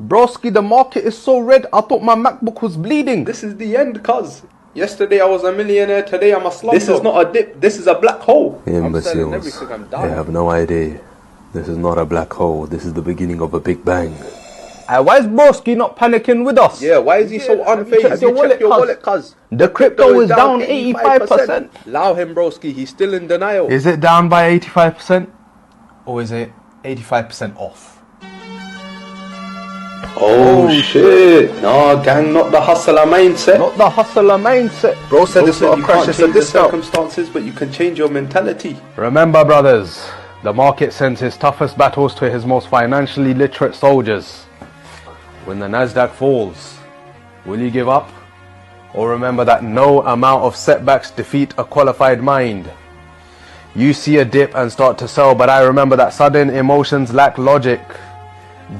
Broski, the market is so red, I thought my MacBook was bleeding. This is the end, cuz. Yesterday I was a millionaire, today I'm a slumdog. This is not a dip, this is a black hole. I'm selling everything, I'm done. They have no idea. This is not a black hole, this is the beginning of a big bang. Why is Broski not panicking with us? Yeah, why is he so unfazed? Check your wallet, cuz. The crypto is down 85%. Allow him, Broski, he's still in denial. Is it down by 85%? Or is it 85% off? Oh shit! No, gang, not the hustler mindset. Not the hustler mindset. Bro said it's not a crash, it's a discount. Circumstances, but you can change your mentality. Remember, brothers, the market sends his toughest battles to his most financially literate soldiers. When the Nasdaq falls, will you give up? Or remember that no amount of setbacks defeat a qualified mind? You see a dip and start to sell, but I remember that sudden emotions lack logic.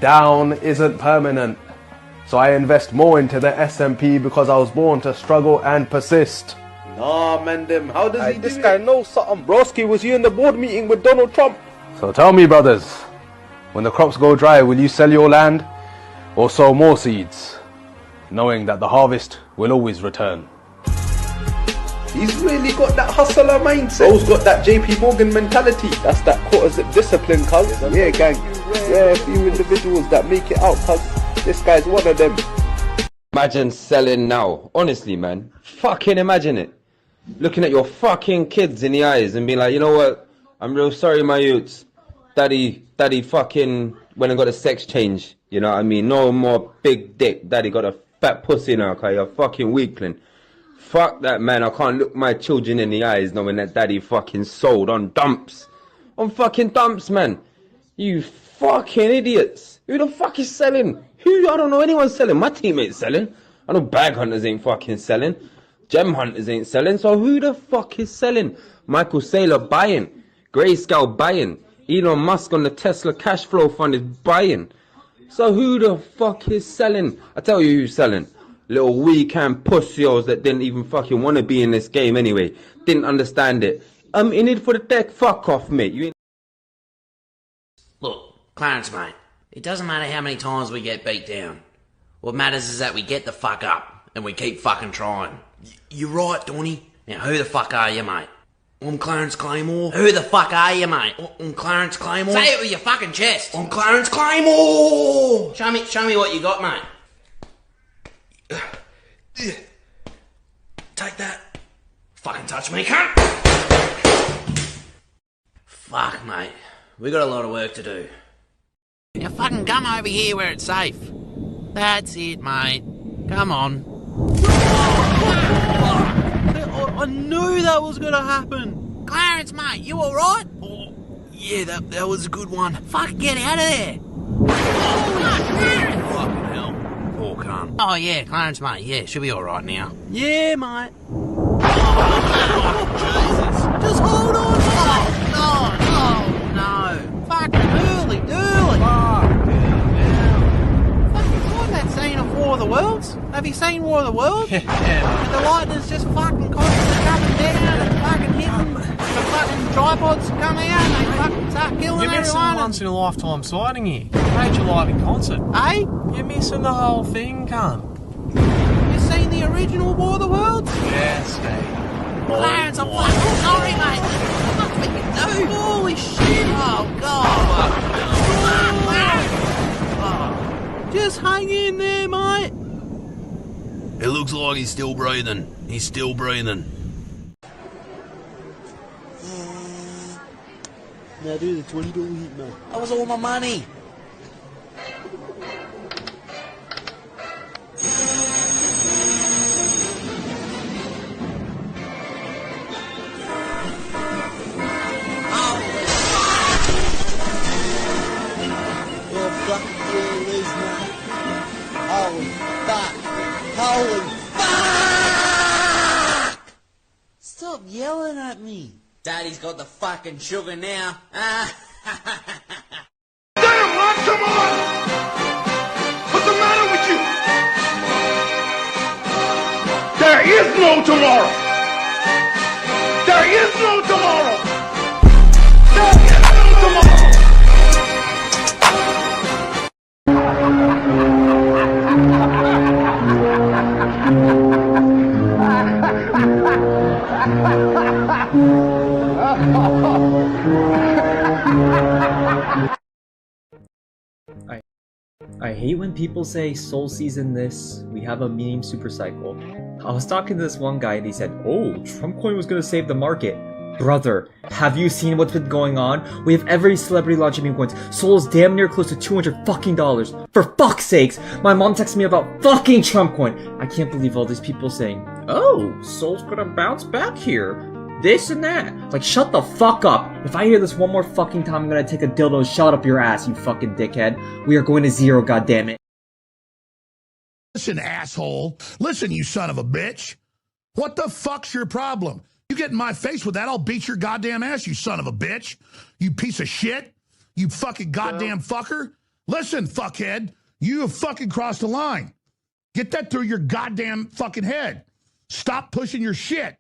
Down isn't permanent, so I invest more into the S&P because I was born to struggle and persist. Nah, man, how does he do this guy knows something. Broski, was you in the board meeting with Donald Trump? So tell me, brothers, when the crops go dry, will you sell your land or sow more seeds, knowing that the harvest will always return? He's really got that hustler mindset. Bro's got that JP Morgan mentality. That's that quarter zip discipline, cuz. Yeah, gang. Yeah, a few individuals that make it out, cuz. This guy's one of them. Imagine selling now. Honestly, man. Fucking imagine it. Looking at your fucking kids in the eyes and being like, you know what? I'm real sorry, my youths. Daddy fucking went and got a sex change. You know what I mean? No more big dick. Daddy got a fat pussy now, cuz you're a fucking weakling. Fuck that, man. I can't look my children in the eyes knowing that daddy fucking sold on dumps. On fucking dumps, man. You fucking idiots. Who the fuck is selling? I don't know anyone selling. My team ain't selling. I know bag hunters ain't fucking selling. Gem hunters ain't selling. So who the fuck is selling? Michael Saylor buying. Grayscale buying. Elon Musk on the Tesla cash flow fund is buying. So who the fuck is selling? I tell you who's selling. Little weak-hand pussios that didn't even fucking want to be in this game anyway. Didn't understand it. I'm in it for the tech. Fuck off, mate. You ain't... Look, Clarence, mate. It doesn't matter how many times we get beat down. What matters is that we get the fuck up. And we keep fucking trying. You're right, Donny. Now, who the fuck are you, mate? I'm Clarence Claymore. Who the fuck are you, mate? I'm Clarence Claymore. Say it with your fucking chest. I'm Clarence Claymore. Show me what you got, mate. Take that. Fucking touch me, cunt. Fuck, mate. We got a lot of work to do. Now fucking come over here where it's safe. That's it, mate. Come on. I knew that was gonna happen. Clarence, mate, you alright? Oh, yeah, that was a good one. Fuck, get out of there. cunt. Oh, yeah, Clarence, mate. Yeah, she'll be alright now. Yeah, mate. Jesus. Just hold on. Oh, no. Fucking early. Fucking that scene of War of the Worlds? Have you seen War of the Worlds? Yeah. And the lightning's just fucking constantly coming down and fucking hitting. The fucking tripods come out and they fucking start killing everyone. You're missing a once-in-a-lifetime sighting here. Major live in concert. Eh? You're missing the whole thing, cunt. You seen the original War of the Worlds? Yeah, Steve. Clarence, I'm fucking sorry, mate. What we can do? Holy shit! Oh god! Oh. Just hang in there, mate. It looks like he's still breathing. He's still breathing. Now do the $20 hit, man. That was all my money. Your fucking deal is, man. Holy fuck. Holy fuck! Stop yelling at me. Daddy's got the fucking sugar now. Damn, Ron, come on! What's the matter with you? There is no tomorrow! There is no tomorrow! There is no tomorrow! I hate when people say soul season this, we have a meme super cycle. I was talking to this one guy and he said, oh, Trump coin was gonna save the market. Brother, have you seen what's been going on? We have every celebrity launching meme coins. Sol is damn near close to $200 fucking dollars. For fuck's sakes! My mom texted me about fucking Trump coin. I can't believe all these people saying, oh, Sol's gonna bounce back here. This and that. Like, shut the fuck up. If I hear this one more fucking time, I'm gonna take a dildo and shove it up your ass, you fucking dickhead. We are going to zero, goddammit. Listen, asshole. Listen, you son of a bitch. What the fuck's your problem? You get in my face with that, I'll beat your goddamn ass, you son of a bitch. You piece of shit. You fucking goddamn fucker. Listen, fuckhead. You have fucking crossed the line. Get that through your goddamn fucking head. Stop pushing your shit.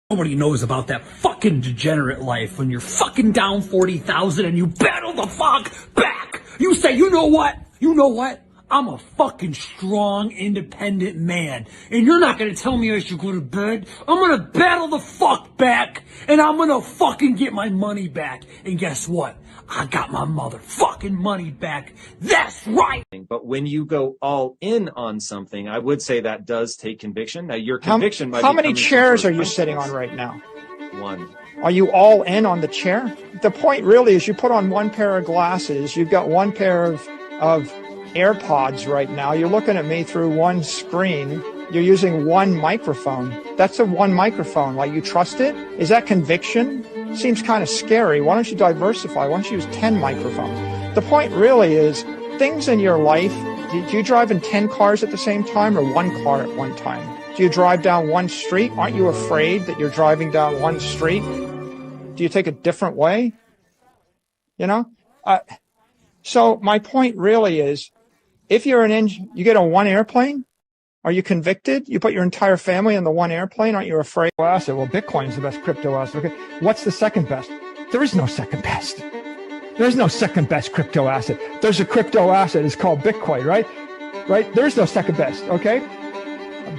Nobody knows about that fucking degenerate life when you're fucking down 40,000 and you battle the fuck back. You say, you know what? You know what? I'm a fucking strong, independent man. And you're not gonna tell me I should go to bed. I'm gonna battle the fuck back. And I'm gonna fucking get my money back. And guess what? I got my motherfucking money back. That's right. But when you go all in on something, I would say that does take conviction. Now, your conviction might be. How many chairs are you sitting on right now? One. Are you all in on the chair? The point really is you put on one pair of glasses. You've got one pair of AirPods right now. You're looking at me through one screen. You're using one microphone. That's a one microphone. Like, you trust it? Is that conviction? Seems kind of scary. Why don't you diversify? Why don't you use 10 microphones? The point really is things in your life. Do you drive in 10 cars at the same time or one car at one time? Do you drive down one street? Aren't you afraid that you're driving down one street? Do you take a different way? You know? So my point really is, if you're you get on one airplane, are you convicted? You put your entire family on the one airplane. Aren't you afraid? Asset. Well, Bitcoin's the best crypto asset. Okay. What's the second best? There is no second best. There's no second best crypto asset. There's a crypto asset. It's called Bitcoin, right? Right? There's no second best. Okay.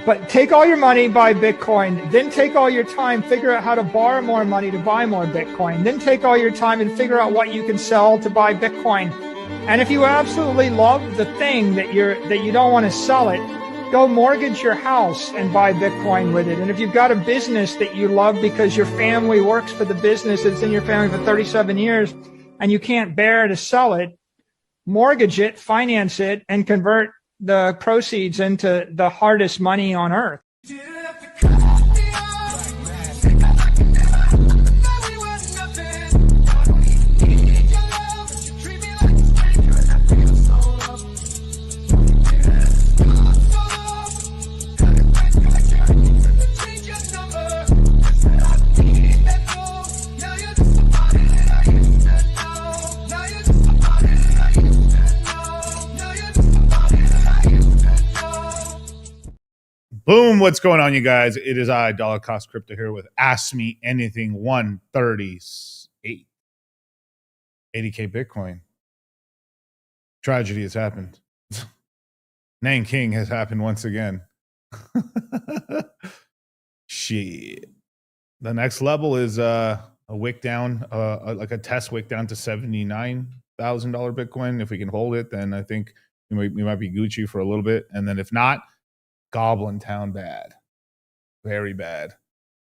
But take all your money, buy Bitcoin. Then take all your time, figure out how to borrow more money to buy more Bitcoin. Then take all your time and figure out what you can sell to buy Bitcoin. And if you absolutely love the thing that you don't want to sell it, go mortgage your house and buy Bitcoin with it. And if you've got a business that you love because your family works for the business that's in your family for 37 years and you can't bear to sell it, mortgage it, finance it, and convert the proceeds into the hardest money on earth. Boom! What's going on, you guys? It is I, Dollar Cost Crypto, here with Ask Me Anything 138. 80K Bitcoin. Tragedy has happened. Nanking has happened once again. Shit. The next level is a wick down, like a test wick down to $79,000 Bitcoin. If we can hold it, then I think we might be Gucci for a little bit. And then if not, Goblin Town bad. Very bad.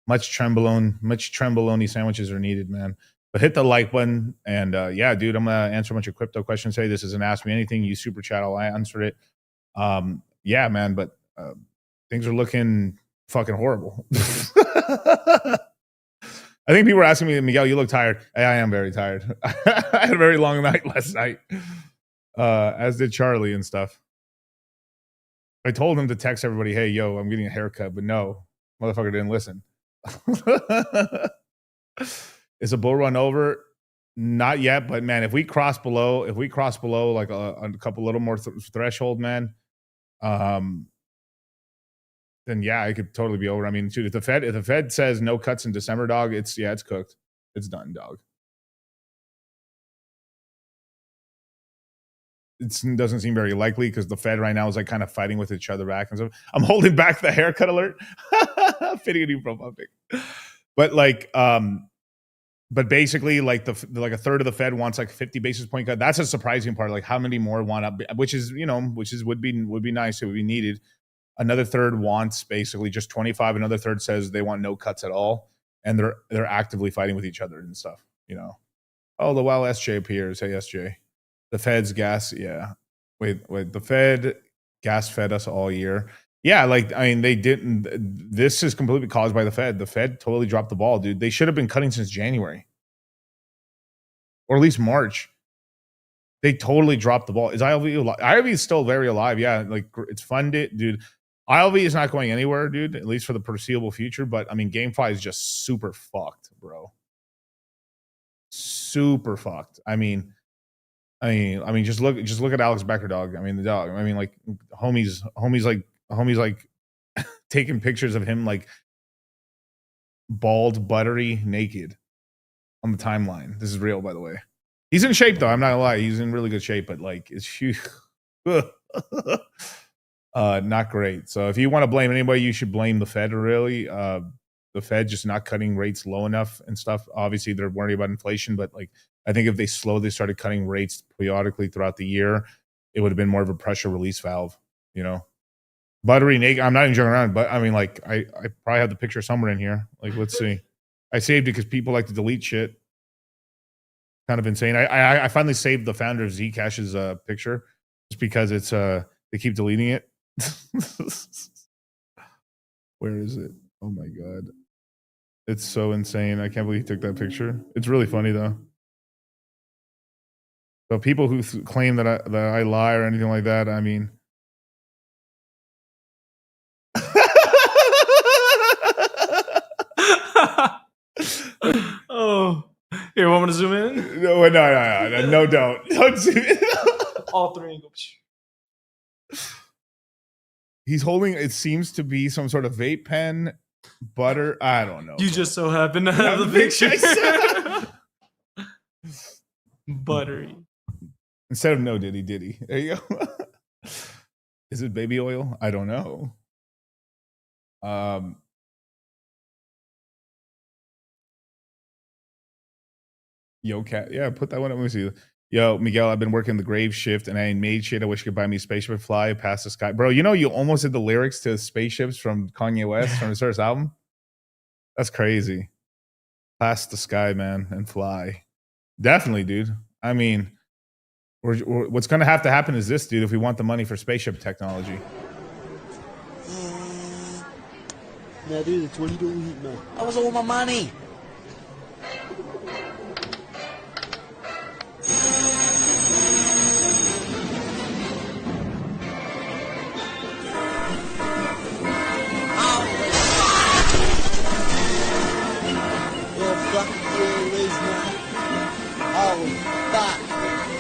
Much trembolone sandwiches are needed, man. But hit the like button. And yeah, dude, I'm going to answer a bunch of crypto questions. Hey, this is an Ask Me Anything. You super chat, I'll answer it. Yeah, man, but things are looking fucking horrible. I think people were asking me, Miguel, you look tired. I am very tired. I had a very long night last night, as did Charlie and stuff. I told him to text everybody, hey, yo, I'm getting a haircut, but no, motherfucker didn't listen. Is a bull run over? Not yet, but man, if we cross below like a couple little more threshold, man, then yeah, it could totally be over. I mean, dude, if the Fed says no cuts in December, dog, it's cooked. It's done, dog. It doesn't seem very likely because the Fed right now is like kind of fighting with each other back and stuff. I'm holding back the haircut alert. Fitting a new profile pic. But like, but basically, like like a third of the Fed wants like 50 basis point cut. That's a surprising part. Like, how many more want up? Which would be nice. It would be needed. Another third wants basically just 25. Another third says they want no cuts at all, and they're actively fighting with each other and stuff. You know. Oh, the WoW SJ appears. Hey SJ, the Fed's gas. Yeah. Wait. The Fed gas fed us all year. Yeah, like, I mean, they didn't. This is completely caused by the Fed. The Fed totally dropped the ball, dude. They should have been cutting since January, or at least March. They totally dropped the ball. Is ILV alive? ILV is still very alive. Yeah, like it's funded, dude. ILV is not going anywhere, dude, at least for the foreseeable future. But I mean, GameFi is just super fucked, bro. Super fucked. I mean, just look at Alex Becker, dog. I mean, the dog. I mean, like, homies like taking pictures of him like bald, buttery, naked on the timeline. This is real, by the way. He's in shape though. I'm not gonna lie. He's in really good shape, but like, it's huge. Not great. So if you want to blame anybody, you should blame the Fed, really. The Fed just not cutting rates low enough and stuff. Obviously, they're worried about inflation, but like, I think if they slowly started cutting rates periodically throughout the year, it would have been more of a pressure release valve, you know. Buttery naked. I'm not even joking around, but I mean, like, I probably have the picture somewhere in here. Like, let's see. I saved it because people like to delete shit. Kind of insane. I finally saved the founder of Zcash's picture just because it's they keep deleting it. Where is it? Oh my god, it's so insane. I can't believe he took that picture. It's really funny though. So people who claim that I lie or anything like that, I mean. Oh, here, want me to zoom in? No, don't zoom in. All three and go. He's holding, it seems to be some sort of vape pen, butter. I don't know. You just so happen to have the picture. Buttery. Instead of no diddy. There you go. Is it baby oil? I don't know. Yo, cat. Yeah, put that one up. Let me see. Yo, Miguel, I've been working the grave shift and I ain't made shit. I wish you could buy me a spaceship and fly past the sky. Bro, you know, you almost did the lyrics to Spaceships from Kanye West from his first album. That's crazy. Past the sky, man, and fly. Definitely, dude. I mean, what's going to happen is this, dude, if we want the money for spaceship technology. Now, dude, the $20 heat, man. That was all my money.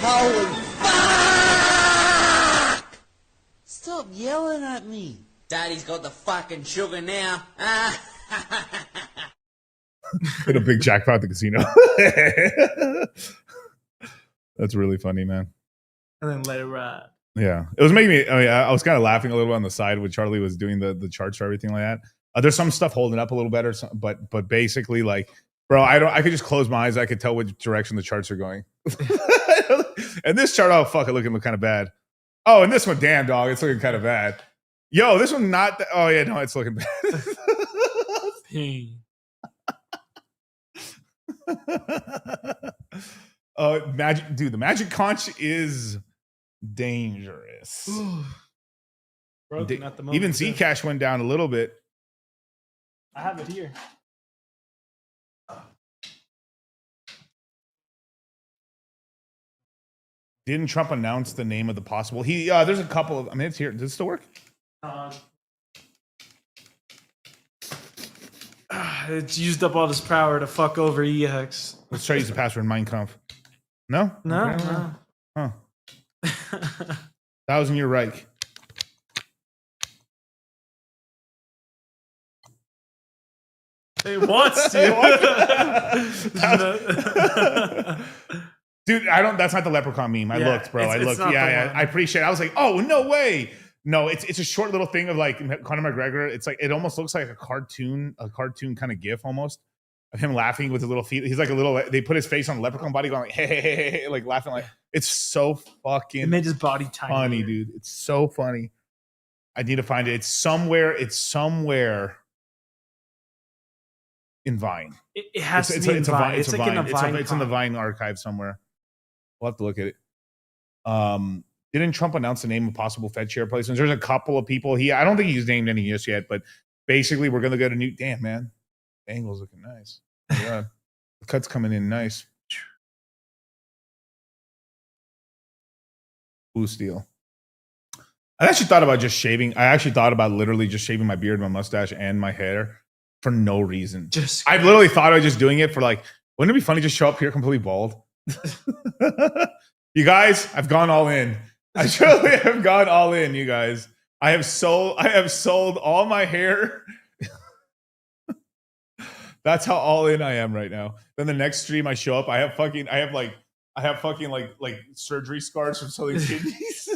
Holy fuck! Stop yelling at me. Dad, Daddy's got the fucking sugar now. Hit a big jackpot at the casino. That's really funny, man. And then let it ride. Yeah, it was making me. I was kind of laughing a little bit on the side when Charlie was doing the charts or everything like that. There's some stuff holding up a little better, but basically, like, bro, I could just close my eyes. I could tell which direction the charts are going. And this chart, oh fuck, it looking kind of bad. Oh, and this one, damn dog, it's looking kind of bad. Yo, this one not. Oh yeah, no, it's looking bad. Pain. Magic, dude, the magic conch is dangerous. Broken at the moment. Even Zcash went down a little bit. I have it here. Didn't Trump announce the name of the possible? There's a couple of. I mean, it's here. Does it still work? It's used up all this power to fuck over EX. Let's try to use the password Mein Kampf. No? No, Okay. no. Huh. 1,000-year Reich. It wants to. Dude, that's not the leprechaun meme. I looked, bro. I looked. Yeah. I appreciate it. I was like, oh, no way. No, it's a short little thing of like Conor McGregor. It's like, it almost looks like a cartoon kind of gif almost of him laughing with his little feet. He's like they put his face on the leprechaun body going like, hey, like laughing like, it's so fucking It made his body tiny. funny, dude. It's so funny. I need to find it. It's somewhere in Vine. It has to be in Vine. It's like in a Vine. It's in the Vine archive somewhere. We'll have to look at it. Didn't Trump announce the name of possible Fed chair placements? There's a couple of people. I don't think he's named any just yet, but basically we're going to go to new. Damn, man. The angle's looking nice. Yeah. The cut's coming in nice. Blue steel. I actually thought about just shaving. I actually thought about literally just shaving my beard, my mustache, and my hair for no reason. I literally thought of just doing it for like, wouldn't it be funny to show up here completely bald? You guys, I've gone all in. I truly have gone all in, you guys. I have sold all my hair. That's how all in I am right now. Then the next stream I show up, I have fucking like surgery scars from selling kidneys.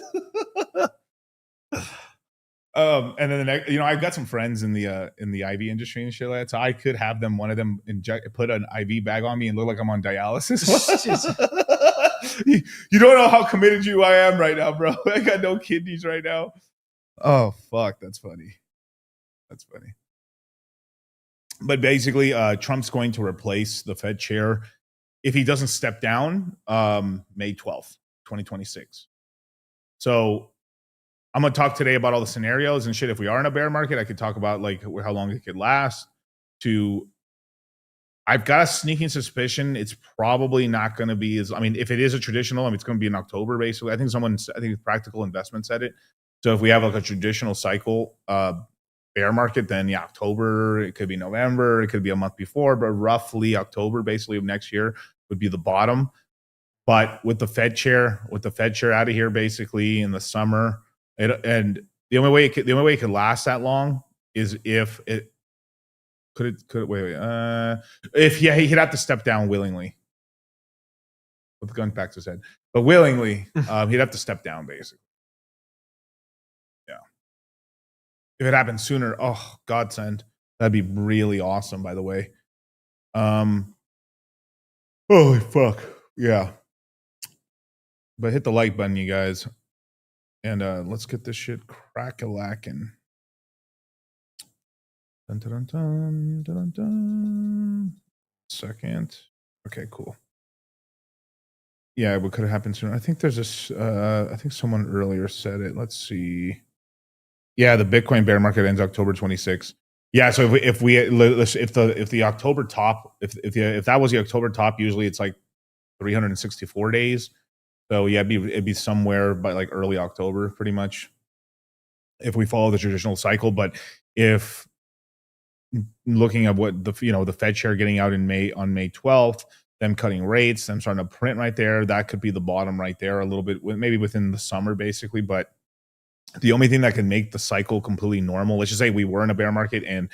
And then the next, I've got some friends in the IV industry and shit like that, so I could have one of them put an IV bag on me and look like I'm on dialysis. You don't know how committed I am right now, bro. I got no kidneys right now. Oh fuck, that's funny. That's funny. But basically, Trump's going to replace the Fed chair if he doesn't step down May 12th, 2026. So I'm going to talk today about all the scenarios and shit. If we are in a bear market, I could talk about like how long it could last. I've got a sneaking suspicion it's probably not going to be if it is a traditional, it's going to be in October, basically. I think Practical Investment said it. So if we have like a traditional cycle bear market, then yeah, October, it could be November, it could be a month before, but roughly October, basically, of next year would be the bottom. But with the Fed chair out of here, basically in the summer, and the only way it could last that long is if it he'd have to step down willingly with the gun back to his head, but willingly he'd have to step down basically. Yeah, if it happens sooner, oh godsend, that'd be really awesome. By the way, holy fuck, yeah. But hit the like button, you guys, and let's get this shit crack-a-lackin'. Dun, dun, dun, dun, dun. Second. Okay, cool. Yeah, what could have happened sooner? I think there's this. I think someone earlier said it. Let's see. Yeah, the Bitcoin bear market ends October 26th. Yeah, so if the October top, if that was the October top, usually it's like 364 days. So yeah, it'd be somewhere by like early October, pretty much, if we follow the traditional cycle. But if looking at what the Fed chair getting out on May 12th, them cutting rates, them starting to print right there, that could be the bottom right there a little bit, maybe within the summer, basically. But The only thing that can make the cycle completely normal, let's just say we were in a bear market and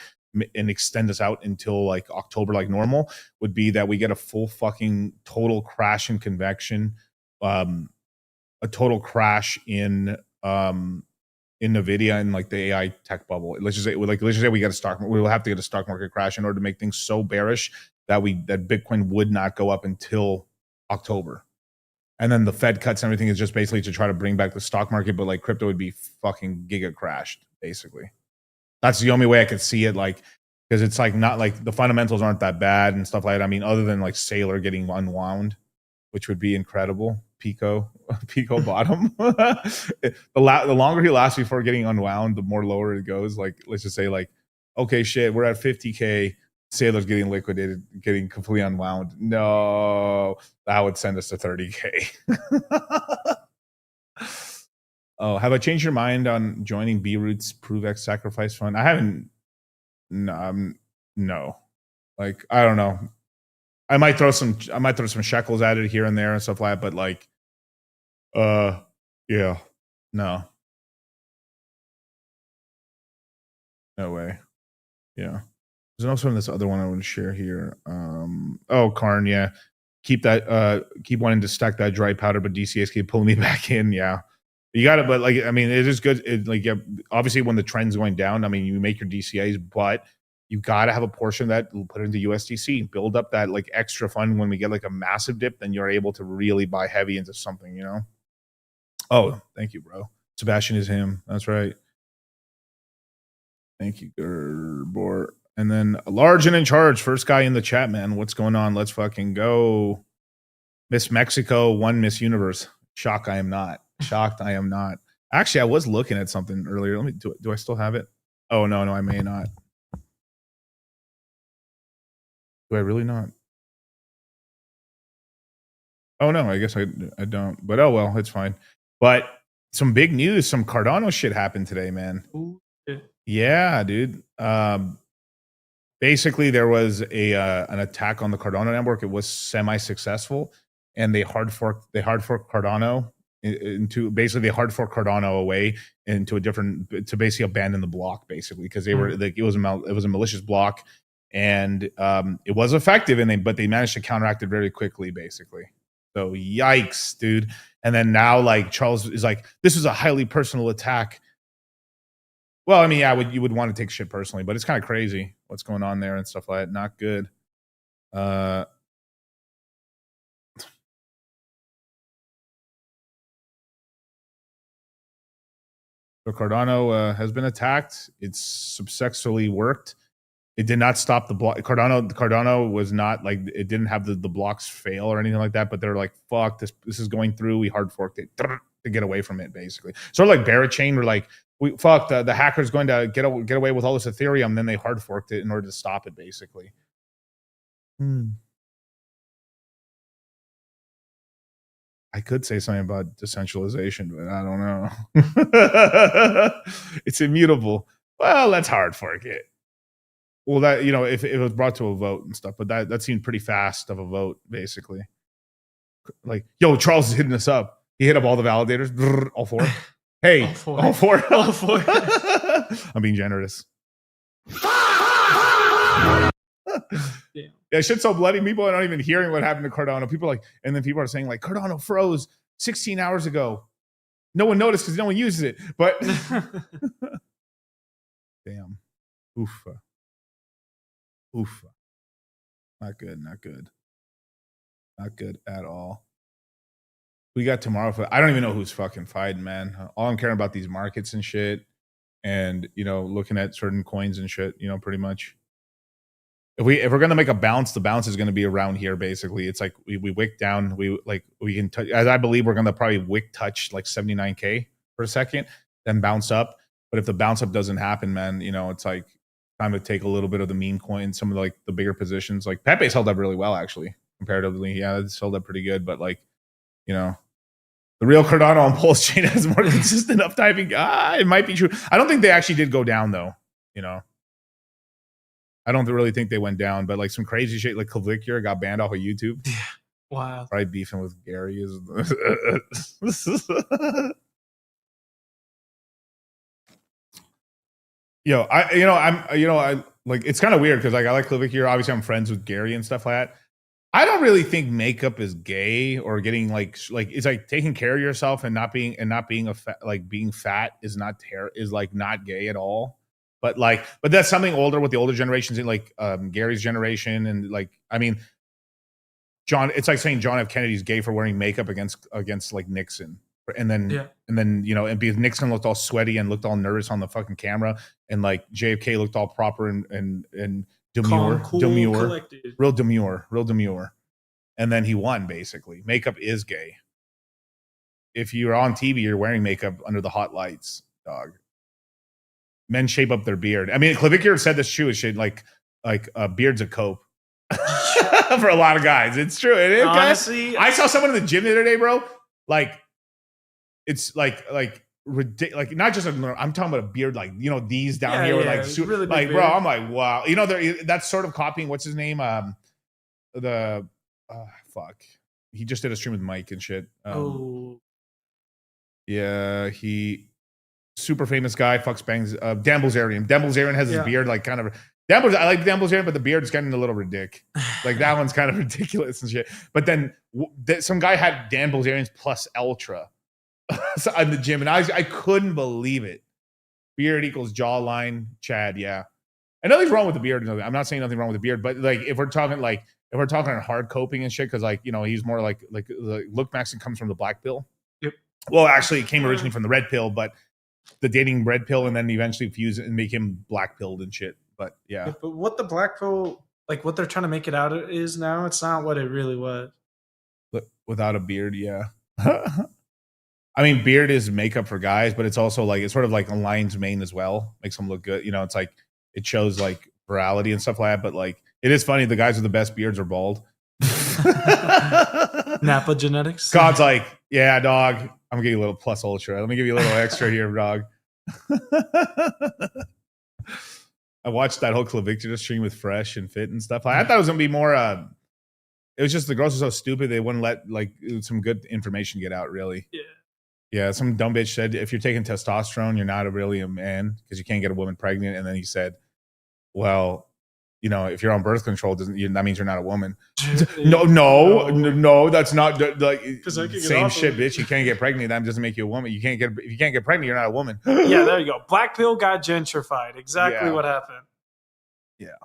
extend us out until like October like normal, would be that we get a full fucking total crash in convection, a total crash in Nvidia and like the AI tech bubble. Let's just say we get a stock, we will have to get a stock market crash in order to make things so bearish that Bitcoin would not go up until October. And then the Fed cuts and everything is just basically to try to bring back the stock market, but like crypto would be fucking giga crashed, basically. That's the only way I could see it, like, because it's like not like the fundamentals aren't that bad and stuff like that. I mean, other than like Sailor getting unwound, which would be incredible. Pico bottom. The longer he lasts before getting unwound, the more lower it goes. Like, let's just say like, okay, shit, we're at 50K. Sailor's getting liquidated, getting completely unwound. No, that would send us to 30K. Oh, have I changed your mind on joining B-Root's ProveX sacrifice fund? I haven't. No. Like, I don't know. I might throw some shekels at it here and there and stuff like that, but like, yeah, no way. Yeah. There's also this other one I want to share here. Karn, yeah. Keep wanting to stack that dry powder, but DCAs keep pulling me back in. Yeah. You got it, but like, I mean, it is good. Obviously when the trend's going down, I mean, you make your DCAs, but you got to have a portion that will put into USDC, build up that like extra fund. When we get like a massive dip, then you're able to really buy heavy into something, you know? Oh, thank you, bro. Sebastian is him. That's right. Thank you, Gerbor. And then Large and in charge, first guy in the chat, man. What's going on? Let's fucking go. Miss Mexico won Miss Universe. Shocked I am not. Actually, I was looking at something earlier. Let me do I still have it? Oh, no, I may not. Do I really not? Oh, no, I guess I don't. But oh, well, it's fine. But some big news. Some Cardano shit happened today, man. Ooh, yeah, dude. Basically, there was an attack on the Cardano network. It was semi-successful, and they hard forked Cardano into basically they hard forked Cardano away into a different to basically abandon the block, basically, because they were like it was a malicious block, and it was effective, but they managed to counteract it very quickly, basically. So yikes, dude. And then now like Charles is like, this is a highly personal attack. Well, I mean, yeah, you would want to take shit personally, but it's kind of crazy what's going on there and stuff like that. Not good. So Cardano has been attacked. It's successfully worked. It did not stop the block. Cardano was not like it didn't have the blocks fail or anything like that. But they're like, fuck, this is going through. We hard forked it to get away from it, basically. Sort of like Barachain, where like the hacker's going to get away with all this Ethereum. Then they hard forked it in order to stop it, basically. I could say something about decentralization, but I don't know. It's immutable. Well, let's hard fork it. Well, that, you know, if it was brought to a vote and stuff, but that seemed pretty fast of a vote, basically. Like, yo, Charles is hitting us up. He hit up all the validators, all four. Hey, all four. I'm being generous. Yeah, shit's so bloody. People are not even hearing what happened to Cardano. People are like, and then people are saying like, Cardano froze 16 hours ago. No one noticed because no one uses it. But damn, oofa. Not good at all. We got tomorrow. I don't even know who's fucking fighting, man. All I'm caring about these markets and shit, and you know, looking at certain coins and shit. You know, pretty much. If we're gonna make a bounce, the bounce is gonna be around here. Basically, it's like we wick down. We can touch. As I believe, we're gonna probably wick touch like 79K for a second, then bounce up. But if the bounce up doesn't happen, man, you know, it's like time to take a little bit of the meme coin, some of the, like the bigger positions. Like Pepe's held up really well, actually, comparatively. Yeah, it's held up pretty good. But like, you know, the real Cardano on Pulse Chain has more consistent uptiming. It might be true. I don't think they actually did go down though. You know, I don't really think they went down. But like some crazy shit, like Kavlikir got banned off of YouTube. Wow. Probably beefing with Gary is. I like, it's kind of weird because like I like Clavicure. Obviously, I'm friends with Gary and stuff like that. I don't really think makeup is gay or getting like it's like taking care of yourself and not being being fat is like not gay at all. But that's something older with the older generations, like Gary's generation, and like I mean, it's like saying John F. Kennedy's gay for wearing makeup against like Nixon, and then and because Nixon looked all sweaty and looked all nervous on the fucking camera, and like JFK looked all proper and demure, Calm, cool, collected. real demure, and then he won. Basically, makeup is gay. If you're on TV, you're wearing makeup under the hot lights, dog. Men shape up their beard. I mean, Clavicure said this too. Is shit like beard's a cope. For a lot of guys, it's true. Honestly, I saw someone in the gym the other day, bro. Like, it's like ridiculous. Like, not just I'm talking about a beard, like these down here, like super, really like, bro. I'm like, wow. That's sort of copying. What's his name? Fuck. He just did a stream with Mike and shit. Yeah, he super famous guy. Fucks bangs. Dan Bilzerian. Dan Bilzerian has his beard like kind of. I like Dan Bilzerian, but the beard is getting a little ridiculous. Like that one's kind of ridiculous and shit. But then some guy had Dan Bilzerian's plus ultra in the gym, and I couldn't believe it. Beard equals jawline, Chad. Yeah, and nothing's wrong with the beard. I'm not saying nothing wrong with the beard, but like if we're talking hard coping and shit, because like he's more like Luke Maxon comes from the black pill. Yep. Well, actually, it came originally from the red pill, but the dating red pill, and then eventually fuse it and make him black pilled and shit. But yeah. But what the black pill, like what they're trying to make it out is now, it's not what it really was. But without a beard, yeah. I mean, beard is makeup for guys, but it's also like it's sort of like a lion's mane as well. Makes them look good. It's like it shows like virality and stuff like that. But like it is funny, the guys with the best beards are bald. Napa genetics. God's like, yeah, dog. I'm gonna give you a little plus ultra. Let me give you a little extra here, dog. I watched that whole Clavicture stream with Fresh and Fit and stuff. I thought it was gonna be more. It was just the girls were so stupid they wouldn't let like some good information get out. Really. Yeah. Some dumb bitch said if you're taking testosterone, you're not really a man because you can't get a woman pregnant. And then he said, well, if you're on birth control, that means you're not a woman. No, that's not like same shit, bitch. You can't get pregnant. That doesn't make you a woman. If you can't get pregnant, you're not a woman. Yeah, there you go. Black pill got gentrified. Exactly what happened. Yeah.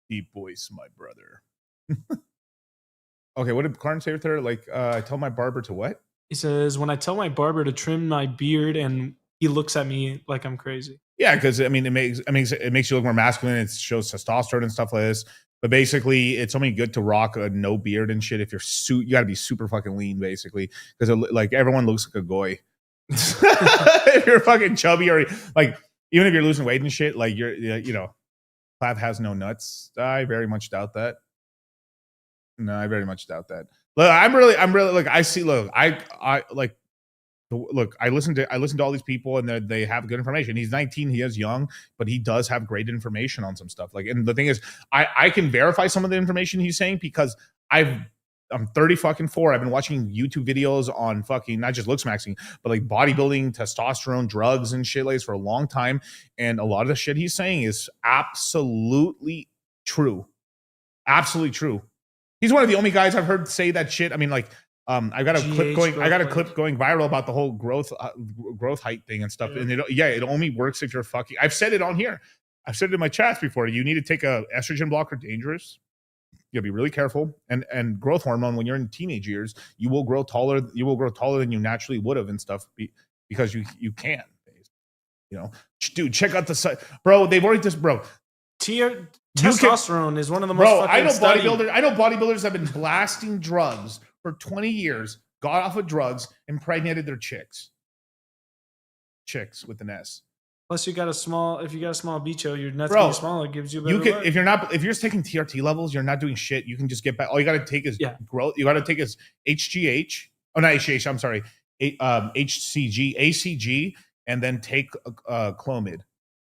Deep voice, my brother. Okay, what did Clarence say with her? Like, I tell my barber to what? He says, when I tell my barber to trim my beard, and he looks at me like I'm crazy. Yeah, because I mean, it makes you look more masculine. It shows testosterone and stuff like this. But basically, it's only good to rock a no beard and shit if you got to be super fucking lean, basically, because like everyone looks like a goy. If you're fucking chubby or like even if you're losing weight and shit, like Clav has no nuts. I very much doubt that. No, I very much doubt that. Look, I'm really like I see. Look, I like. Look, I listen to all these people, and they have good information. He's 19, he is young, but he does have great information on some stuff. Like, and the thing is, I can verify some of the information he's saying because I'm 30 fucking 4. I've been watching YouTube videos on fucking not just looks maxing, but like bodybuilding, testosterone, drugs, and shit like this for a long time. And a lot of the shit he's saying is absolutely true. Absolutely true. He's one of the only guys I've heard say that shit. I mean, like. I got a clip going viral about the whole growth height thing and stuff. And it only works if you're fucking. I've said it on here. I've said it in my chats before. You need to take a estrogen blocker. Dangerous. You gotta be really careful. And growth hormone when you're in teenage years, you will grow taller. You will grow taller than you naturally would have and stuff because you can. Dude, check out the site, bro. They've already just testosterone is one of the most. I know bodybuilders have been blasting drugs for 20 years, got off of drugs, impregnated their chicks. Chicks with an S. Plus, if you got a small bicho, your nuts getting smaller gives you a better life. If you're just taking TRT levels, you're not doing shit. You can just get back. All you got to take is growth. You got to take is HGH. Oh, not HGH. I'm sorry. HCG, ACG, and then take Clomid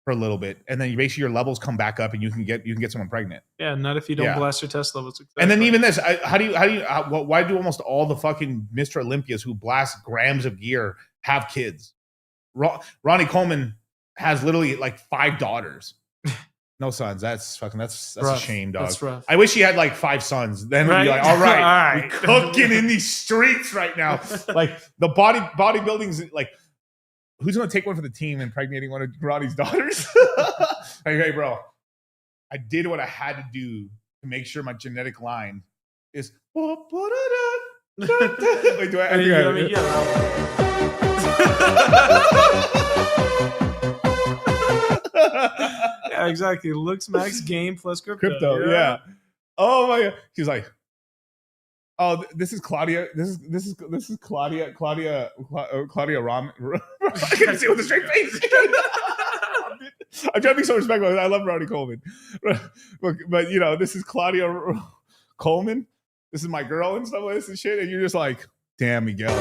for a little bit, and then basically your levels come back up, and you can get someone pregnant. Yeah, not if you don't blast your test levels. Exactly. And then even this, why do almost all the fucking Mr. Olympias who blast grams of gear have kids? Ronnie Coleman has literally like 5 daughters. No sons. That's a Rough. shame, dog. That's rough. I wish he had like 5 sons. Then we'd be like, all right, we're cooking in these streets right now. Like the bodybuilding's like, who's gonna take one for the team impregnating one of Ronnie's daughters? Hey, bro, I did what I had to do to make sure my genetic line is. Wait, do Yeah, exactly. Looks max game plus crypto. Yeah. Oh my god. She's like, oh, this is Claudia. This is Claudia Ram. I can't see with a straight face. I'm trying to be so respectful. I love Ronnie Coleman, but you know, this is Claudia Coleman. This is my girl and stuff like this and shit. And you're just like, damn, Miguel.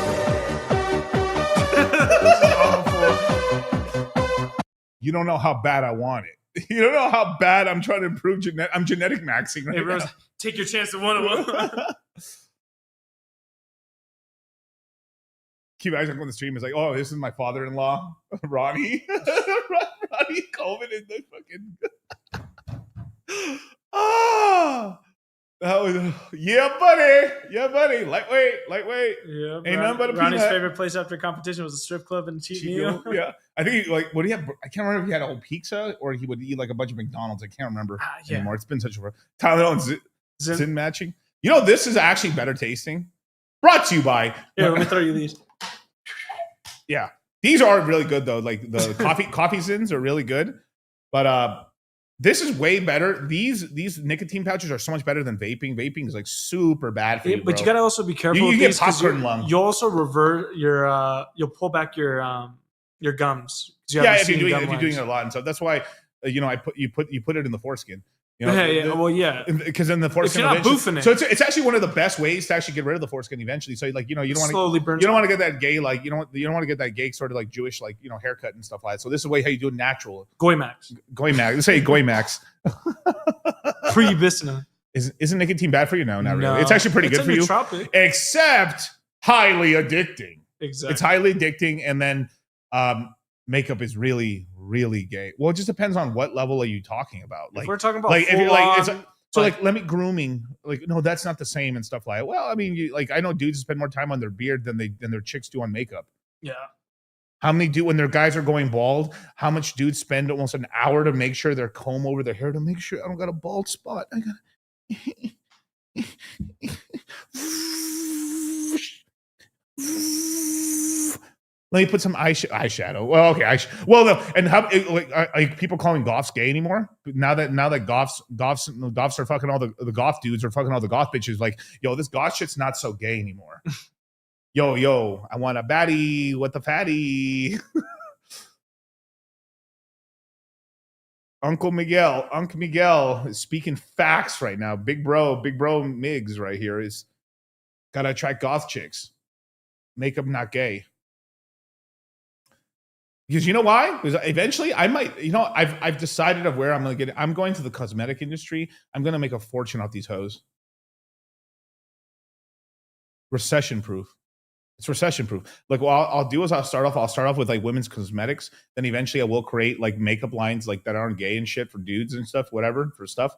You don't know how bad I want it. You don't know how bad I'm trying to improve. I'm genetic maxing right now. Take your chance at one of them. Keep acting on the stream is like, oh, this is my father-in-law, Ronnie. Ronnie Coleman in the fucking. That was, yeah, buddy. Lightweight. Yeah, Ain't nothing but a Ronnie's peanut. favorite place after competition was a strip club and cheat meal. Yeah, I think what do you have? I can't remember if he had a whole pizza or he would eat like a bunch of McDonald's. I can't remember anymore. It's been such a Tyler and Zin matching. You know, this is actually better tasting. Brought to you by. Yeah, let me throw you these. Yeah, these are really good though. Like the coffee Zins are really good, but this is way better. These nicotine pouches are so much better than vaping. Vaping is like super bad for you, but bro. you gotta also be careful. You with get these 'cause popcorn lung. You also revert your. You'll pull back your gums. Yeah, if you're doing it a lot and stuff. That's why you put it in the foreskin. You know, yeah. Because then the foreskin. If you're not boofing it. So it's actually one of the best ways to actually get rid of the foreskin eventually. So like you don't want to you don't want to get that gay like you don't want to get that gay sort of like Jewish like haircut and stuff like that. So this is way how you do it natural. Goymax. Let's say Goymax. Pre-Bisna. Isn't nicotine bad for you? No, not really. No. It's actually pretty good for you. Nootropic. Except highly addicting. Exactly. It's highly addicting, and then makeup is really, really gay. Well, it just depends on what level are you talking about. Like if we're talking about like if you're like it's full-on, like let me grooming. Like no, that's not the same and stuff like that. Well, I mean, I know dudes spend more time on their beard than their chicks do on makeup. Yeah. How many do when their guys are going bald? How much dudes spend almost an hour to make sure they're comb over their hair to make sure I don't got a bald spot. I got. Let me put some eyeshadow. Well, okay, no, and how like people calling goths gay anymore? Now that goths are fucking all the goth dudes are fucking all the goth bitches. Like, yo, this goth shit's not so gay anymore. Yo, I want a baddie with the fatty. Uncle Miguel is speaking facts right now. Big bro Migs right here is gotta attract goth chicks. Makeup not gay. Because you know why? Because eventually I might, I've decided of where I'm going to get. I'm going to the cosmetic industry. I'm going to make a fortune off these hoes. Recession proof. It's recession proof. Like what I'll do is I'll start off with like women's cosmetics. Then eventually I will create like makeup lines like that aren't gay and shit for dudes and stuff, whatever for stuff.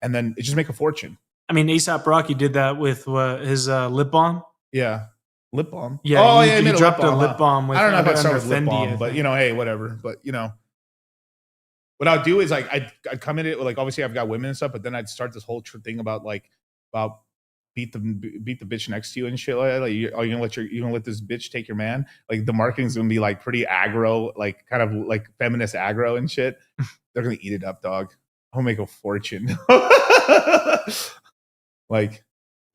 And then it just make a fortune. I mean, ASAP Rocky did that with his lip balm. Yeah. Lip balm. Yeah. Oh, he made dropped a lip balm. With I don't know if I'd start under with lip Fendi, balm, but hey, whatever. But what I'll do is like I'd come in it with like obviously I've got women and stuff, but then I'd start this whole thing about beat the bitch next to you and shit like that. Like, you gonna let this bitch take your man? Like the marketing's gonna be like pretty aggro, like kind of like feminist aggro and shit. They're gonna eat it up, dog. I'll make a fortune. Like,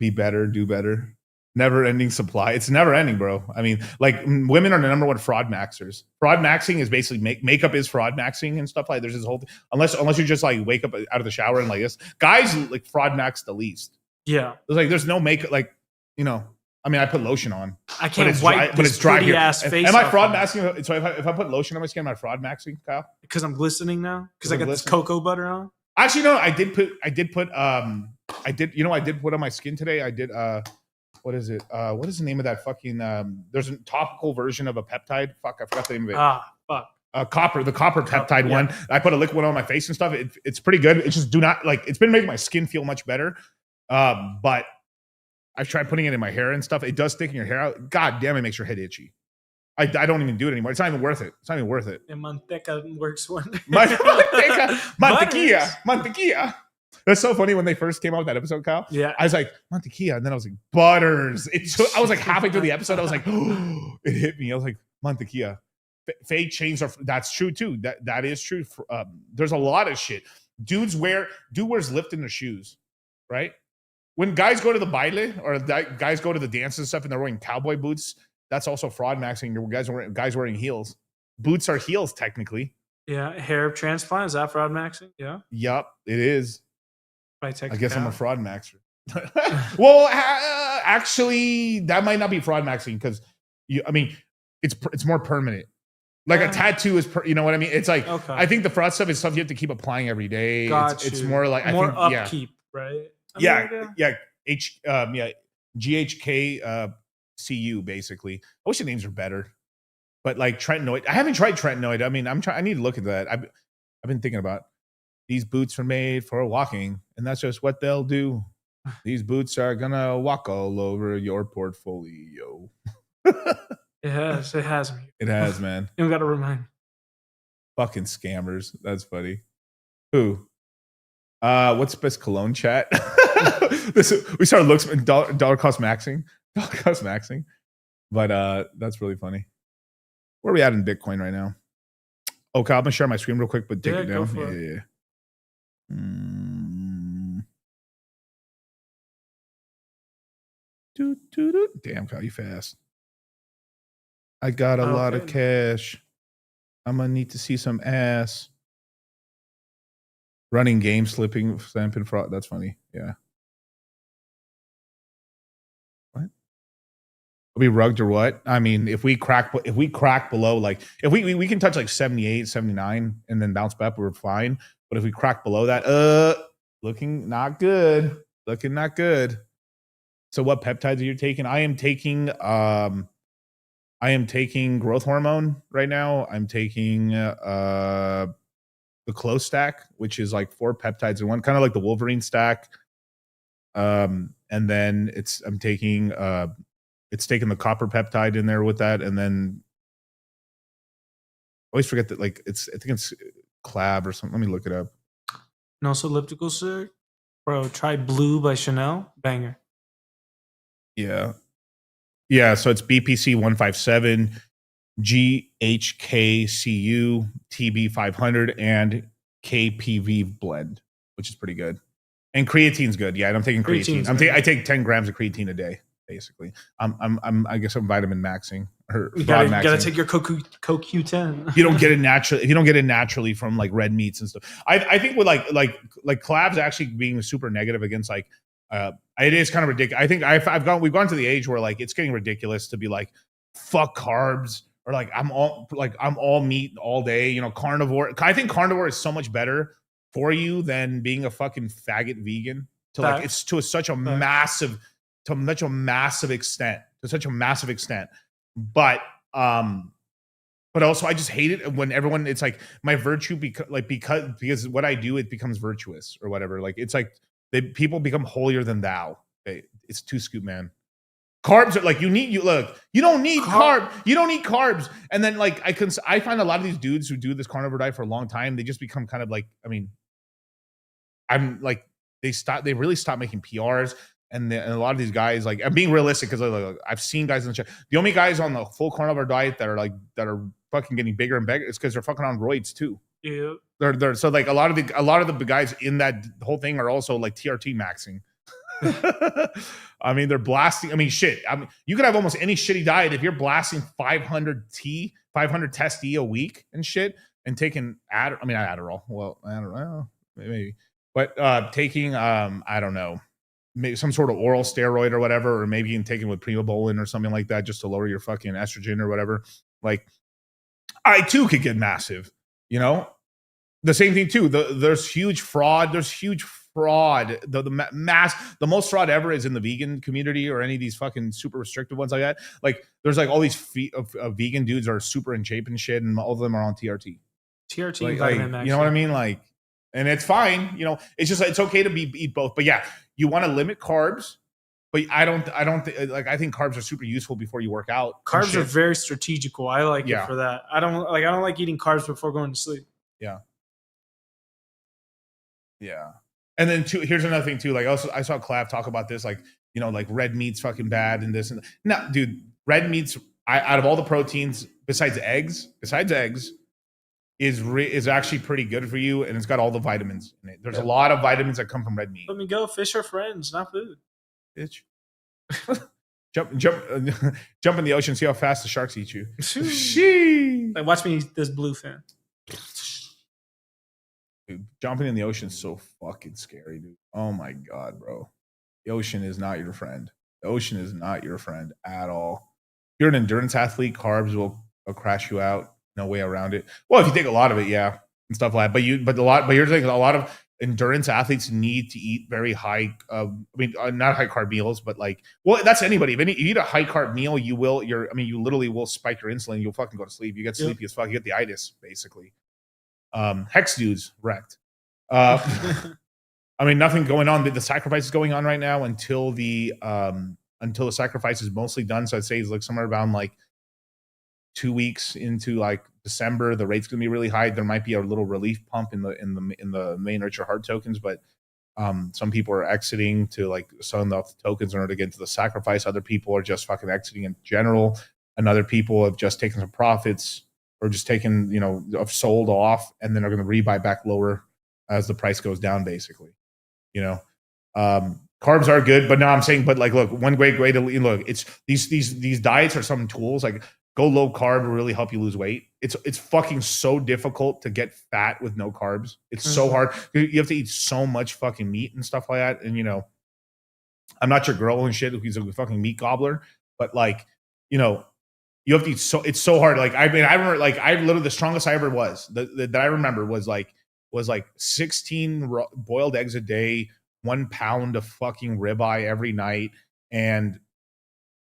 be better, do better. Never ending supply. It's never ending, bro. I mean, like women are the number one fraud maxers. Fraud maxing is basically makeup is fraud maxing and stuff like. There's this whole thing. Unless you just like wake up out of the shower and like this. Guys like fraud max the least. Yeah. It's like there's no makeup. Like I mean, I put lotion on. I can't wipe this pretty ass face. Am I fraud masking? So if I put lotion on my skin, am I fraud maxing, Kyle? Because I'm glistening now. Because I got this cocoa butter on. Actually, no. I did put on my skin today. I did. What is it? What is the name of that fucking? There's a topical version of a peptide. Fuck, I forgot the name of it. Fuck. The copper peptide one. I put a liquid one on my face and stuff. It's pretty good. It's just it's been making my skin feel much better. But I've tried putting it in my hair and stuff. It does thicken your hair out. God damn, it makes your head itchy. I don't even do it anymore. It's not even worth it. It's not even worth it. And manteca works wonders. Mantequilla. That's so funny when they first came out with that episode, Kyle. Yeah. I was like, mantequilla. And then I was like, butters. I was like halfway through the episode. I was like, oh, it hit me. I was like, mantequilla. Fake chains are, that's true too. That is true. There's a lot of shit. Dude wears lift in their shoes, right? When guys go to the baile or guys go to the dances and stuff and they're wearing cowboy boots, that's also fraud maxing. Guys wearing heels. Boots are heels technically. Yeah, hair transplant, is that fraud maxing? Yeah. Yup, it is. I guess I'm a fraud maxer. Well, actually, that might not be fraud maxing because it's more permanent. Like a tattoo is, you know what I mean? It's like, okay. I think the fraud stuff is stuff you have to keep applying every day. It's more like, upkeep, right? GHK CU basically. I wish the names were better, but like tretinoid. I haven't tried tretinoid. I mean, I need to look at that. I've been thinking about these boots are made for walking, and that's just what they'll do. These boots are gonna walk all over your portfolio. It has me. It has, man. You gotta remind. Fucking scammers. That's funny. Who? What's best cologne chat? We started looking dollar cost maxing. But that's really funny. Where are we at in Bitcoin right now? Okay, I'm gonna share my screen real quick, but take it down. Yeah. Damn, Kyle, you fast. I got a lot of cash. I'm gonna need to see some ass. Running game, stamping fraud. That's funny. Yeah. What? Are we rugged or what? I mean, if we crack below, like if we can touch like 78, 79 and then bounce back, we're fine. But if we crack below that, looking not good. Looking not good. So what peptides are you taking? I am taking growth hormone right now. I'm taking the close stack, which is like 4 peptides in one, kind of like the Wolverine stack. And then it's taking the copper peptide in there with that, and then I always forget that, like, I think it's Clav or something. Let me look it up. And also elliptical syrup. Bro, try Blue by Chanel. Banger. Yeah. Yeah, so it's BPC 157, GHKCU, TB 500, and KPV blend, which is pretty good. And creatine's good. Yeah, I'm taking creatine. I take 10 grams of creatine a day, basically. I guess I'm vitamin maxing. You gotta take your CoQ10. You don't get it naturally. If you don't get it naturally from like red meats and stuff. I think with like Clav's actually being super negative against like it is kind of ridiculous. I think we've gone to the age where like it's getting ridiculous to be like fuck carbs or like I'm all meat all day. You know, carnivore. I think carnivore is so much better for you than being a fucking faggot vegan. It's to such a massive extent. But also I just hate it when everyone, it's like my virtue because what I do, it becomes virtuous or whatever. Like it's like people become holier than thou. It's too scoop, man. Carbs are like you don't need carbs. And then like I find a lot of these dudes who do this carnivore diet for a long time, they just become kind of like, I mean, I'm like they really stop making PRs. And a lot of these guys, like, I'm being realistic because I've seen guys in the chat. The only guys on the full carnivore diet that are fucking getting bigger and bigger is because they're fucking on roids too. Yeah. They're so like a lot of the guys in that whole thing are also like TRT maxing. I mean, they're blasting. I mean, shit. I mean, you could have almost any shitty diet if you're blasting 500 test E a week and shit, and taking not Adderall. Well, I don't know, maybe, but taking I don't know. Maybe some sort of oral steroid or whatever, or maybe you can take it with primobolan or something like that just to lower your fucking estrogen or whatever. Like, I too could get massive, you know? The same thing too. There's huge fraud. There's huge fraud, the most fraud ever is in the vegan community or any of these fucking super restrictive ones like that. Like there's like all these vegan dudes are super in shape and shit, and all of them are on TRT. TRT, Like, vitamin max. you know what I mean? Like, and it's fine. You know, it's just it's okay to eat both. But yeah, you want to limit carbs. But I think carbs are super useful before you work out. Carbs are very strategical. I like it for that. I don't like eating carbs before going to sleep. Yeah. Yeah. And then here's another thing too. Like also I saw Clav talk about this, like, you know, like red meat's fucking bad and this and no, dude, red meat's out of all the proteins besides eggs, is actually pretty good for you, and it's got all the vitamins in it. There's a lot of vitamins that come from red meat. Let me go. Fish are friends, not food. Bitch. jump in the ocean, see how fast the sharks eat you. Like, watch me eat this bluefin. Dude, jumping in the ocean is so fucking scary, dude. Oh my god, bro. The ocean is not your friend. The ocean is not your friend at all. If you're an endurance athlete, carbs will crash you out. No way around it. Well, if you take a lot of it, yeah, and stuff like that. But you're saying a lot of endurance athletes need to eat very high. Not high carb meals, but like, well, that's anybody. If you eat a high carb meal, you literally will spike your insulin. You'll fucking go to sleep. You get sleepy as fuck. You get the itis, basically. Hex dudes wrecked. Nothing going on. The sacrifice is going on right now until the sacrifice is mostly done. So I'd say it's like somewhere around like 2 weeks into like December. The rate's gonna be really high. There might be a little relief pump in the main Nurture Heart tokens, but some people are exiting to like sell off the tokens in order to get into the sacrifice. Other people are just fucking exiting in general, and other people have just taken some profits or just taken, have sold off, and then are going to rebuy back lower as the price goes down, basically. Carbs are good, but no, I'm saying, but like, look, one great way to look, it's these diets are some tools. Like, go low carb will really help you lose weight. It's fucking so difficult to get fat with no carbs. It's so hard. You have to eat so much fucking meat and stuff like that. And I'm not your girl and shit who's a fucking meat gobbler, but like, you have to eat it's so hard. Like, I remember, like, I literally, the strongest I ever was that I remember was like 16 boiled eggs a day, 1 pound of fucking ribeye every night. And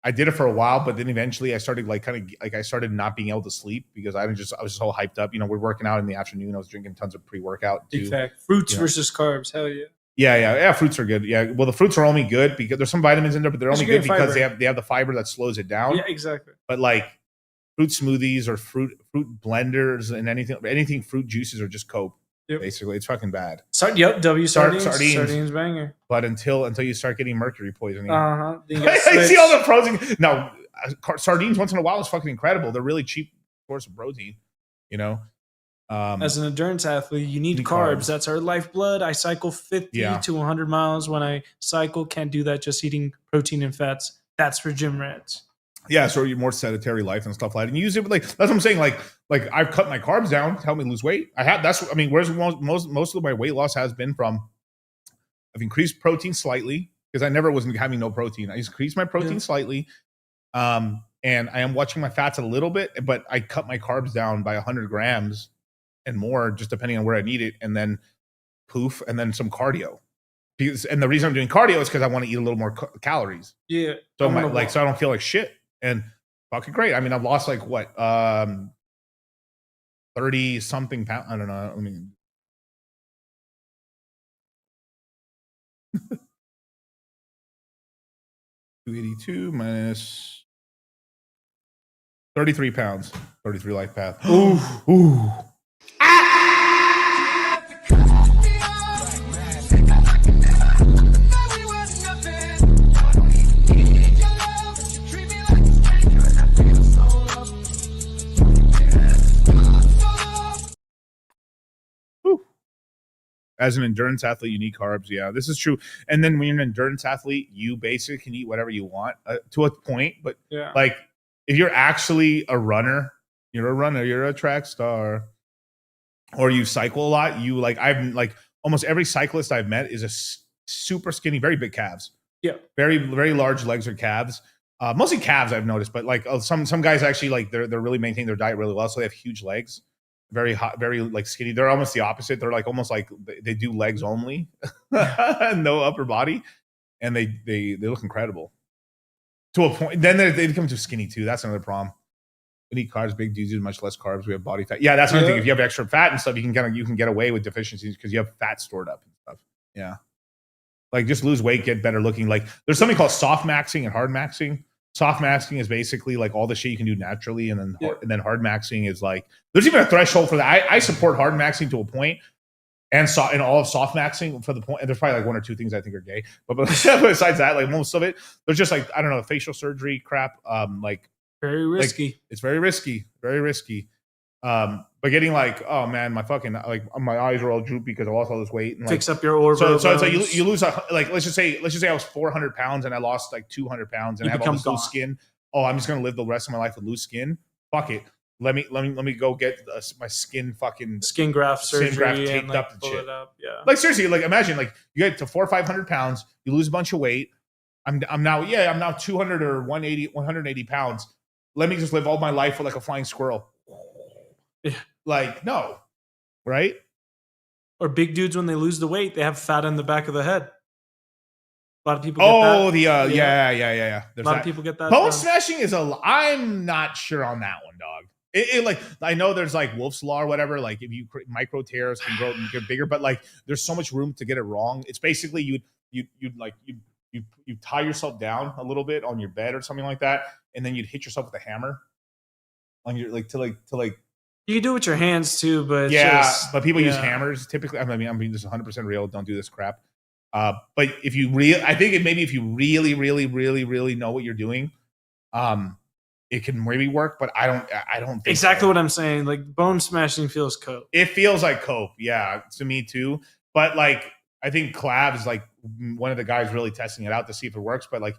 I did it for a while, but then eventually I started I started not being able to sleep because I was just so hyped up. We're working out in the afternoon. I was drinking tons of pre-workout too. Big fact. Fruits versus carbs. Hell yeah. Yeah. Fruits are good. Yeah. Well, the fruits are only good because there's some vitamins in there, but they're only good because they have the fiber that slows it down. Yeah, exactly. But like fruit smoothies or fruit blenders and anything fruit juices are just coke. Yep. Basically, it's fucking bad. W sardines banger. But until you start getting mercury poisoning, I see all the protein. No, sardines once in a while is fucking incredible. They're really cheap source of protein. As an endurance athlete, you need carbs. That's our lifeblood. I cycle 50 to 100 miles when I cycle. Can't do that just eating protein and fats. That's for gym rats. Yeah, so you're more sedentary life and stuff like that. And you use it, like, that's what I'm saying. Like I've cut my carbs down to help me lose weight. Where's most of my weight loss has been from? I've increased protein slightly because I never wasn't having no protein. I increased my protein slightly, and I am watching my fats a little bit, but I cut my carbs down by 100 grams and more, just depending on where I need it, and then poof, and then some cardio. And the reason I'm doing cardio is because I want to eat a little more calories. Yeah. So so I don't feel like shit. And fucking great. I mean, I've lost like what, 30 something pounds. I don't know. I mean, 282 minus 33 pounds. 33 life path. Ooh. As an endurance athlete, you need carbs. Yeah, this is true. And then when you're an endurance athlete, you basically can eat whatever you want to a point. But like, if you're actually a runner, you're a track star, or you cycle a lot, I've almost every cyclist I've met is a super skinny, very big calves. Yeah, very, very large legs or calves. Mostly calves, I've noticed, but like some guys actually they're really maintaining their diet really well, so they have huge legs. very hot, very like skinny. They're almost the opposite. They're like almost like they do legs only, no upper body, and they look incredible to a point. Then they become too skinny too. That's another problem. We eat carbs, big dudes use much less carbs. We have body fat. Yeah, that's another thing. If you have extra fat and stuff, you can get away with deficiencies because you have fat stored up and stuff. Yeah, like just lose weight, get better looking. Like there's something called soft maxing and hard maxing. Soft maxing is basically like all the shit you can do naturally, and then hard maxing is like there's even a threshold for that. I support hard maxing to a point, and all of soft maxing for the point. And there's probably like one or two things I think are gay, but besides that, like most of it, there's just like I don't know, facial surgery crap. Like very risky. Like, it's very risky, very risky. But getting like, oh man, my fucking like my eyes are all droopy because I lost all this weight. And, like, fix up your orbital. So it's like you lose like let's just say I was 400 pounds and I lost like 200 pounds and I have all this loose skin. Oh, I'm just gonna live the rest of my life with loose skin. Fuck it. Let me go get my skin graft surgery taped and up and shit. Yeah. Like seriously, like imagine like you get to 400 or 500 pounds, you lose a bunch of weight. I'm now 200 or 180 pounds. Let me just live all my life with like a flying squirrel. Yeah. Like, no. Right? Or big dudes, when they lose the weight, they have fat in the back of the head. A lot of people get that. Yeah. A lot of people get that. Bone smashing is I'm not sure on that one, dog. It like, I know there's like Wolf's Law or whatever. Like if you micro tears can grow and get bigger, but like there's so much room to get it wrong. It's basically you tie yourself down a little bit on your bed or something like that, and then you'd hit yourself with a hammer on your to you can do it with your hands too, but but people use hammers typically. I mean, this is 100% real. Don't do this crap. But if you if you really know what you're doing, it can maybe work. But I don't think exactly what I'm saying. Like bone smashing feels cope. It feels like cope, yeah, to me too. But like I think Clav is like one of the guys really testing it out to see if it works. But like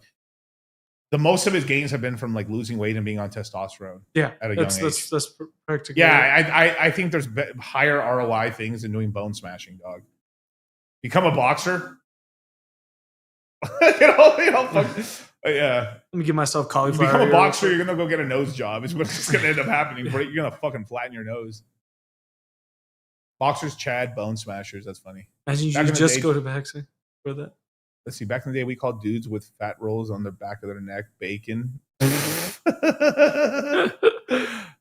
the most of his gains have been from like losing weight and being on testosterone. Yeah, at a young age. That's practically. Yeah, I think there's higher ROI things than doing bone smashing, dog. Become a boxer. Yeah. Let me give myself cauliflower. You become a boxer, you're gonna go get a nose job. It's what's gonna end up happening. You're gonna fucking flatten your nose. Boxers, Chad, bone smashers. That's funny. Imagine you just go to Baxter for that. Let's see. Back in the day, we called dudes with fat rolls on the back of their neck bacon.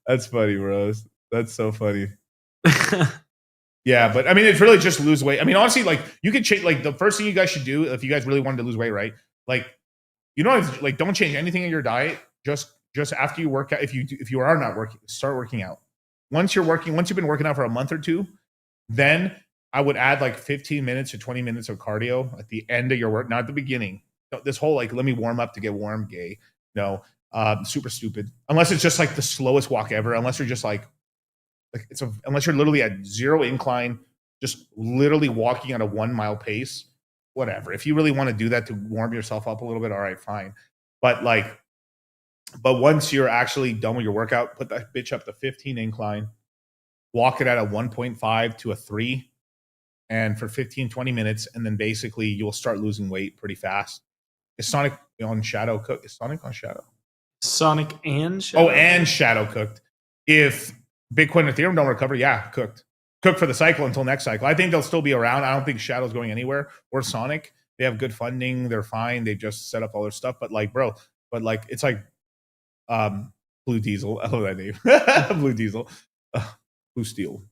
That's funny, bros. That's so funny. Yeah, but I mean, it's really just lose weight. I mean, honestly, like you could change. Like the first thing you guys should do if you guys really wanted to lose weight, right? Like, you know, like don't change anything in your diet. Just after you work out, if you are not working, start working out. Once you've been working out for a month or two, then I would add like 15 minutes to 20 minutes of cardio at the end of your work, not at the beginning. This whole like, let me warm up to get warm gay. No, super stupid. Unless it's just like the slowest walk ever. Unless you're just unless you're literally at zero incline, just literally walking at a 1 mile pace, whatever. If you really want to do that to warm yourself up a little bit, all right, fine. But once you're actually done with your workout, put that bitch up to 15 incline, walk it at a 1.5 to a 3. And for 15, 20 minutes, and then basically you'll start losing weight pretty fast. Is Sonic on Shadow Cook? Is Sonic on Shadow? Sonic and Shadow? Oh, and Shadow cooked. If Bitcoin and Ethereum don't recover, yeah, cooked. Cooked for the cycle until next cycle. I think they'll still be around. I don't think Shadow's going anywhere. Or Sonic. They have good funding. They're fine. They just set up all their stuff. But like, bro, it's like Blue Diesel. I love that name. Blue Diesel. Blue Steel.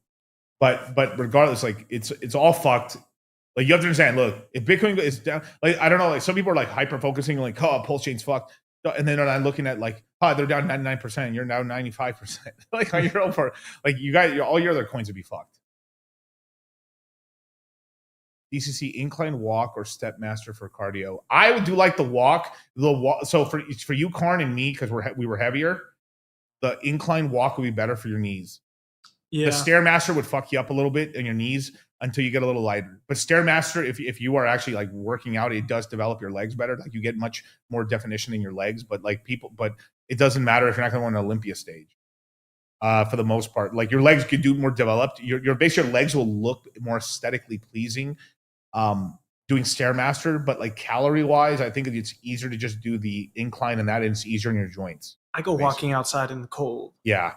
But regardless, like it's all fucked. Like you have to understand. Look, if Bitcoin is down, like I don't know, like some people are like hyper focusing, like Pulse Chain's fucked, and then I'm looking at like they're down 99%, you're down 95%. Like on your own part, like you guys, all your other coins would be fucked. DCC incline walk or step master for cardio. I would do like the walk. So for you, Karn, and me, because we were heavier, the incline walk would be better for your knees. Yeah. The Stairmaster would fuck you up a little bit in your knees until you get a little lighter. But Stairmaster, if you are actually like working out, it does develop your legs better. Like you get much more definition in your legs. But it doesn't matter if you're not going to win an Olympia stage. For the most part, like your legs could do more developed. Your legs will look more aesthetically pleasing. Doing Stairmaster, but like calorie wise, I think it's easier to just do the incline and it's easier in your joints. I go walking outside in the cold. Yeah.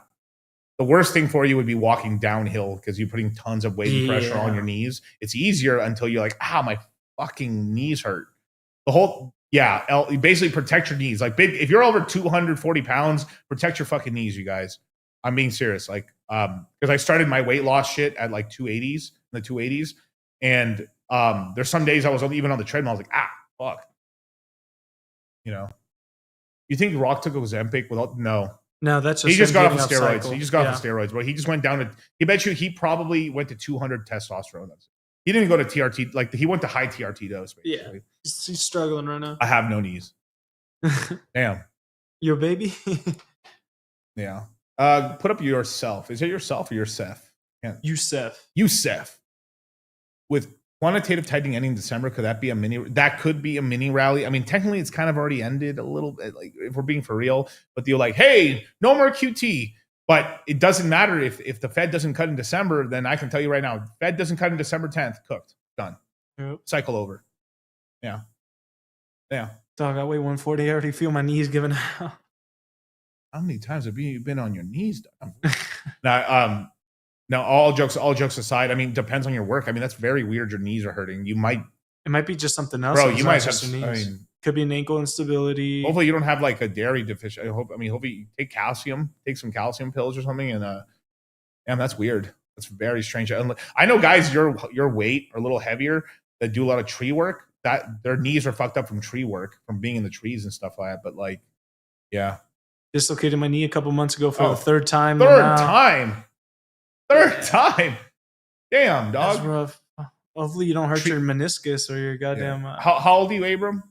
The worst thing for you would be walking downhill because you're putting tons of weight and pressure on your knees. It's easier until you're like, my fucking knees hurt. You basically protect your knees. Like if you're over 240 pounds, protect your fucking knees, you guys. I'm being serious. Like, because I started my weight loss shit at like 280s, in the 280s. And there's some days I was even on the treadmill, I was like, fuck. You know? You think Rock took Ozempic without? No, that's just he just got off of steroids. cycle. He just got off of steroids, bro. He just went down to. He bet you he probably went to 200 testosterone. He didn't go to TRT. Like he went to high TRT dose. Basically. Yeah, he's struggling right now. I have no knees. Damn. Your baby. Yeah. Put up yourself. Is it yourself or yourself? Yeah. Youssef. With quantitative tightening ending in December, could that be a mini? That could be a mini rally. I mean, technically, it's kind of already ended a little bit. Like, if we're being for real, but they're like, "Hey, no more QT." But it doesn't matter if the Fed doesn't cut in December. Then I can tell you right now, Fed doesn't cut in December 10th. Cooked, done, cycle over. Yeah. Dog, I weigh 140. I already feel my knees giving out. How many times have you been on your knees? Now, all jokes aside, I mean, depends on your work. I mean, that's very weird. Your knees are hurting. It might be just something else. Bro, you might have. Could be an ankle instability. Hopefully, you don't have like a dairy deficiency. Hopefully, you take calcium, take some calcium pills or something. And damn, that's weird. That's very strange. I know guys your weight are a little heavier that do a lot of tree work. That their knees are fucked up from tree work, from being in the trees and stuff like that. But like, yeah, dislocated my knee a couple months ago for the third time. Third time. Damn, dog. That's rough. Hopefully you don't hurt your meniscus or your goddamn. Yeah. How old are you, Abram?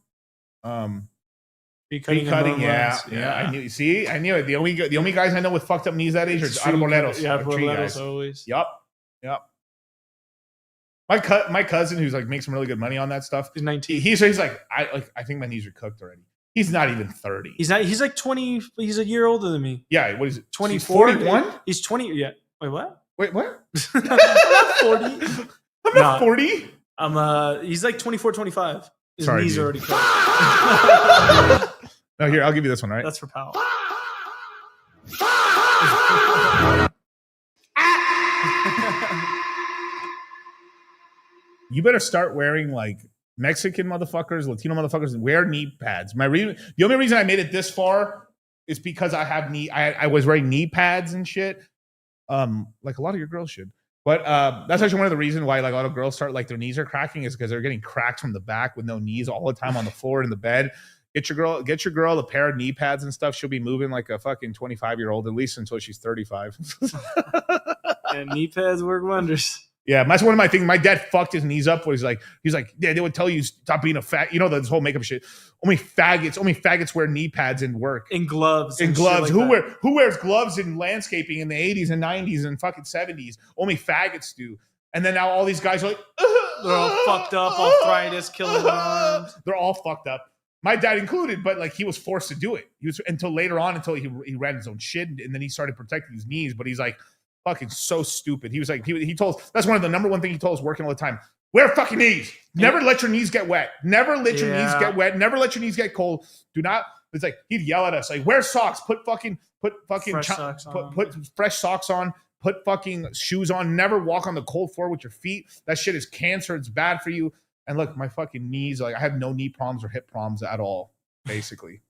Tree cutting. Yeah. I knew. See, I knew it. The only guys I know with fucked up knees that age are arboleros. Yeah, arboleros always. Yep. My cousin, who's like makes some really good money on that stuff. He's 19. He's like I think my knees are cooked already. He's not even 30. He's like 20. He's a year older than me. Yeah. What is it? 24. 41. He's 20. Yeah. Wait, what? Wait, what? I'm not 40. I'm not 40. He's like 24, 25. His Sorry, knees dude. are already cooked. No, here, I'll give you this one, right? That's for Powell. You better start wearing like Mexican motherfuckers, Latino motherfuckers, wear knee pads. The only reason I made it this far is because I have I was wearing knee pads and shit. Like a lot of your girls should. But that's actually one of the reasons why like a lot of girls start like their knees are cracking is because they're getting cracks from the back with no knees all the time on the floor in the bed. Get your girl a pair of knee pads and stuff. She'll be moving like a fucking 25-year-old, at least until she's 35. And knee pads work wonders. Yeah, that's one of my things. My dad fucked his knees up. Where he's like, yeah, they would tell you stop being a fat. You know this whole makeup shit. Only faggots wear knee pads and work. In gloves. Like who wears gloves in landscaping in the 80s and 90s and fucking 70s? Only faggots do. And then now all these guys are like, they're all fucked up, arthritis, killing arms. They're all fucked up. My dad included, but like he was forced to do it. He was until later on, until he ran his own shit, and then he started protecting his knees. But he's like, fucking so stupid. He was like, he told us, that's one of the number one thing he told us working all the time. Wear fucking knees. Never let your knees get wet. Never let your knees get wet. Never let your knees get cold. Do not. It's like he'd yell at us like, wear socks. Put fresh socks on. Put fucking shoes on. Never walk on the cold floor with your feet. That shit is cancer. It's bad for you. And look, my fucking knees. Like I have no knee problems or hip problems at all. Basically,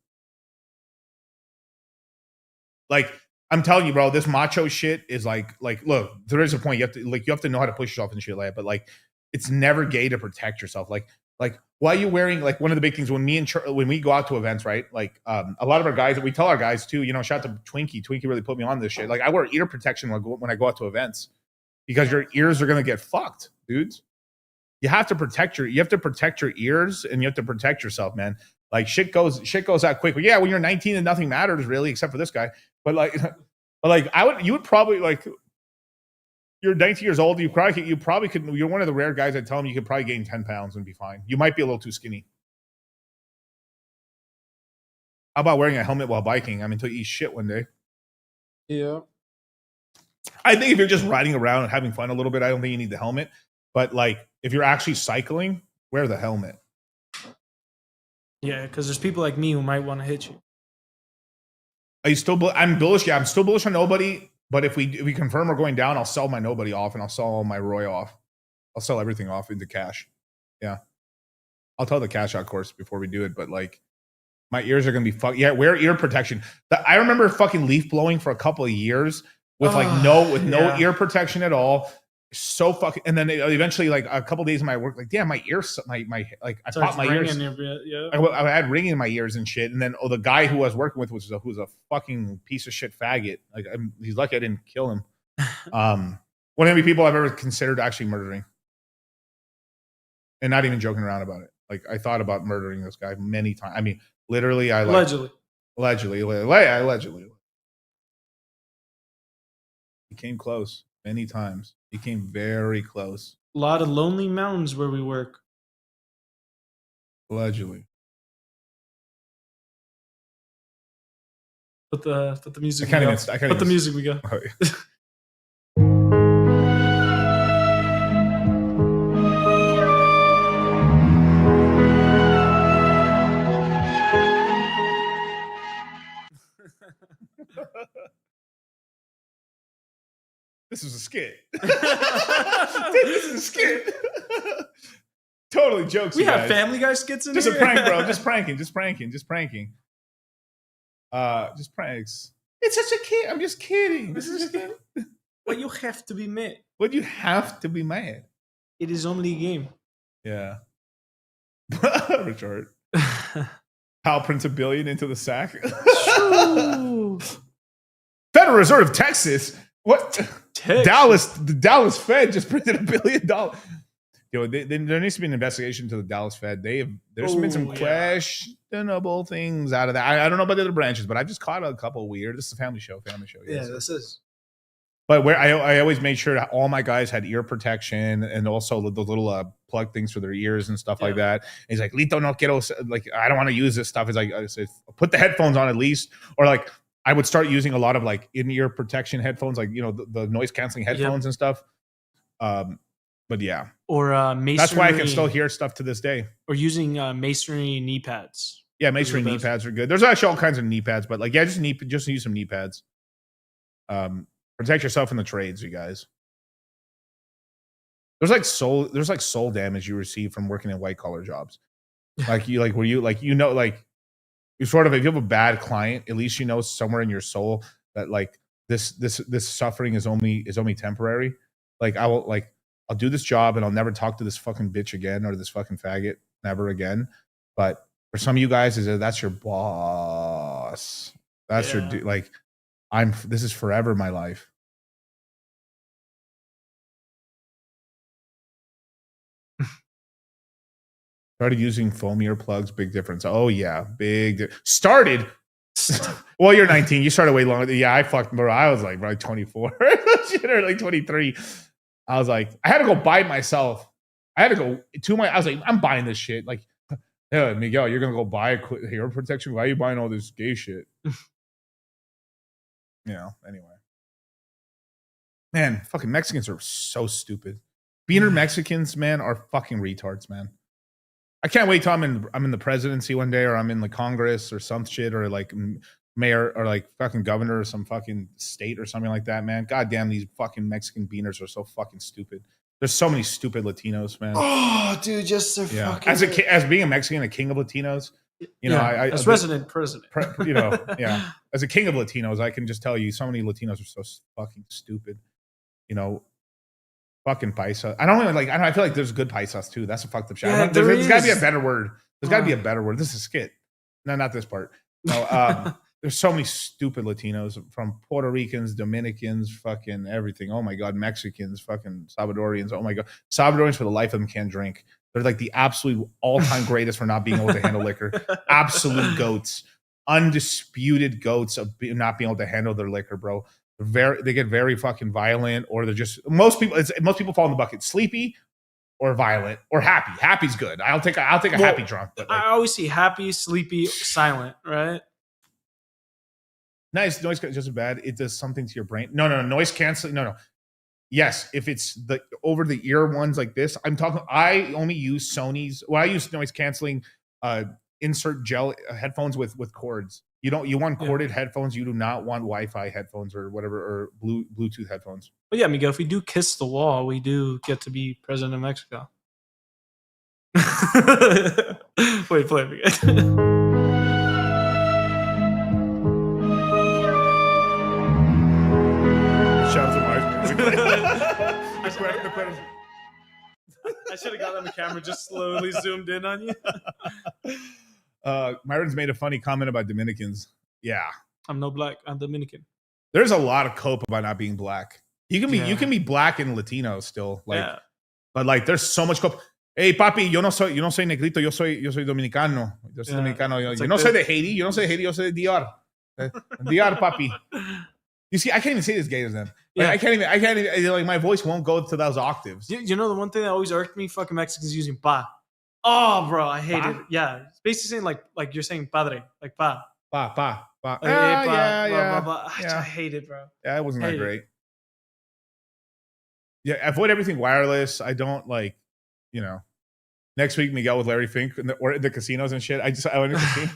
like. I'm telling you, bro, this macho shit is like, look, there is a point. You have to know how to push yourself and shit like that. But like, it's never gay to protect yourself. Like, why are you wearing like one of the big things when we go out to events, right? Like, a lot of our guys, we tell our guys too. You know, shout out to Twinkie. Twinkie really put me on this shit. Like, I wear ear protection when I go out to events because your ears are gonna get fucked, dudes. You have to protect your ears and you have to protect yourself, man. Like shit goes out quick. But yeah, when you're 19 and nothing matters really, except for this guy. But you would probably like, you're 19 years old. You probably could. You're one of the rare guys that tell him you could probably gain 10 pounds and be fine. You might be a little too skinny. How about wearing a helmet while biking? I mean, until you eat shit one day. Yeah. I think if you're just riding around and having fun a little bit, I don't think you need the helmet. But like, if you're actually cycling, wear the helmet. Yeah, because there's people like me who might want to hit you. Are you still? I'm bullish. Yeah, I'm still bullish on nobody. But if we confirm we're going down, I'll sell my nobody off and I'll sell all my Roy off. I'll sell everything off into cash. Yeah. I'll tell the cash out course before we do it, but like my ears are gonna be fucked. Yeah, wear ear protection. I remember fucking leaf blowing for a couple of years with no ear protection at all. So fucking, and then eventually, like a couple of days of my work, like damn, my ears, my like I popped my ears. I had ringing in my ears and shit. And then the guy who I was working with who's a fucking piece of shit faggot. Like he's lucky I didn't kill him. One of the only people I've ever considered actually murdering, and not even joking around about it. Like I thought about murdering this guy many times. I mean, literally, allegedly. He came close many times. He came very close. A lot of lonely mountains where we work. Allegedly. Put the music. Put the music. We go. Oh, yeah. This was a skit. This is a skit. Totally jokes. We have guys. Family Guy skits in just here. Just a prank, bro. Just pranking. Just pranks. It's such a kid. I'm just kidding. This is just Well, you have to be mad. But you have to be mad. It is only a game. Yeah. Richard. Hal prints $1 billion into the sack. Federal Reserve, Texas. What? Texas. The Dallas Fed just printed $1 billion. Yo, there needs to be an investigation to the Dallas Fed. There's been some questionable things out of that. I don't know about the other branches, but I just caught a couple weird. This is a family show. Yeah, this is. But where I always made sure that all my guys had ear protection and also the little plug things for their ears and stuff like that. And he's like, Lito, no quiero, like, I don't want to use this stuff. It's like, I said, put the headphones on at least. Or like, I would start using a lot of like in-ear protection headphones, like, the noise canceling headphones and stuff. But yeah. Or masonry. That's why I can still hear stuff to this day. Or using masonry knee pads. Yeah, masonry knee pads are good. There's actually all kinds of knee pads, but like, yeah, just use some knee pads. Protect yourself in the trades, you guys. There's like soul damage you receive from working in white collar jobs. Like you if you have a bad client, at least you know somewhere in your soul that like this suffering is only temporary. Like I'll do this job and I'll never talk to this fucking bitch again or this fucking faggot never again. But for some of you guys, that's your boss. That's your like. This is forever my life. Started using foam earplugs, big difference. Oh yeah, started. Well, you're 19. You started way longer. Yeah, I fucked, bro. I was like, probably 24 or like 23. I was like, I had to go buy it myself. I was like, I'm buying this shit. Like, yeah, Miguel, you're gonna go buy ear protection. Why are you buying all this gay shit? Anyway. Man, fucking Mexicans are so stupid. Beaner Mexicans, man, are fucking retards, man. I can't wait till I'm in the presidency one day, or I'm in the Congress or some shit, or like mayor or like fucking governor of some fucking state or something like that, man. God damn, these fucking Mexican beaners are so fucking stupid. There's so many stupid Latinos, man. Oh, dude, just so fucking. As being a Mexican, a king of Latinos, as president, as a king of Latinos, I can just tell you, so many Latinos are so fucking stupid. Fucking paisa. I feel like there's good paisas too. That's a fucked up shit. Yeah, there's got to be a better word. There's got to be a better word. This is a skit. No, not this part. No, there's so many stupid Latinos, from Puerto Ricans, Dominicans, fucking everything. Oh my God, Mexicans, fucking Salvadorians. Oh my God, Salvadorians for the life of them can't drink. They're like the absolute all-time greatest for not being able to handle liquor. Absolute goats, undisputed goats of not being able to handle their liquor, bro. They get very fucking violent, or they're just most people fall in the bucket: sleepy, or violent, or happy. Happy's good. I'll take a happy drunk. But I always see happy, sleepy, silent. Right? Nice noise just as bad. It does something to your brain. No, noise canceling. No. Yes, if it's the over the ear ones like this, I'm talking. I only use Sony's. Well, I use noise canceling insert gel headphones with cords. You want corded headphones. You do not want Wi-Fi headphones or whatever, or Bluetooth headphones. But yeah, Miguel, if we do kiss the wall, we do get to be president of Mexico. Wait, play it again. Shout out to Mars. I should have got on the camera, just slowly zoomed in on you. Myron's made a funny comment about Dominicans. Yeah, I'm no black. I'm Dominican. There's a lot of cope about not being black. You can be black and Latino still, like, but like there's so much cope. Hey, papi, yo no soy negrito, yo soy dominicano. Yo soy dominicano. Yo no soy de Haiti. You don't say Haiti. Yo soy de Dior. Dior, papi. You see, I can't even say this gay as them. Like, I can't even. Like, my voice won't go to those octaves. You know the one thing that always irked me? Fucking Mexicans using pa. Oh, bro, I hate it. Yeah, it's basically saying like you're saying padre, like pa. Pa. I hate it, bro. Yeah, it wasn't that great. Yeah, avoid everything wireless. I don't like, next week Miguel with Larry Fink or the casinos and shit. I went to casino.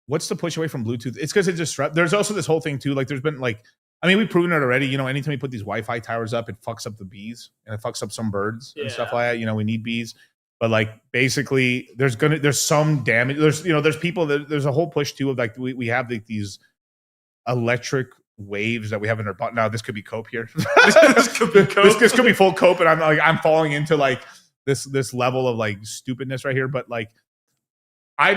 What's the push away from Bluetooth? It's because it disrupts. There's also this whole thing too. Like there's been we've proven it already. Anytime you put these Wi-Fi towers up, it fucks up the bees and it fucks up some birds and stuff like that. We need bees. But like basically there's some damage. There's people there's a whole push too of like we have these electric waves that we have in our butt. Now this could be cope here. This could be cope. This could be full cope, and I'm falling into like this level of like stupidness right here. But like I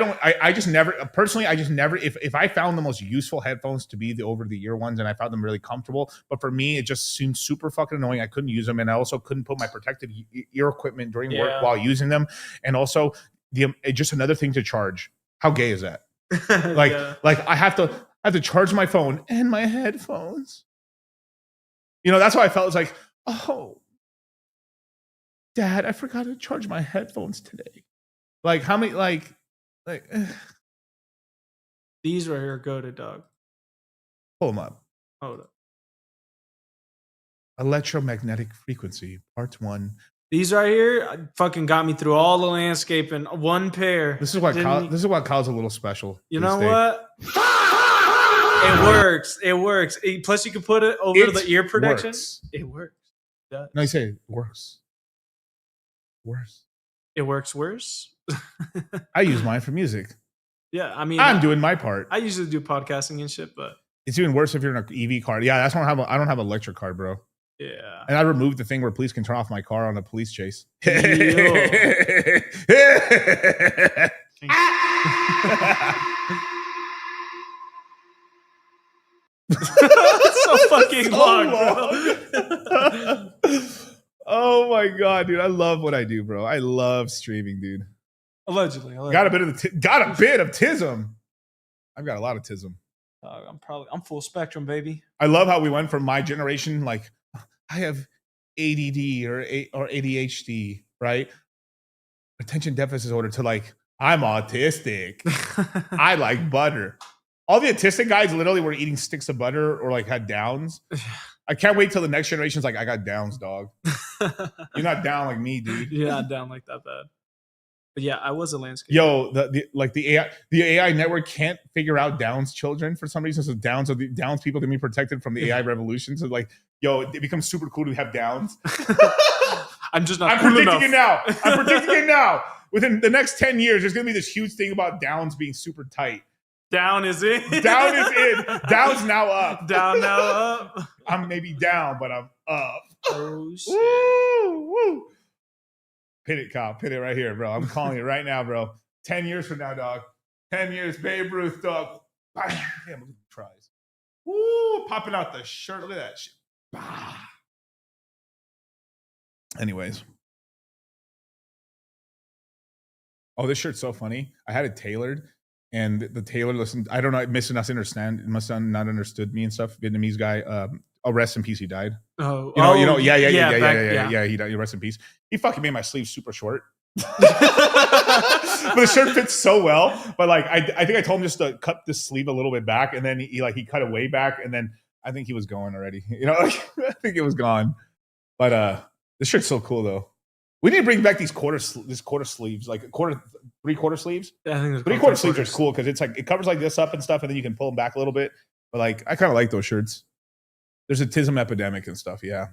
just never if I found the most useful headphones to be the over the ear ones and I found them really comfortable, but for me it just seemed super fucking annoying. I couldn't use them, and I also couldn't put my protective ear equipment during work while using them, and also just another thing to charge. How gay is that? Like I have to charge my phone and my headphones. That's how I felt. It's like, oh, Dad, I forgot to charge my headphones today. Like how many these right here go to dog. Pull them up. Hold up. Electromagnetic frequency, part 1. These right here fucking got me through all the landscape in one pair. This is why Kyle's a little special. You know what? It works. Plus, you can put it over the ear protection. It works. No, you say it works. It works worse. I use mine for music. Yeah, I mean, I'm doing my part. I usually do podcasting and shit, but it's even worse if you're in an EV car. Yeah, that's why I don't have an electric car, bro. Yeah, and I removed the thing where police can turn off my car on a police chase. It's so fucking long, bro. Oh my god, dude! I love what I do, bro. I love streaming, dude. Allegedly. Got a bit of tism. I've got a lot of tism. I'm full spectrum, baby. I love how we went from my generation, like I have ADD or ADHD, right? Attention deficit disorder, to like I'm autistic. I like butter. All the autistic guys literally were eating sticks of butter or like had downs. I can't wait till the next generation's like, I got downs, dog. You're not down like me, dude. You're not down like that bad. But yeah, I was a landscape. Yo, the AI network can't figure out Downs children for some reason. So Downs people can be protected from the AI revolution. So like, yo, it becomes super cool to have Downs. I'm predicting it now. I'm predicting it now. Within the next 10 years, there's gonna be this huge thing about Downs being super tight. Down is in. Down is in. Down's now up. Down now up. I'm maybe down, but I'm up. Oh shit. Woo. Pin it, Kyle. Pin it right here, bro. I'm calling it right now, bro. 10 years from now, dog. 10 years, Babe Ruth, dog. Damn, look at the tries. Woo, popping out the shirt. Look at that shit. Anyways. Oh, this shirt's so funny. I had it tailored, and the tailor listened. I don't know. It must not understood me and stuff. Vietnamese guy. Rest in peace. He died. Yeah. He died. Rest in peace. He fucking made my sleeves super short. But the shirt fits so well. But like, I think I told him just to cut the sleeve a little bit back, and then he cut it way back, and then I think he was going already. I think it was gone. But this shirt's so cool though. We need to bring back these quarter sleeves, like 3/4 sleeves. Yeah, I think 3/4 sleeves are cool because it's like it covers like this up and stuff, and then you can pull them back a little bit. But like, I kind of like those shirts. There's a tism epidemic and stuff. Yeah.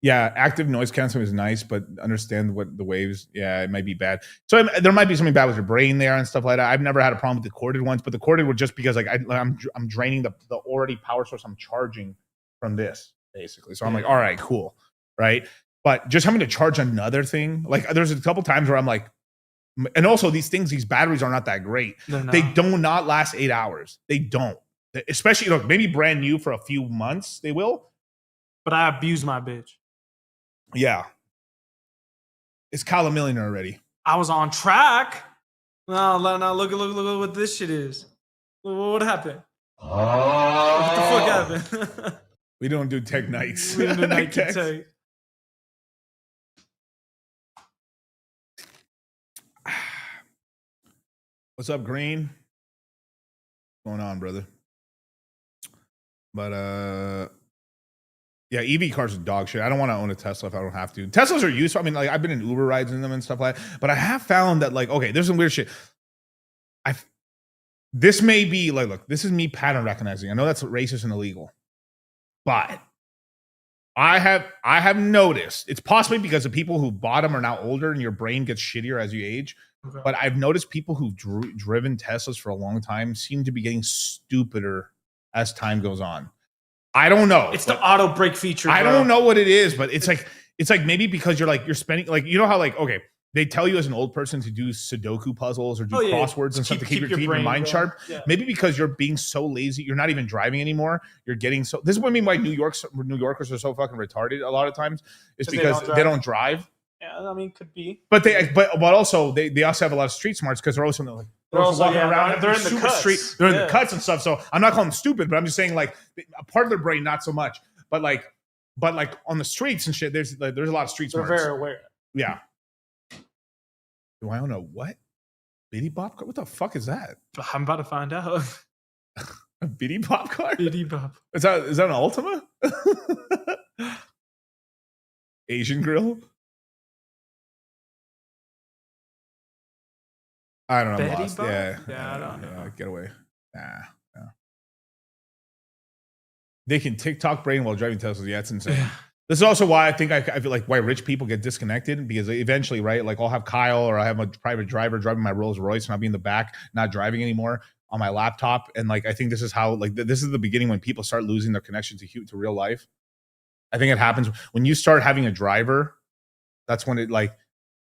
Yeah, active noise canceling is nice, but understand what the waves. Yeah, it might be bad. So there might be something bad with your brain there and stuff like that. I've never had a problem with the corded ones, but the corded were just because like I'm draining the already power source I'm charging from this basically. So I'm like, all right, cool, right? But just having to charge another thing, like there's a couple times where I'm like, and also these batteries are not that great. They do not last 8 hours. They don't, especially look maybe brand new for a few months. They will, but I abuse my bitch. Yeah. It's Kyle a millionaire already. I was on track. No, look what this shit is. What happened? What the fuck happened? We don't do tech nights. We don't do night tech. What's up, Green? What's going on, brother? But yeah, EV cars are dog shit. I don't want to own a Tesla if I don't have to. Teslas are useful. I mean, like I've been in Uber rides in them and stuff like that. But I have found that, like, okay, there's some weird shit. This may be like, look, this is me pattern recognizing. I know that's racist and illegal, but I have noticed it's possibly because the people who bought them are now older and your brain gets shittier as you age. Okay. But I've noticed people who've driven Teslas for a long time seem to be getting stupider as time goes on. I don't know. It's the auto brake feature. I don't know what it is, but it's like maybe because you're spending, like, you know how, like, okay, they tell you as an old person to do Sudoku puzzles or do crosswords and stuff to keep your mind sharp. Yeah. Maybe because you're being so lazy, you're not even driving anymore. You're getting so. This is what I mean by New Yorkers are so fucking retarded a lot of times. It's because they don't drive. Yeah, I mean, could be. But but also they also have a lot of street smarts because they're also like. They're also walking around. They're in the cuts. They're in the cuts and stuff. So I'm not calling them stupid, but I'm just saying, like, a part of their brain, not so much. But like on the streets and shit, there's a lot of street smarts. They're very aware. Yeah. Do I own a what? Biddy Bop car? What the fuck is that? I'm about to find out. A Biddy Bop car? Biddy Bop. Is that an Ultima? Asian grill? I don't know. I'm lost. Yeah, I don't know. Get away. Nah. They can TikTok brain while driving Teslas. Yeah, it's insane. This is also why I think I feel like why rich people get disconnected, because eventually, right? Like I'll have Kyle or I have a private driver driving my Rolls Royce and I'll be in the back, not driving anymore on my laptop. And like, I think this is how, like, this is the beginning when people start losing their connection to real life. I think it happens when you start having a driver. That's when it like,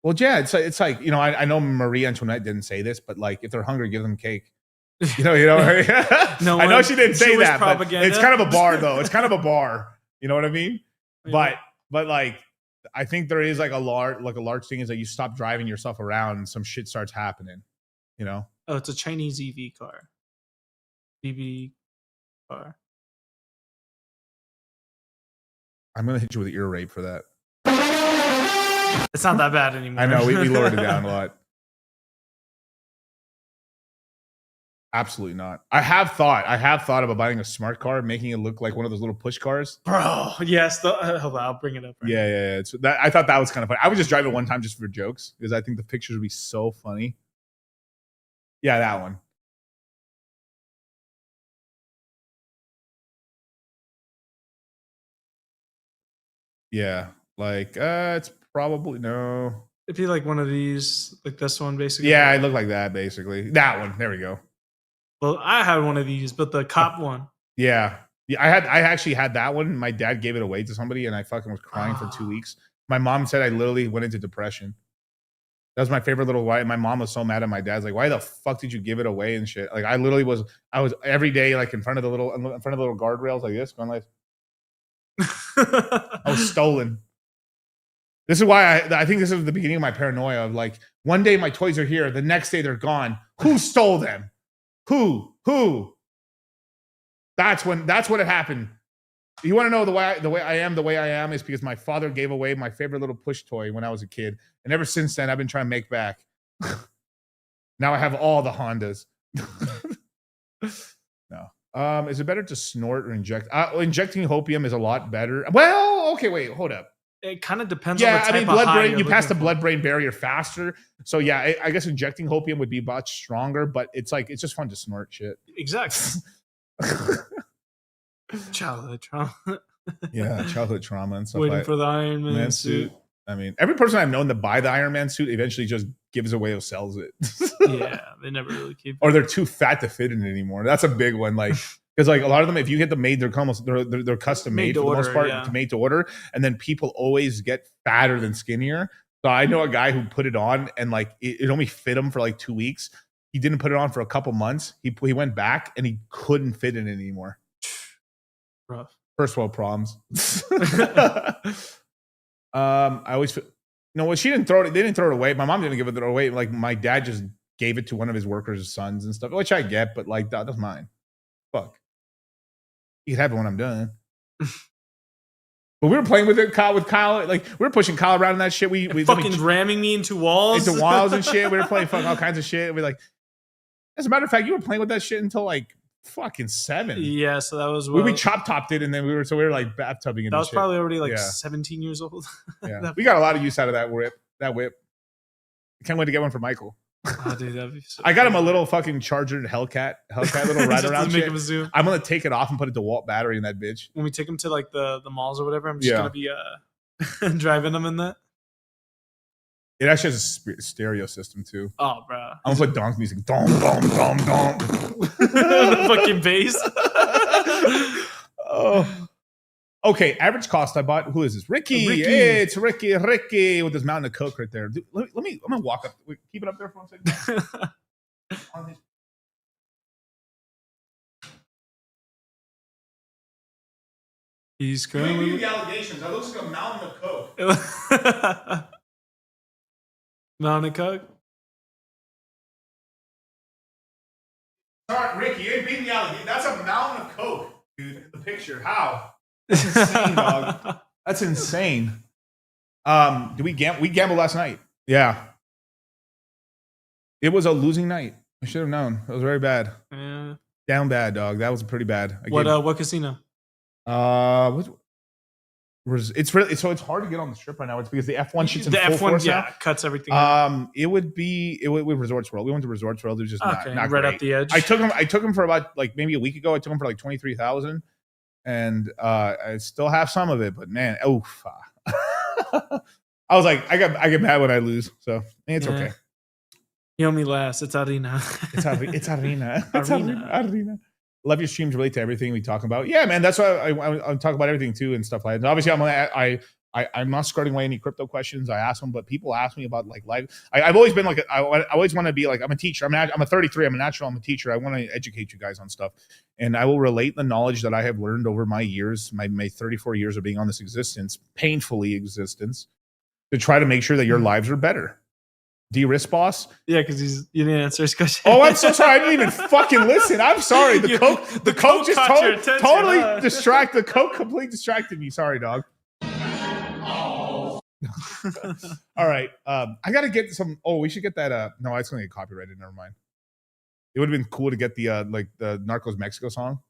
well, yeah, it's like, you know, I know Marie Antoinette didn't say this, but like, if they're hungry, give them cake. You know. No, I know she didn't say that, but it's kind of a bar, though. It's kind of a bar. You know what I mean? Yeah. But like, I think there is like a large thing is that you stop driving yourself around and some shit starts happening. You know? Oh, it's a Chinese EV car. EV car. I'm gonna hit you with ear rape for that. It's not that bad anymore. I know, we lowered it down a lot. Absolutely not. I have thought about buying a smart car, making it look like one of those little push cars. Bro, yes. Hold on, I'll bring it up. Right yeah. I thought that was kind of funny. I would just drive it one time just for jokes because I think the pictures would be so funny. Yeah, that one. Yeah, like it's probably no. It'd be like one of these, like this one, basically. Yeah, it looked like that, basically. That one. There we go. Well, I had one of these, but the cop one. Yeah. I actually had that one. My dad gave it away to somebody, and I fucking was crying for 2 weeks. My mom said I literally went into depression. That was my favorite little white. My mom was so mad at my dad's like, why the fuck did you give it away and shit? Like, I was every day like in front of the little guardrails like this, going like, I was stolen. This is why I think this is the beginning of my paranoia of like, one day my toys are here, the next day they're gone. Who stole them? Who? That's when it happened. You want to know the way I am is because my father gave away my favorite little push toy when I was a kid, and ever since then I've been trying to make back. Now I have all the Hondas. No. Is it better to snort or inject? Injecting opium is a lot better. Well, okay, wait, hold up. It kind of depends on the type of blood high brain. you're You pass the looking for. blood-brain barrier faster. So yeah, I guess injecting opium would be much stronger. But it's just fun to snort shit. Exactly. Childhood trauma. Yeah, childhood trauma and stuff. Waiting for the Iron Man suit. I mean, every person I've known that buy the Iron Man suit eventually just gives away or sells it. Yeah, they never really keep. Or they're too fat to fit in it anymore. That's a big one. Like, because like a lot of them, if you get them made, they're custom made for the most part, to made to order, and then people always get fatter than skinnier. So I know a guy who put it on and like it only fit him for like 2 weeks. He didn't put it on for a couple months. He went back and he couldn't fit in it anymore. Rough. First world problems. I always well, she didn't throw it. They didn't throw it away. My mom didn't give it away. Like my dad just gave it to one of his workers' sons and stuff, which I get, but like that's mine. Fuck. You can have it when I'm done. But we were playing with it, Kyle. Like we were pushing Kyle around in that shit. We fucking ramming me into walls, and shit. We were playing fucking all kinds of shit. We like. As a matter of fact, you were playing with that shit until like fucking 7. Yeah, so that was we chop topped it, and then we were like bathtubing. That was probably already like 17 years old. Yeah, we got a lot of use out of that whip. I can't wait to get one for Michael. Oh, dude, that'd be so I got him a little fucking charger Hellcat little ride around shit. Him a zoom. I'm gonna take it off and put a DeWalt battery in that bitch. When we take him to like the malls or whatever, I'm just gonna be driving him in that. It actually has a stereo system too. Oh, bro! I'm gonna put donk music. Dom dom dom dom. The fucking bass. Oh. Okay, average cost I bought. Who is this? Ricky. Hey, it's Ricky with this mountain of Coke right there. Dude, let me. I'm gonna walk up. Wait, keep it up there for 1 second. He's currently the allegations. That looks like a mountain of Coke. Mountain of Coke. Sorry, Ricky, you ain't beating the allegation. That's a mountain of Coke, dude. The picture. How? That's insane, dog. That's insane. Did we gambled last night? Yeah. It was a losing night. I should have known. It was very bad. Yeah. Down bad, dog. That was pretty bad. What casino? It's really so it's hard to get on the strip right now. It's because the F1 shit's in the full F1 force now. cuts everything. It would Resorts World. We went to Resorts World. It was just not right great. up the edge. I took him for about like maybe a week ago. I took him for like 23,000, and I still have some of it. But man, I was like, I get mad when I lose, so it's okay. You only last. It's arena. It's arena. Arena. Love your streams relate to everything we talk about. Yeah, man. That's why I talk about everything too and stuff like that. Obviously, I'm not skirting away any crypto questions. I ask them, but people ask me about like life. I've always been like I always want to be like I'm a teacher. I'm a 33. I'm a natural. I'm a teacher. I want to educate you guys on stuff, and I will relate the knowledge that I have learned over my years, my 34 years of being on this painfully existence, to try to make sure that your lives are better. De-risk boss? Yeah, because you didn't answer his question. Oh, I'm so sorry. I didn't even fucking listen. I'm sorry. The Coke just totally distracted. The Coke completely distracted me. Sorry, dog. All right. I got to get some. Oh, we should get that. No, it's going to get copyrighted. Never mind. It would have been cool to get the like the Narcos Mexico song.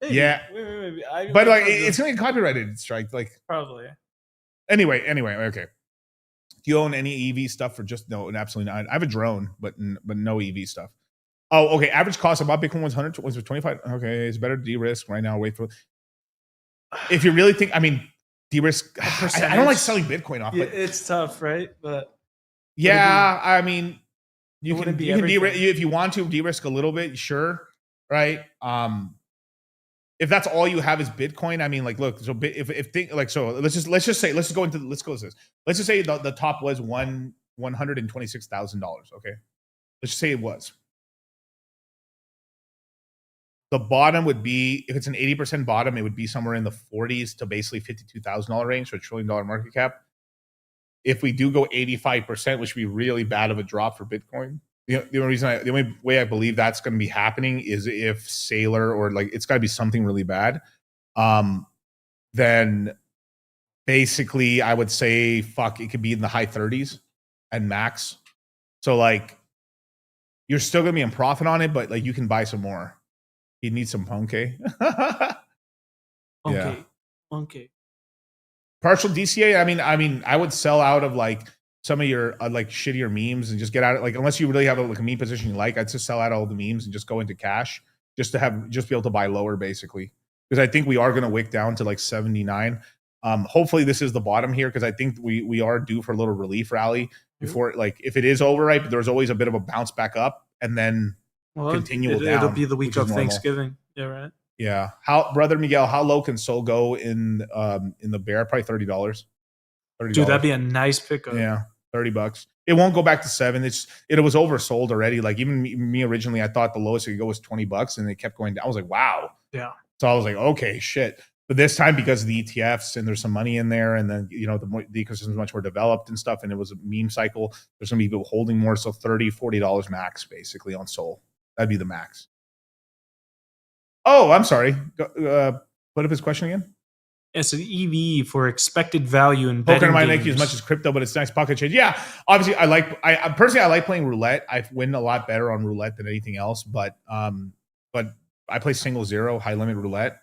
Hey, yeah. Wait, but like it's going to get copyrighted. Strike. Like probably. Anyway. Okay. Do you own any EV stuff or just no? Absolutely not. I have a drone, but no EV stuff. Oh, okay. Average cost. I bought Bitcoin was 25. Okay, it's better to de-risk right now. Wait for. If you really think, I mean, de-risk. I don't like selling Bitcoin off. But it's tough, right? But yeah, I mean, you can de-risk if you want to de-risk a little bit, sure, right? If that's all you have is Bitcoin, I mean, like, look, so let's just say let's just say the top was $126,000. Okay, let's just say it was. The bottom would be, if it's an 80% bottom, it would be somewhere in the 40s to basically $52,000 range, so $1 trillion market cap. If we do go 85%, which would be really bad of a drop for Bitcoin. The only way I believe that's going to be happening is if Sailor or like it's got to be something really bad. Then basically I would say it could be in the high 30s at max. So like you're still going to be in profit on it, but like you can buy some more. He needs some Ponke. Yeah. Okay. Partial DCA. I mean, I would sell out of like some of your like shittier memes and just get out of like, unless you really have like a meme position you like, I'd just sell out all the memes and just go into cash just to be able to buy lower basically. Because I think we are going to wick down to like 79. Hopefully this is the bottom here because I think we are due for a little relief rally before like if it is overripe, there's always a bit of a bounce back up and then continual down. It'll be the week of Thanksgiving. Yeah, right. Yeah. How, brother Miguel? How low can Sol go in the bear? Probably $30. Dude, that'd be a nice pickup. Yeah, $30. It won't go back to 7. It was oversold already. Like even me originally, I thought the lowest it could go was $20, and it kept going down. I was like, wow. Yeah. So I was like, okay, shit. But this time, because of the ETFs and there's some money in there, and then the ecosystem is much more developed and stuff, and it was a meme cycle. There's gonna be people holding more, so $30-$40 max basically on Sol. That'd be the max. Oh, I'm sorry. Put up his question again. It's an EV for expected value in poker betting might games. make you as much as crypto, but it's nice pocket change. Yeah, obviously, I personally like playing roulette. I win a lot better on roulette than anything else. But I play single zero high limit roulette.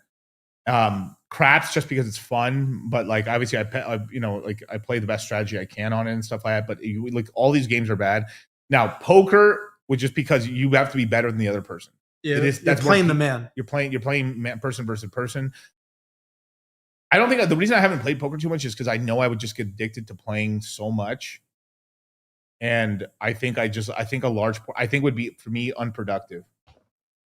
Craps just because it's fun, but like obviously I play the best strategy I can on it and stuff like that. But like all these games are bad. Now poker, which is because you have to be better than the other person. Yeah, that's playing the man. You're playing man, person versus person. I don't think the reason I haven't played poker too much is because I know I would just get addicted to playing so much, and I think would be for me unproductive.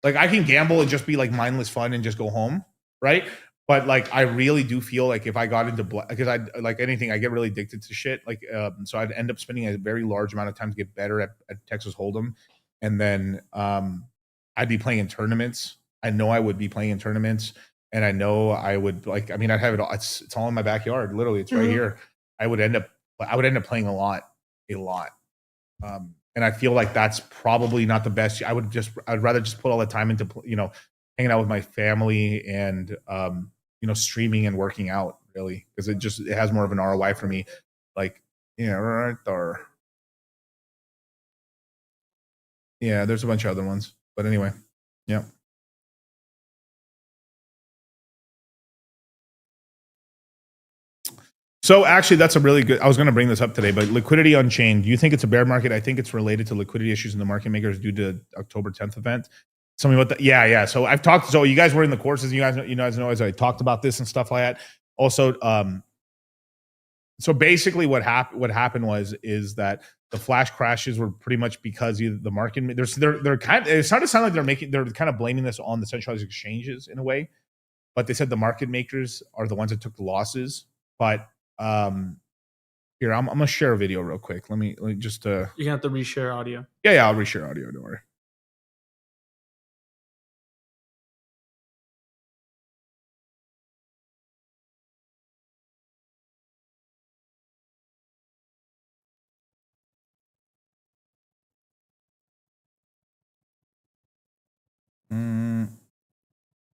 Like I can gamble and just be like mindless fun and just go home, right? But like I really do feel like if I got into because I like anything, I get really addicted to shit. Like so I'd end up spending a very large amount of time to get better at Texas Hold'em, and then I'd be playing in tournaments. I know I would be playing in tournaments. And I know I would I'd have it all. It's all in my backyard. Literally, it's right here. I would end up playing a lot. And I feel like that's probably not the best. I'd rather just put all the time into, hanging out with my family and, streaming and working out really. Cause it has more of an ROI for me. Like, right there. Yeah, there's a bunch of other ones, but anyway, yeah. So actually, that's a really good. I was going to bring this up today, but liquidity unchained. Do you think it's a bear market? I think it's related to liquidity issues in the market makers due to October 10th event. Tell me about that. Yeah. So I've talked. So you guys were in the courses. You guys know as I talked about this and stuff like that. Also, so basically, what happened is that the flash crashes were pretty much because the market. They're kind of. It started to sound like they're kind of blaming this on the centralized exchanges in a way, but they said the market makers are the ones that took the losses, but. Here, I'm gonna share a video real quick. Let me just you're gonna have to reshare audio. Yeah, I'll reshare audio, don't worry.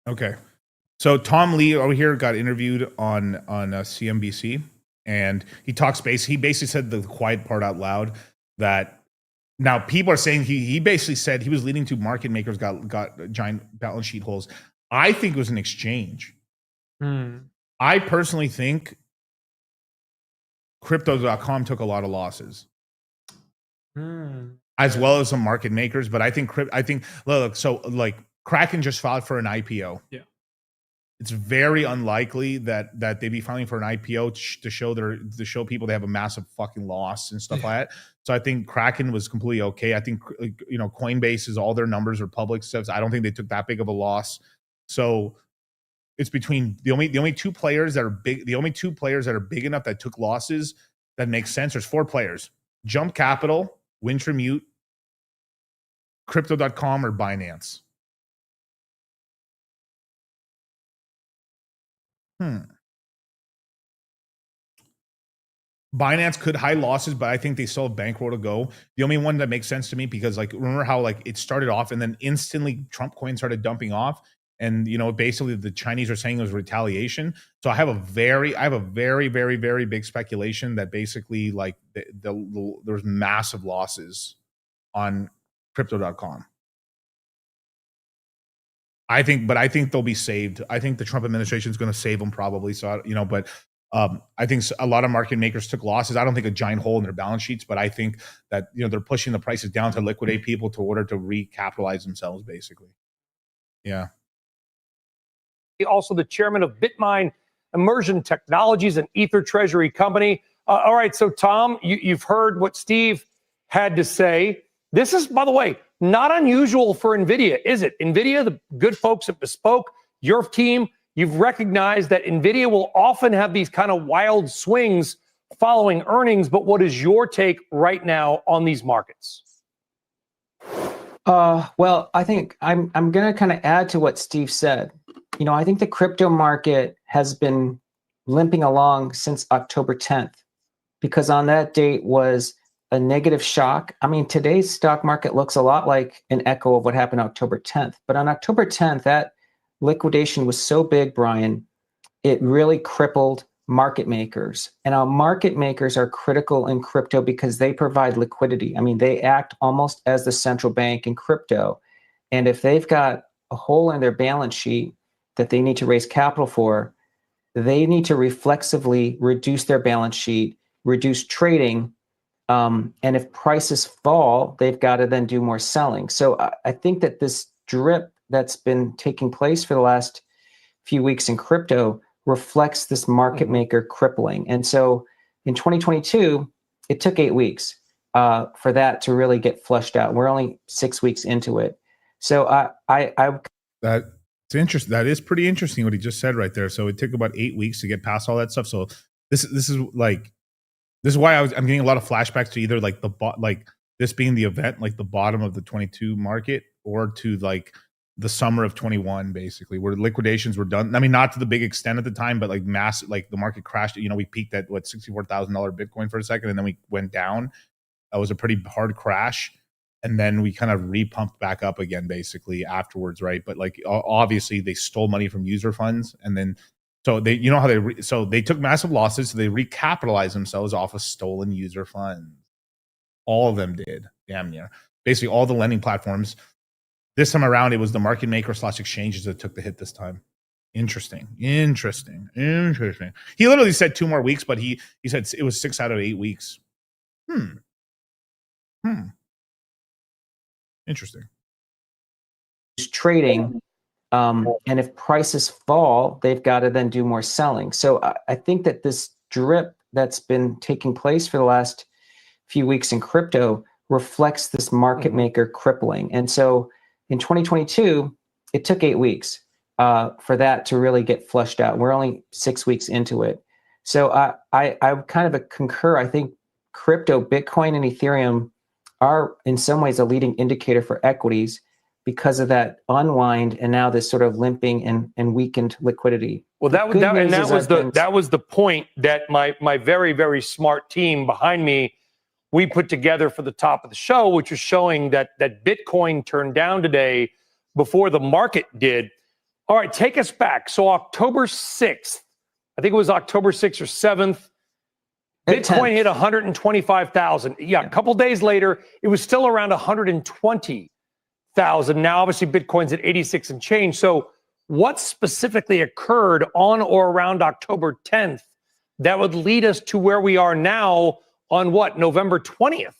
Okay. So Tom Lee over here got interviewed on CNBC, and he basically said the quiet part out loud that now people are saying he basically said he was leading to market makers got giant balance sheet holes. I think it was an exchange. I personally think crypto.com took a lot of losses. As well as some market makers, but I think look, so like Kraken just filed for an IPO. Yeah. It's very unlikely that they'd be filing for an IPO to show people they have a massive fucking loss and stuff like that. So I think Kraken was completely okay. I think Coinbase all their numbers are public stuff. I don't think they took that big of a loss. So it's between the only two players that are big. The only two players that are big enough that took losses that makes sense. There's 4 players: Jump Capital, Wintermute, Crypto.com, or Binance. Binance could hide losses, but I think they still have bankroll to go. The only one that makes sense to me, because remember how it started off and then instantly Trump coins started dumping off, and basically the Chinese are saying it was retaliation. So I have a very, very, very big speculation that basically there's massive losses on Crypto.com. I think they'll be saved. I think the Trump administration is going to save them probably. So, but I think a lot of market makers took losses. I don't think a giant hole in their balance sheets, but I think that, they're pushing the prices down to liquidate people to order to recapitalize themselves, basically. Yeah. Also the chairman of Bitmine Immersion Technologies, an Ether Treasury company. All right, so Tom, you've heard what Steve had to say. This is, by the way, not unusual for NVIDIA, is it? NVIDIA, the good folks at Bespoke, your team, you've recognized that NVIDIA will often have these kind of wild swings following earnings, but what is your take right now on these markets? Well, I think I'm going to kind of add to what Steve said. I think the crypto market has been limping along since October 10th, because on that date was a negative shock. I mean, today's stock market looks a lot like an echo of what happened October 10th. But on October 10th, that liquidation was so big, Brian, it really crippled market makers. And our market makers are critical in crypto because they provide liquidity. I mean, they act almost as the central bank in crypto. And if they've got a hole in their balance sheet that they need to raise capital for, they need to reflexively reduce their balance sheet, reduce trading. And if prices fall, they've got to then do more selling. So I think that this drip that's been taking place for the last few weeks in crypto reflects this market maker crippling. And so in 2022, it took 8 weeks for that to really get flushed out. We're only 6 weeks into it. So that's interesting. That is pretty interesting what he just said right there. So it took about 8 weeks to get past all that stuff. So this is why I'm getting a lot of flashbacks to either like this being the event, like the bottom of the 22 market, or to like the summer of 21, basically, where liquidations were done. I mean, not to the big extent at the time, but like massive, like the market crashed. We peaked at $64,000 Bitcoin for a second, and then we went down. That was a pretty hard crash. And then we kind of repumped back up again, basically afterwards, right? But like obviously they stole money from user funds, and then so they, how they took massive losses, so they recapitalized themselves off of stolen user funds. All of them did, damn near. Basically, all the lending platforms. This time around, it was the market maker / exchanges that took the hit this time. Interesting. He literally said 2 more weeks, but he said it was 6 out of 8 weeks. Interesting. Trading. And if prices fall, they've got to then do more selling. So I think that this drip that's been taking place for the last few weeks in crypto reflects this market maker crippling. And so in 2022, it took 8 weeks for that to really get flushed out. We're only 6 weeks into it. So I kind of concur. I think crypto, Bitcoin and Ethereum are in some ways a leading indicator for equities because of that unwind and now this sort of limping and weakened liquidity. Well, that was the point that my very, very smart team behind me, we put together for the top of the show, which was showing that Bitcoin turned down today before the market did. All right, take us back. So October 6th, I think it was October 6th or 7th, Bitcoin hit 125,000. Yeah, a couple days later, it was still around 120,000. Now, obviously, Bitcoin's at 86 and change. So what specifically occurred on or around October 10th that would lead us to where we are now on November 20th?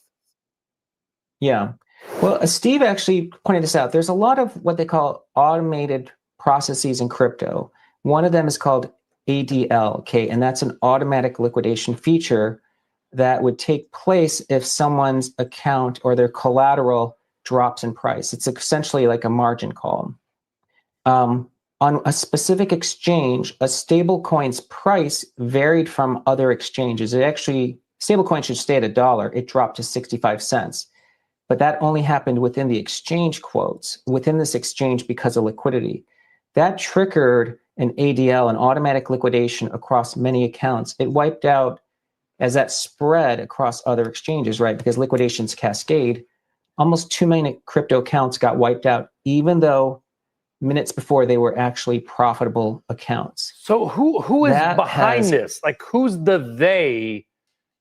Yeah. Well, Steve actually pointed this out. There's a lot of what they call automated processes in crypto. One of them is called ADL, okay, and that's an automatic liquidation feature that would take place if someone's account or their collateral drops in price. It's essentially like a margin call. On a specific exchange, a stablecoin's price varied from other exchanges. Stablecoin should stay at $1. It dropped to 65 cents. But that only happened within the exchange quotes, within this exchange because of liquidity. That triggered an ADL, an automatic liquidation across many accounts. It wiped out as that spread across other exchanges, right? Because liquidations cascade. Almost 2 million crypto accounts got wiped out, even though minutes before they were actually profitable accounts. So who is behind this? Like, who's the they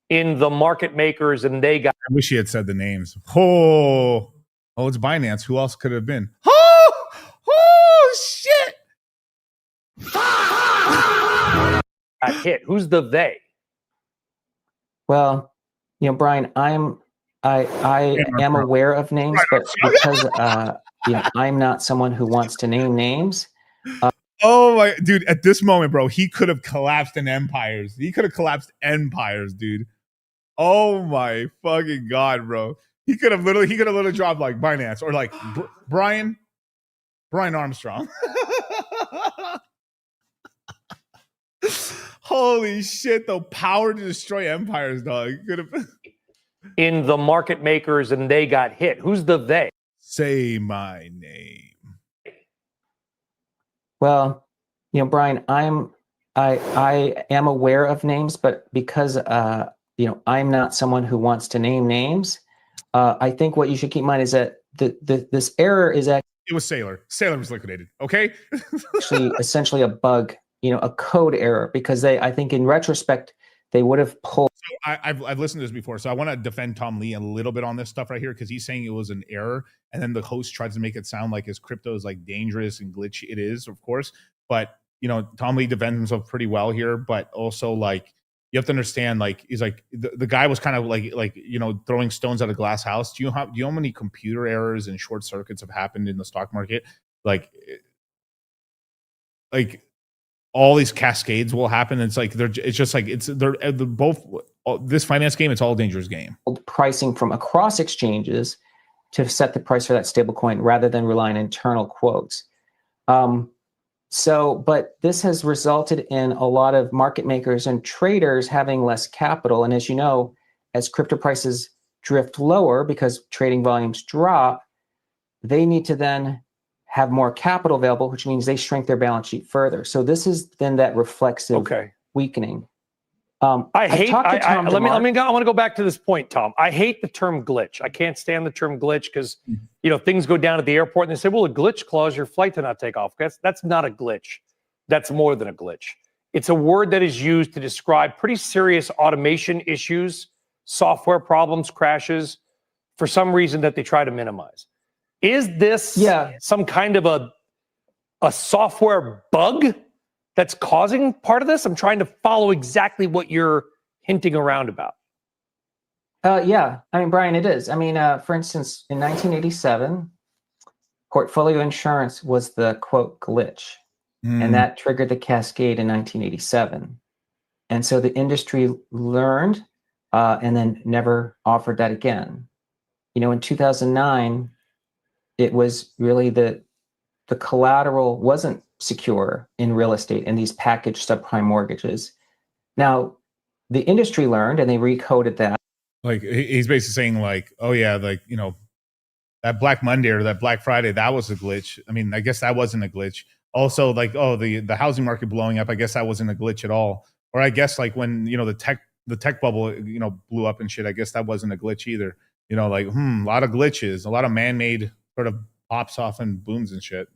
in the market makers and they got? I wish he had said the names. Oh, it's Binance. Who else could it have been? Oh, got hit? Who's the they? Well, Brian, I am aware of names, but because I'm not someone who wants to name names. Oh my dude, at this moment, bro, he could have collapsed in empires. He could have collapsed empires, dude. Oh my fucking god, bro. He could have literally dropped like Binance or like Brian Armstrong. Holy shit, the power to destroy empires, dog. Could have in the market makers and they got hit. Who's the they? Say my name. Well, Brian, I am aware of names, but because I'm not someone who wants to name names, I think what you should keep in mind is that this error is actually it was Sailor. Sailor was liquidated. Okay, actually essentially a bug, a code error, because I think in retrospect they would have pulled. So I've listened to this before, so I want to defend Tom Lee a little bit on this stuff right here because he's saying it was an error, and then the host tries to make it sound like his crypto is like dangerous and glitchy. It is, of course, but Tom Lee defends himself pretty well here, but also like you have to understand, like he's like the guy was kind of like throwing stones at a glass house. Do you know how many computer errors and short circuits have happened in the stock market? Like all these cascades will happen. It's like they're both this finance game. It's all a dangerous game. Pricing from across exchanges to set the price for that stable coin rather than relying on internal quotes. But this has resulted in a lot of market makers and traders having less capital. And as you know, as crypto prices drift lower because trading volumes drop, they need to then have more capital available, which means they shrink their balance sheet further. So this is then that reflexive weakening. I want to go back to this point, Tom. I hate the term glitch. I can't stand the term glitch because things go down at the airport and they say, well, a glitch caused your flight to not take off. That's not a glitch. That's more than a glitch. It's a word that is used to describe pretty serious automation issues, software problems, crashes, for some reason that they try to minimize. Is this some kind of a software bug that's causing part of this? I'm trying to follow exactly what you're hinting around about. Yeah, I mean, Brian, it is. I mean, for instance, in 1987, portfolio insurance was the quote glitch, and that triggered the cascade in 1987. And so the industry learned and then never offered that again. In 2009, it was really the collateral wasn't secure in real estate and these packaged subprime mortgages. Now, the industry learned and they recoded that. Like he's basically saying like, oh yeah, like, that Black Monday or that Black Friday, that was a glitch. I mean, I guess that wasn't a glitch. Also, like, oh, the housing market blowing up, I guess that wasn't a glitch at all. Or I guess like when, the tech bubble, blew up and shit, I guess that wasn't a glitch either. A lot of glitches, a lot of man-made sort of pops off and booms and shit,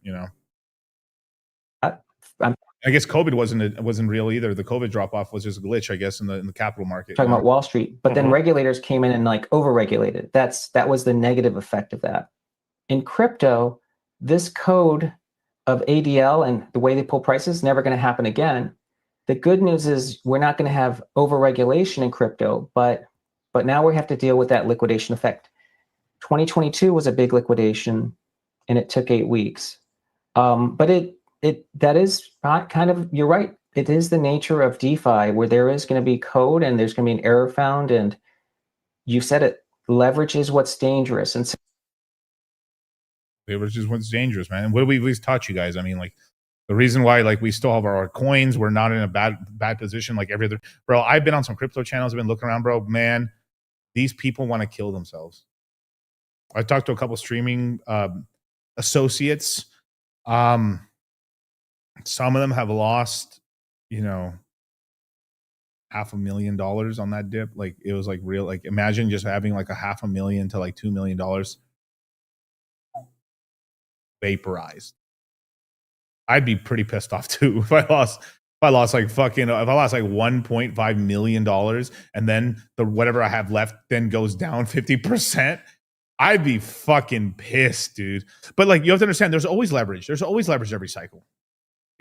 I guess COVID wasn't real either. The COVID drop off was just a glitch, I guess, in the capital market. Talking about Wall Street, but then regulators came in and like overregulated. That was the negative effect of that. In crypto, this code of ADL and the way they pull prices is never going to happen again. The good news is we're not going to have overregulation in crypto, but now we have to deal with that liquidation effect. 2022 was a big liquidation, and it took 8 weeks. But that is kind of, you're right. It is the nature of DeFi where there is going to be code and there's going to be an error found. And you said it, leverage is what's dangerous. And so leverage is what's dangerous, man. And what do we at least taught you guys? I mean, like the reason why, like we still have our coins, we're not in a bad position like every other. Bro, I've been on some crypto channels. I've been looking around, bro. Man, these people want to kill themselves. I talked to a couple streaming associates. Some of them have lost, $500,000 on that dip. Like it was like real. Like imagine just having like $500,000 to like $2 million vaporized. I'd be pretty pissed off too if I lost like $1.5 million and then the whatever I have left then goes down 50%. I'd be fucking pissed, dude. But like you have to understand, there's always leverage. There's always leverage every cycle.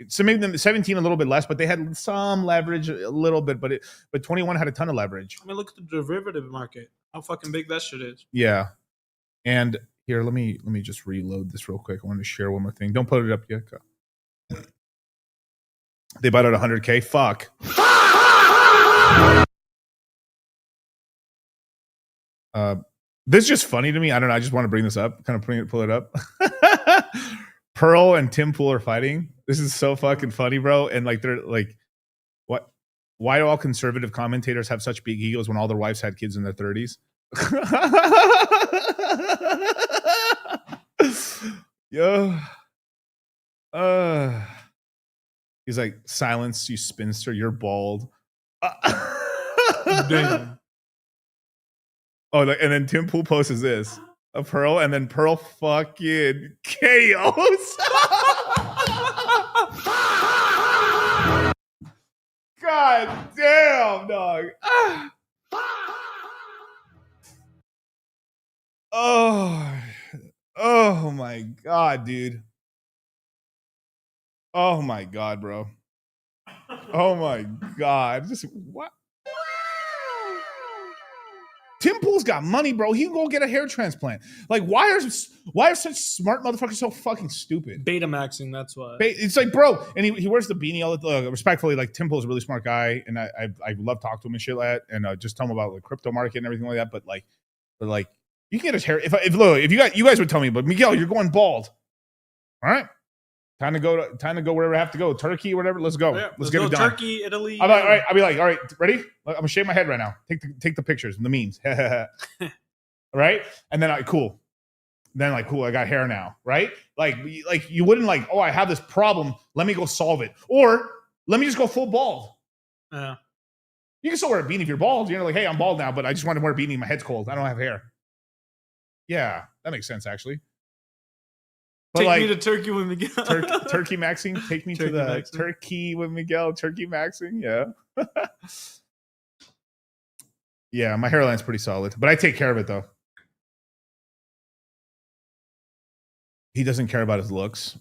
So maybe the 17 a little bit less, but they had some leverage a little bit. But 21 had a ton of leverage. I mean, look at the derivative market. How fucking big that shit is. Yeah. And here, let me just reload this real quick. I wanted to share one more thing. Don't put it up yet. They bought out 100K. Fuck. This is just funny to me. I don't know. I just want to bring this up. Kind of pull it up. Pearl and Tim Pool are fighting. This is so fucking funny, bro. And like they're like, what? Why do all conservative commentators have such big egos when all their wives had kids in their 30s? Yo. He's like, silence, you spinster, you're bald. Damn. Oh, and then Tim Pool posts this of Pearl, and then Pearl fucking chaos. God damn, dog. Oh my God, dude. Oh my God, bro. Oh my God. Just what? Tim Pool's got money, bro. He can go get a hair transplant. Like, why are such smart motherfuckers so fucking stupid? Beta maxing, that's why. It's like, bro, and he wears the beanie all the respectfully. Like, Tim Pool's a really smart guy, and I love talking to him and shit like that, and just tell him about the crypto market and everything like that. But you can get his hair. If you guys would tell me, but Miguel, you're going bald. All right. Time to go wherever I have to go. Turkey, whatever. Let's go. Yeah, let's get it done. Turkey, Italy. All right. I'll be like, all right, ready? I'm gonna shave my head right now. Take the pictures and the memes. Right? And then cool. Then cool, I got hair now, right? Like you wouldn't oh, I have this problem. Let me go solve it. Or let me just go full bald. Yeah. You can still wear a beanie if you're bald. You're like, hey, I'm bald now, but I just want to wear a beanie. My head's cold. I don't have hair. Yeah, that makes sense actually. But take me to Turkey with Miguel. Turkey maxing. Take me to the maxing. Turkey with Miguel. Turkey maxing. Yeah. Yeah, my hairline's pretty solid, but I take care of it though. He doesn't care about his looks.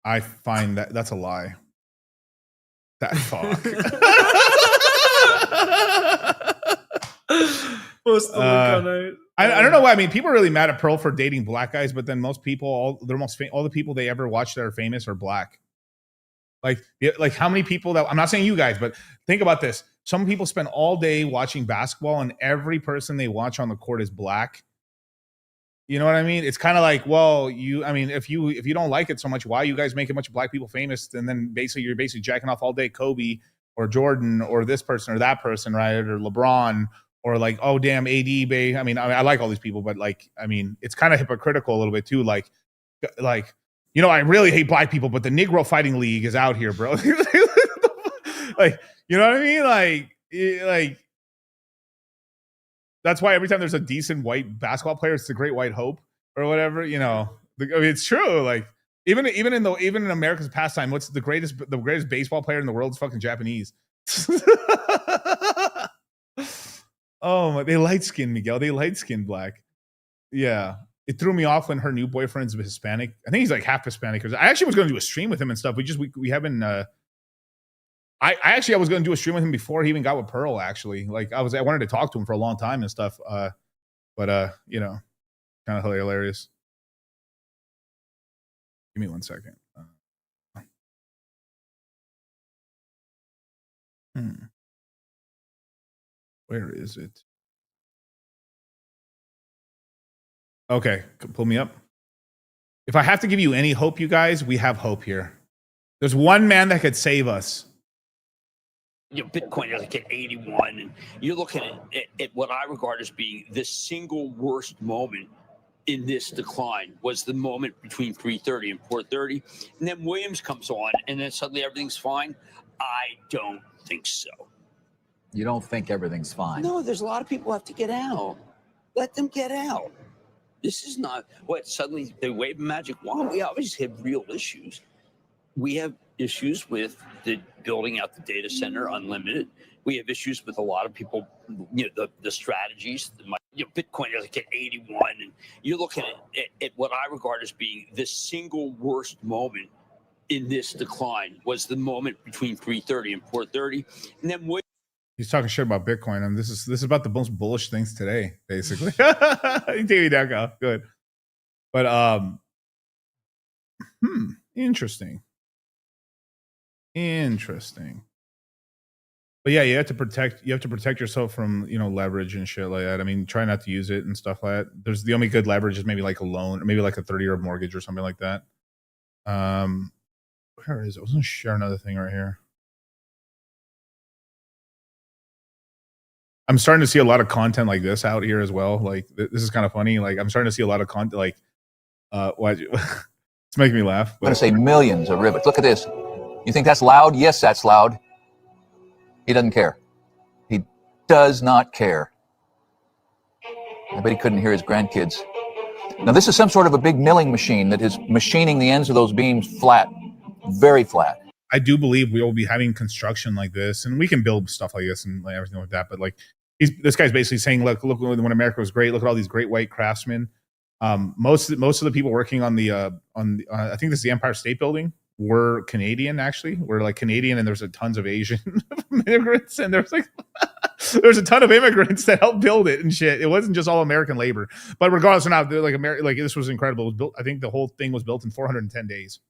I find that's a lie. That fuck. Post the link on it. I don't know why. I mean, people are really mad at Pearl for dating black guys, but then most people, all the people they ever watch that are famous are black. Like how many people that I'm not saying you guys, but think about this. Some people spend all day watching basketball, and every person they watch on the court is black. You know what I mean? It's kind of like, well, if you don't like it so much, why you guys make a bunch of black people famous, and then you're basically jacking off all day Kobe or Jordan or this person or that person, right? Or LeBron. Or oh damn, AD, babe. I mean, I like all these people, but it's kind of hypocritical a little bit too. I really hate black people, but the Negro Fighting League is out here, bro. You know what I mean? That's why every time there's a decent white basketball player, it's the Great White Hope or whatever. You know, it's true. Even in America's pastime, what's the greatest baseball player in the world is fucking Japanese. Oh, they light-skinned, Miguel. They light-skinned black. Yeah. It threw me off when her new boyfriend's Hispanic. I think he's half Hispanic. Because I actually was going to do a stream with him and stuff. We haven't... I was going to do a stream with him before he even got with Pearl, actually. I wanted to talk to him for a long time and stuff. But kind of hilarious. Give me 1 second. Where is it? Okay, pull me up. If I have to give you any hope, you guys, we have hope here. There's one man that could save us. Bitcoin is at 81, and you're looking at what I regard as being the single worst moment in this decline was the moment between 3:30 and 4:30, and then Williams comes on, and then suddenly everything's fine. I don't think so. You don't think everything's fine? No, there's a lot of people who have to get out. Let them get out. This is not what suddenly they wave a magic wand. We obviously have real issues. We have issues with the building out the data center unlimited. We have issues with a lot of people, the strategies. Bitcoin is at 81, and you're looking at what I regard as being the single worst moment in this decline was the moment between 330 and 430, and then what? He's talking shit about Bitcoin, and this is about the most bullish things today, basically. TV Deco, good, but interesting. But yeah, you have to protect yourself from leverage and shit like that. I mean, try not to use it and stuff like that. There's the only good leverage is maybe like a loan, or maybe like a 30-year mortgage or something like that. Where is it? I was gonna share another thing right here. I'm starting to see a lot of content like this out here as well. Like this is kind of funny. Like I'm starting to see a lot of content. Like, it's making me laugh. I'm going to say millions of rivets. Look at this. You think that's loud? Yes, that's loud. He doesn't care. He does not care. I bet he couldn't hear his grandkids. Now this is some sort of a big milling machine that is machining the ends of those beams flat, very flat. I do believe we will be having construction like this, and we can build stuff like this and like everything like that. But like, this guy's basically saying, look, when America was great, look at all these great white craftsmen. Most of the people working on the I think this is the Empire State Building were Canadian. Actually, were like Canadian, and there's a tons of Asian immigrants, and there's like there's a ton of immigrants that helped build it and shit. It wasn't just all American labor. But regardless of now, like this was incredible. It was built. I think the whole thing was built in 410 days.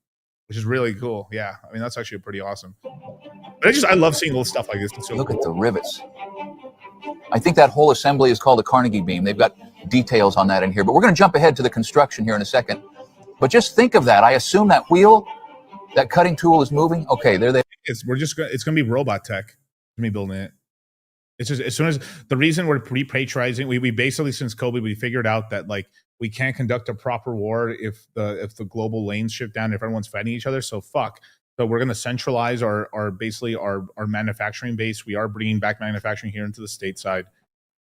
Which is really cool. Yeah, I mean that's actually pretty awesome. But I love seeing little stuff like this. So look at the rivets. I think that whole assembly is called a Carnegie beam. They've got details on that in here, but we're going to jump ahead to the construction here in a second. But just think of that. I assume that wheel, that cutting tool is moving. Okay, there they. It's going to be robot tech. Me building it. It's just as soon as the reason we're repatriating, we basically since COVID we figured out that like. We can't conduct a proper war if the global lanes shift down, if everyone's fighting each other. So fuck. So we're going to centralize our manufacturing base. We are bringing back manufacturing here into the stateside.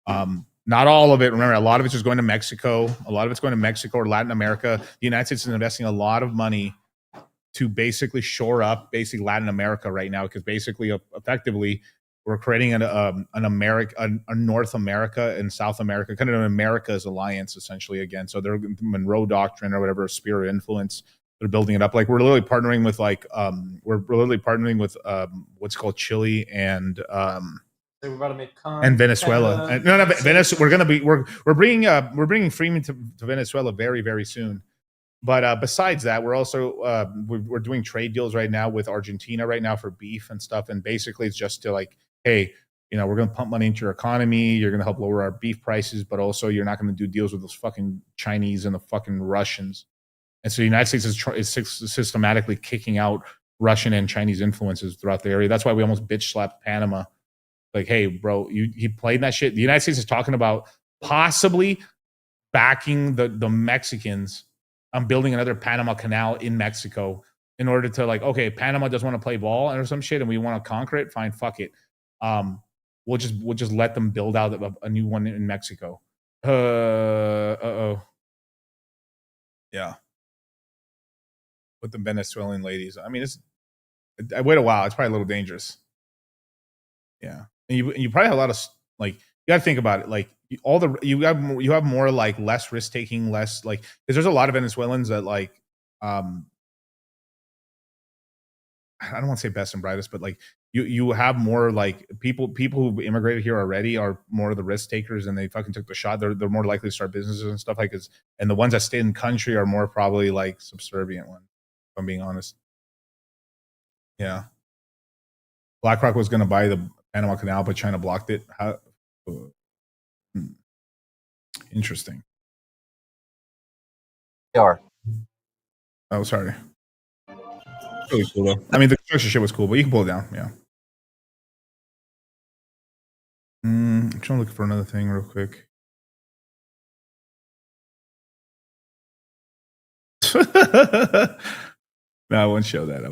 Not all of it. Remember, a lot of it's just going to Mexico. A lot of it's going to Mexico or Latin America. The United States is investing a lot of money to basically shore up Latin America right now, because basically, effectively, we're creating a North America and South America, kind of an America's alliance, essentially, again. So they're Monroe Doctrine or whatever, sphere of influence. They're building it up. Like we're literally partnering with what's called Chile and we're about to make and Venezuela. We're bringing freedom to Venezuela very, very soon. But besides that, we're also we're doing trade deals right now with Argentina right now for beef and stuff. And basically, it's just to like, hey, we're going to pump money into your economy. You're going to help lower our beef prices, but also you're not going to do deals with those fucking Chinese and the fucking Russians. And so the United States is systematically kicking out Russian and Chinese influences throughout the area. That's why we almost bitch slapped Panama. Like, hey, bro, he played that shit. The United States is talking about possibly backing the Mexicans. I'm building another Panama Canal in Mexico in order to like, okay, Panama doesn't want to play ball or some shit, and we want to conquer it. Fine, fuck it. We'll just let them build out a new one in Mexico. Yeah. With the Venezuelan ladies. I mean, I wait a while. It's probably a little dangerous. Yeah, and you probably have a lot of like. You got to think about it. Like you have more like less risk taking, less like because there's a lot of Venezuelans that like I don't want to say best and brightest, but like you have more like people who immigrated here already are more of the risk takers, and they fucking took the shot. They're more likely to start businesses and stuff like this. And the ones that stay in the country are more probably like subservient ones. If I'm being honest. Yeah. BlackRock was going to buy the Panama Canal, but China blocked it. Interesting. They are. Oh, sorry. Really cool though. I mean, the construction shit was cool, but you can pull it down. Yeah. I'm trying to look for another thing real quick. No, I won't show that.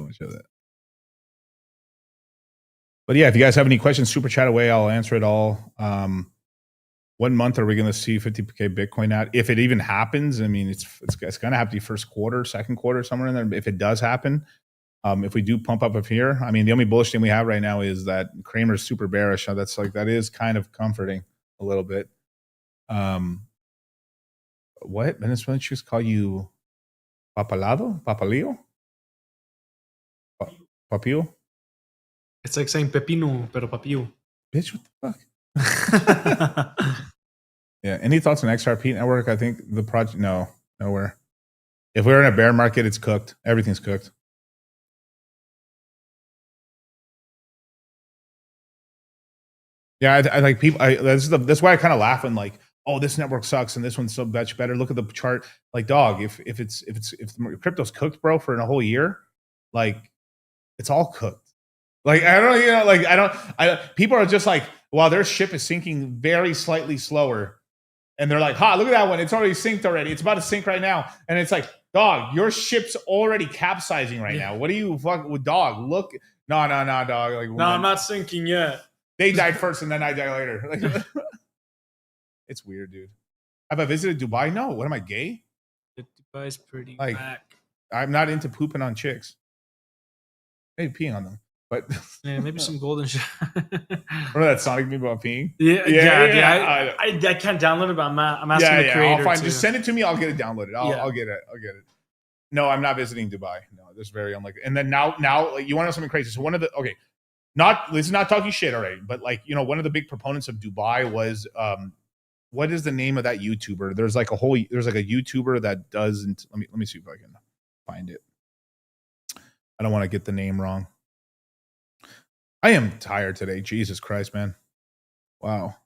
But yeah, if you guys have any questions, super chat away. I'll answer it all. What month are we going to see 50K Bitcoin at? If it even happens, I mean, it's going to have to be first quarter, second quarter, somewhere in there. If it does happen, if we do pump up here, I mean, the only bullish thing we have right now is that Kramer's super bearish. So that is kind of comforting a little bit. What? Venezuelan chicks call you Papalio? Papio? It's like saying pepino, pero papio. Bitch, what the fuck? Yeah. Any thoughts on XRP network? I think the project. No, nowhere. If we're in a bear market, it's cooked. Everything's cooked. Yeah, I like people. That's why I kind of laugh when like, oh, this network sucks and this one's so much better. Look at the chart. Like, dog, if crypto's cooked, bro, for a whole year, like, it's all cooked. Like, I don't, you know, like people are just like, well, their ship is sinking very slightly slower. And they're like, look at that one. It's already synced already. It's about to sink right now. And it's like, dog, your ship's already capsizing right now. What do you fuck with, dog? Look, no, dog. Like, no, I'm not sinking yet. They died first and then I die later. Like, it's weird, dude. Have I visited Dubai? No. What am I, gay? Dubai's pretty like, whack. I'm not into pooping on chicks. Maybe peeing on them. But yeah, maybe some golden shit. Remember that Sonic meme about peeing? Yeah. I can't download it, but I'm asking the creator. I'll find. To... Just send it to me. I'll get it downloaded. I'll get it. No, I'm not visiting Dubai. No, this is very unlikely. And then now, like, you want to know something crazy? So this is not talking shit already, but like, you know, one of the big proponents of Dubai was what is the name of that YouTuber? There's like a YouTuber that doesn't. Let me see if I can find it. I don't want to get the name wrong. I am tired today. Jesus Christ, man. Wow.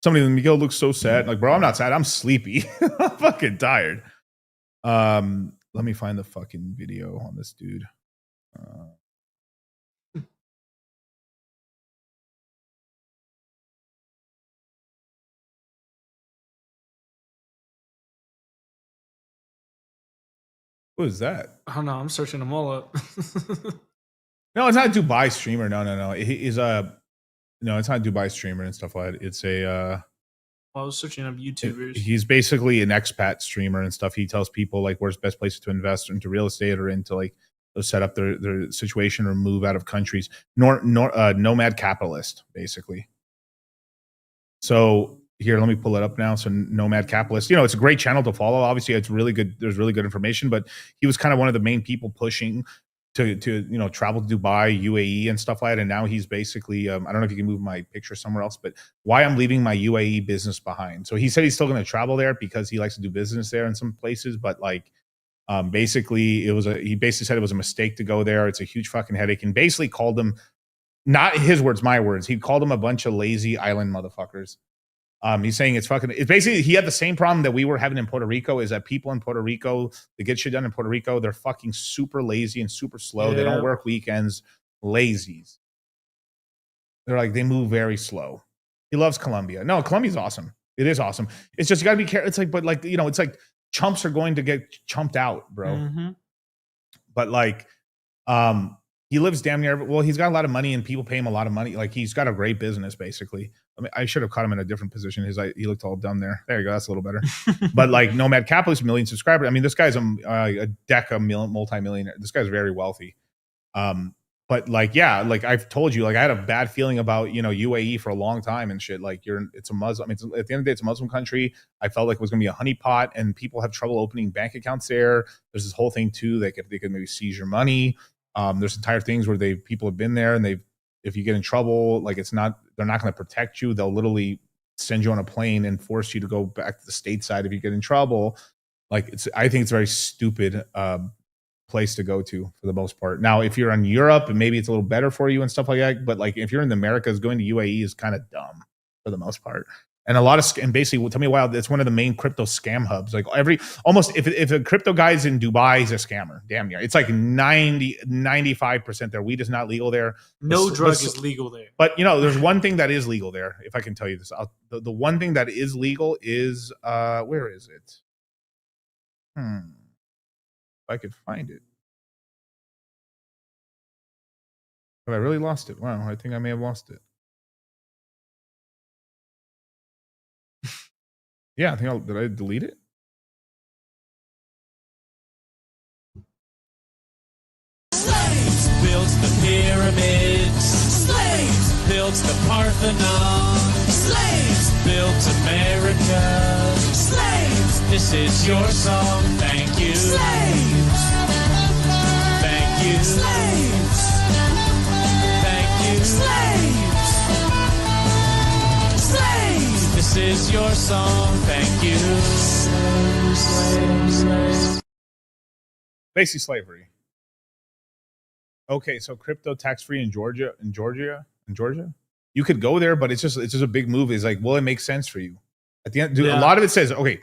Miguel looks so sad. Like, bro, I'm not sad. I'm sleepy. I'm fucking tired. Let me find the fucking video on this dude. Who is that? I don't know. I'm searching them all up. No, it's not a Dubai streamer. No. He's no, it's not a Dubai streamer and stuff like that. It's a I was searching up YouTubers. He's basically an expat streamer and stuff. He tells people like where's the best places to invest into real estate or into like set up their situation or move out of countries. Nomad capitalist, basically. So here, let me pull it up now. So Nomad Capitalist, you know, it's a great channel to follow. Obviously, it's really good. There's really good information, but he was kind of one of the main people pushing to you know, travel to Dubai, UAE and stuff like that. And now he's basically, I don't know if you can move my picture somewhere else, but why I'm leaving my UAE business behind. So he said he's still going to travel there because he likes to do business there in some places, but like, basically he basically said it was a mistake to go there. It's a huge fucking headache, and basically called them, not his words, my words. He called them a bunch of lazy island motherfuckers. He's saying it's basically, he had the same problem that we were having in Puerto Rico, is that people in Puerto Rico, they get shit done in Puerto Rico, they're fucking super lazy and super slow. Yeah. They don't work weekends. Lazies. They're like, they move very slow. He loves Colombia. No, Colombia's awesome. It is awesome. It's just, you gotta be careful. It's like, but like, you know, it's like chumps are going to get chumped out, bro. Mm-hmm. But like, he lives damn near, well, he's got a lot of money and people pay him a lot of money. Like, he's got a great business, basically. I mean, I should have caught him in a different position. He looked all dumb there. There you go. That's a little better. But like Nomad Capitalist, million subscribers. I mean, this guy's a multi-millionaire. This guy's very wealthy. But like, yeah, like I've told you, like I had a bad feeling about, you know, UAE for a long time and shit. Like it's a Muslim. I mean, at the end of the day, it's a Muslim country. I felt like it was going to be a honeypot, and people have trouble opening bank accounts there. There's this whole thing too. They could maybe seize your money. There's entire things where people have been there, and if you get in trouble, like they're not going to protect you. They'll literally send you on a plane and force you to go back to the stateside if you get in trouble. Like I think it's a very stupid place to go to for the most part. Now, if you're in Europe, and maybe it's a little better for you and stuff like that. But like if you're in the Americas, going to UAE is kind of dumb for the most part. And and basically, tell me why it's one of the main crypto scam hubs. Like almost if a crypto guy is in Dubai, he's a scammer. Damn near. It's like 95% there. Weed is not legal there. No drug is legal there. But you know, there's one thing that is legal there. If I can tell you this, the one thing that is legal is where is it? If I could find it. Have I really lost it? Wow, I think I may have lost it. Yeah, I think did I delete it? Slaves built the pyramids. Slaves built the Parthenon. Slaves built America. Slaves, this is your song. Thank you. Slaves. Thank you. Slaves. This is your song. Thank you. Basically slavery. Okay, so crypto tax-free in Georgia. You could go there, but it's just a big move. It's like, will it make sense for you? At the end, a lot of it says, okay,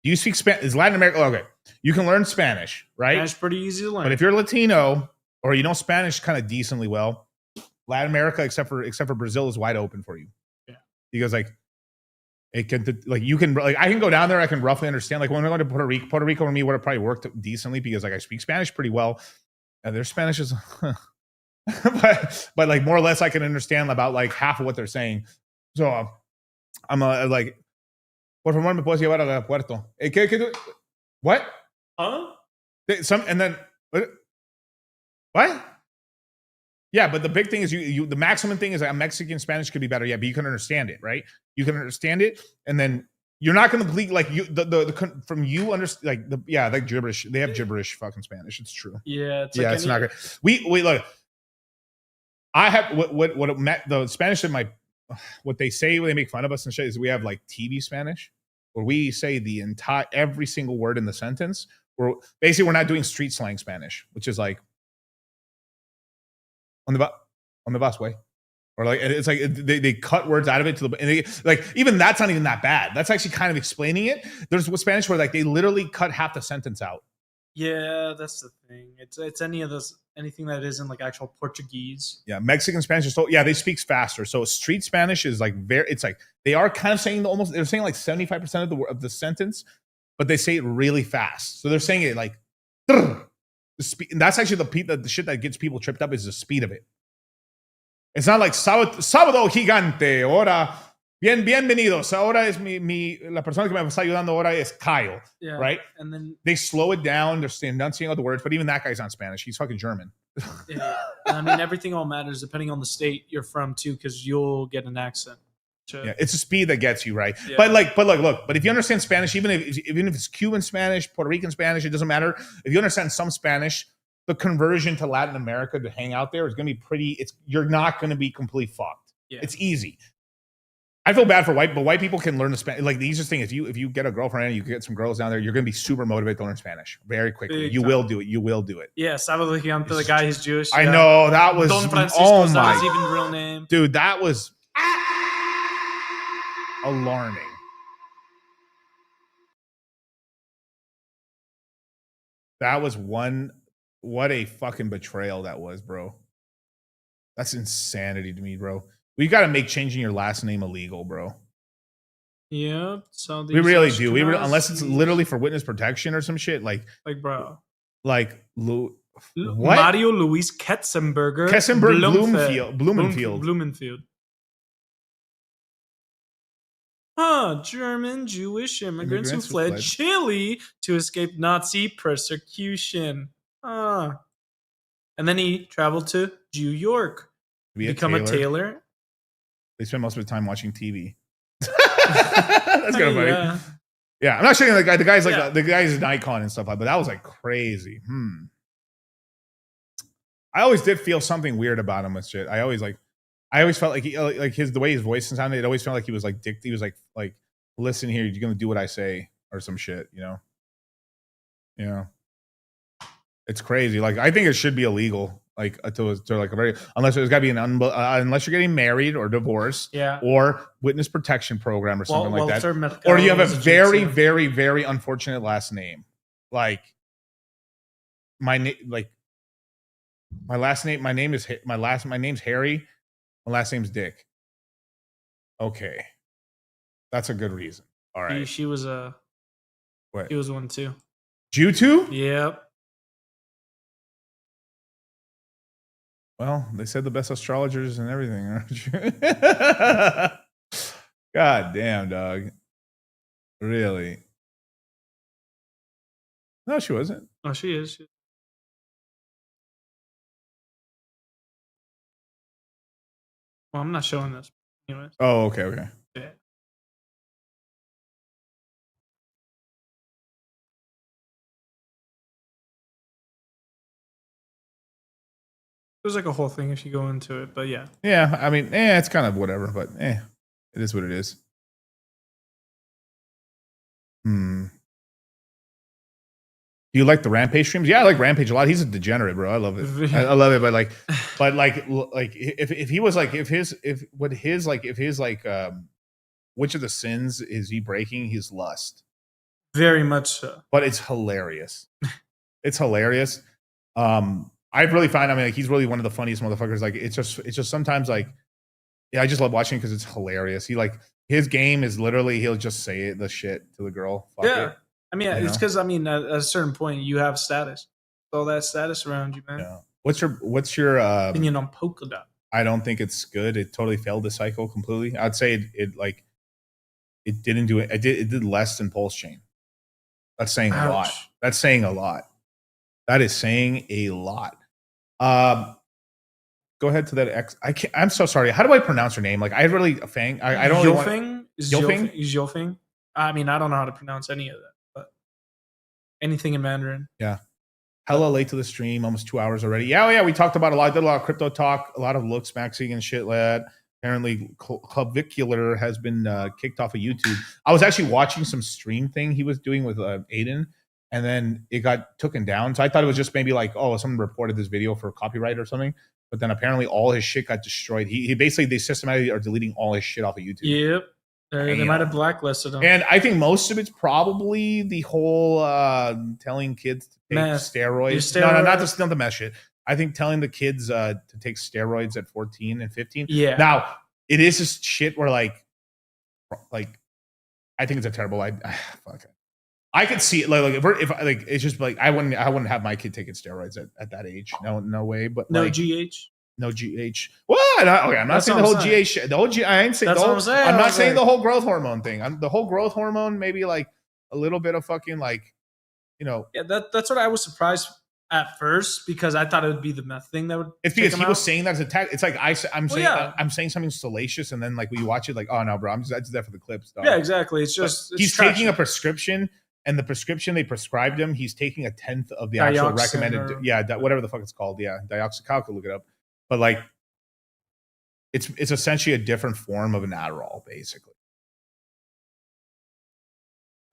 do you speak Spanish? Is Latin America? Okay, you can learn Spanish, right? Spanish pretty easy to learn. But if you're Latino or you know Spanish kind of decently well, Latin America, except for Brazil, is wide open for you. Yeah, because like it can like you can like I can go down there, I can roughly understand. Like when I go to Puerto Rico for me would have probably worked decently because like I speak Spanish pretty well, and their Spanish is. but like more or less I can understand about like half of what they're saying. So I'm like, por favor me puedes llevar al aeropuerto. What? Huh? And then what? Yeah, but the big thing is you the maximum thing is that Mexican Spanish could be better. Yeah, but you can understand it, right? You can understand it, and then you're not going to complete like you the from you understand like gibberish. They have gibberish fucking Spanish. It's true. Yeah, it's not good. We look. I have the Spanish in what they say when they make fun of us and shit is we have like TV Spanish where we say every single word in the sentence. We're not doing street slang Spanish, which is like on the bus way, or like it's like they cut words out of it like even that's not even that bad. That's actually kind of explaining it. There's Spanish where like they literally cut half the sentence out. Yeah, that's the thing. It's anything that isn't like actual Portuguese. Yeah, Mexican Spanish is they speak faster. So street Spanish is like it's like they are kind of saying they're saying like 75% of the sentence, but they say it really fast. So they're saying it like and that's actually the shit that gets people tripped up is the speed of it. It's not like sábado gigante, ahora bienvenidos. Ahora es la persona que me está ayudando ahora es Kyle, right? And then they slow it down. They're enunciating all the words, but even that guy's not Spanish. He's fucking German. Yeah. I mean, everything all matters depending on the state you're from too, because you'll get an accent. Yeah, it's the speed that gets you right. Yeah. But if you understand Spanish, even if it's Cuban Spanish, Puerto Rican Spanish, it doesn't matter. If you understand some Spanish, the conversion to Latin America to hang out there is going to be you're not going to be completely fucked. Yeah. It's easy. I feel bad for white people can learn the Spanish. Like the easiest thing is if you get a girlfriend and you get some girls down there, you're going to be super motivated to learn Spanish very quickly. You will do it. You will do it. Yeah, Sábado Gigante, the guy who's Jewish. I know that was Don Francisco's not his even real name. Dude, that was alarming. That was what a fucking betrayal that was, bro. That's insanity to me, bro. We got to make changing your last name illegal, bro. Yeah, so we really do. Unless it's literally for witness protection or some shit, like bro, like what? Mario Luis Ketzenberger, Blumenfield. German Jewish immigrants who fled Chile to escape Nazi persecution. And then he traveled to New York to become a tailor. They spend most of the time watching TV. That's kind of funny. Yeah, I'm not saying the guy's like the guy's an icon and stuff like, but that was like crazy. I always did feel something weird about him with shit. I always felt like the way his voice sounded. It always felt like he was like he was like listen here, you're gonna do what I say or some shit, you know. It's crazy. Like I think it should be illegal. Like to like a very unless there's got to be unless you're getting married or divorced, or witness protection program or something like that, or you have a very very very unfortunate last name, like my last name. My name's Harry. My last name's Dick. Okay, that's a good reason. All right, she was what? She was one too. Jew too? Yep. Well, they said the best astrologers and everything, aren't you? God damn, dog. Really? No, she wasn't. Oh, she is. Well, I'm not showing this. Anyways. Oh, okay. Yeah. There's like a whole thing if you go into it, but yeah. Yeah, I mean, it's kind of whatever, but it is what it is. Do you like the Rampage streams? Yeah, I like Rampage a lot. He's a degenerate, bro. I love it. I love it. But if he was like, which of the sins is he breaking? His lust. Very much so. But it's hilarious. It's hilarious. I really find, I mean, like, he's really one of the funniest motherfuckers. Like, it's just sometimes like, yeah, I just love watching because it's hilarious. He like, his game is literally, he'll just say the shit to the girl. Fuck Yeah. it. I mean, it's because, I mean, at a certain point, you have status. All that status around you, man. Yeah. What's your opinion on Polka Dot? I don't think it's good. It totally failed the cycle completely. I'd say it didn't do it. It did less than Pulse Chain. That's saying a lot. That's saying a lot. That is saying a lot. Go ahead to that X. I'm so sorry. How do I pronounce your name? Like, I really Fang. I don't really want. Yofeng? Is Yofeng? I mean, I don't know how to pronounce any of that, but anything in Mandarin. Yeah. Hella late to the stream, almost 2 hours already. Yeah, we talked about a lot. Did a lot of crypto talk, a lot of looks maxing and shit like that. Apparently, Clavicular has been kicked off of YouTube. I was actually watching some stream thing he was doing with Aiden, and then it got taken down. So I thought it was just maybe like, oh, someone reported this video for copyright or something. But then apparently all his shit got destroyed. He basically, they systematically are deleting all his shit off of YouTube. Yep. They might have blacklisted him. And I think most of it's probably the whole telling kids to take steroids. No, not the mess shit. I think telling the kids to take steroids at 14 and 15. Yeah. Now, it is just shit where like I think it's a terrible idea. Fuck it. I could see it if it's just like I wouldn't have my kid taking steroids at that age. No way. But no like, GH. No GH. What? Okay, I'm not saying the whole GH shit. The whole I ain't saying. I'm not saying the whole growth hormone thing. The whole growth hormone, maybe like a little bit of fucking like, you know. Yeah, that's what I was surprised at first because I thought it would be the meth thing that would. It's because he was saying that as a tag. It's like I'm saying something salacious, and then like when you watch it, like, oh no, bro, I just there for the clips. Dog. Yeah, exactly. It's just he's taking a prescription. And the prescription they prescribed him, he's taking 1/10 of the actual recommended. Whatever the fuck it's called. Yeah, dioxycal. Look it up. But like, it's essentially a different form of an Adderall, basically.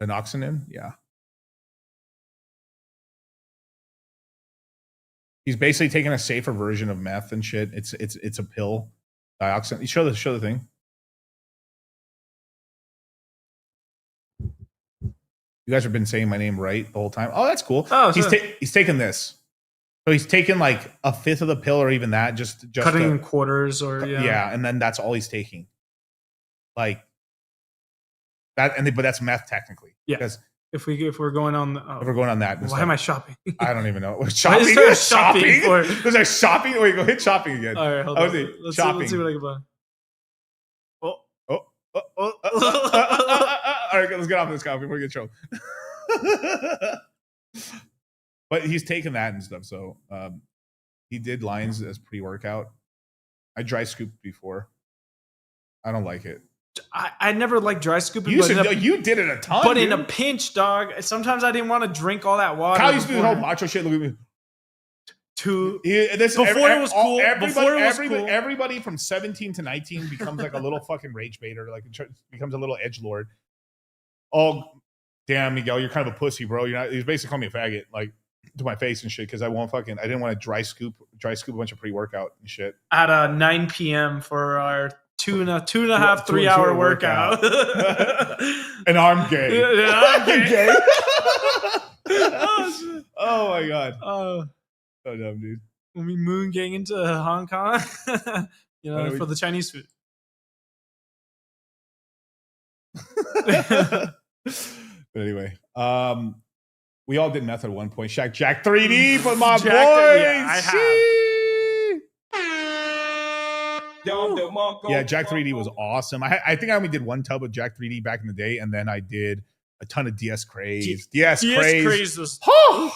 Anoxinin, yeah. He's basically taking a safer version of meth and shit. It's a pill. Dioxin. You show the thing. You guys have been saying my name right the whole time. Oh, that's cool. Oh, he's taking this. So he's taking like 1/5 of the pill, or even that, just cutting in quarters, or and then that's all he's taking. Like that, but that's meth technically. Yeah. Because if we're going on, if we're going on that, why am I shopping? I don't even know. Shopping. Is there shopping for? There's a shopping. Wait, go hit shopping again. All right, hold on. Let's see what I can buy. All right, let's get off this guy before we get shown. But he's taking that and stuff. So he did lines as pre-workout. I dry scooped before. I don't like it. I never liked dry scooping. You did it a ton. But in a pinch, dog. Sometimes I didn't want to drink all that water. Kyle used to do the whole macho shit. Look at me. It was cool. Everybody from 17 to 19 becomes like a little fucking rage baiter, like becomes a little edgelord. Oh, damn, Miguel, you're kind of a pussy, bro. He's basically calling me a faggot, like to my face and shit, because I didn't want to dry scoop a bunch of pre-workout and shit. At 9 p.m. for our two and a half, 3 hour workout. And I'm gay. I'm gay. Oh my god. So dumb, dude. When we moon gang into Hong Kong, for the Chinese food. But anyway, we all did meth at one point. Jack 3D for my boys. Yeah, I have. Yeah, Jack 3D was awesome. I think I only did one tub of Jack 3D back in the day, and then I did a ton of DS Craze. DS Craze was. Oh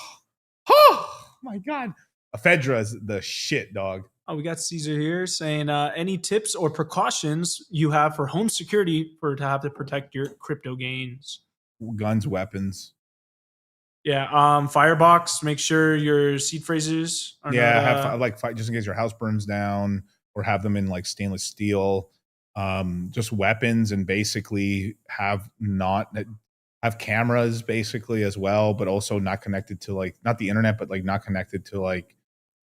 my god. Ephedra's the shit, dog. Oh, we got Caesar here saying any tips or precautions you have for home security to protect your crypto gains? Guns, weapons. Yeah, firebox. Make sure your seed phrases are have just in case your house burns down, or have them in like stainless steel. Just weapons, and basically have have cameras basically as well, but also not connected to like not the internet, but like not connected to like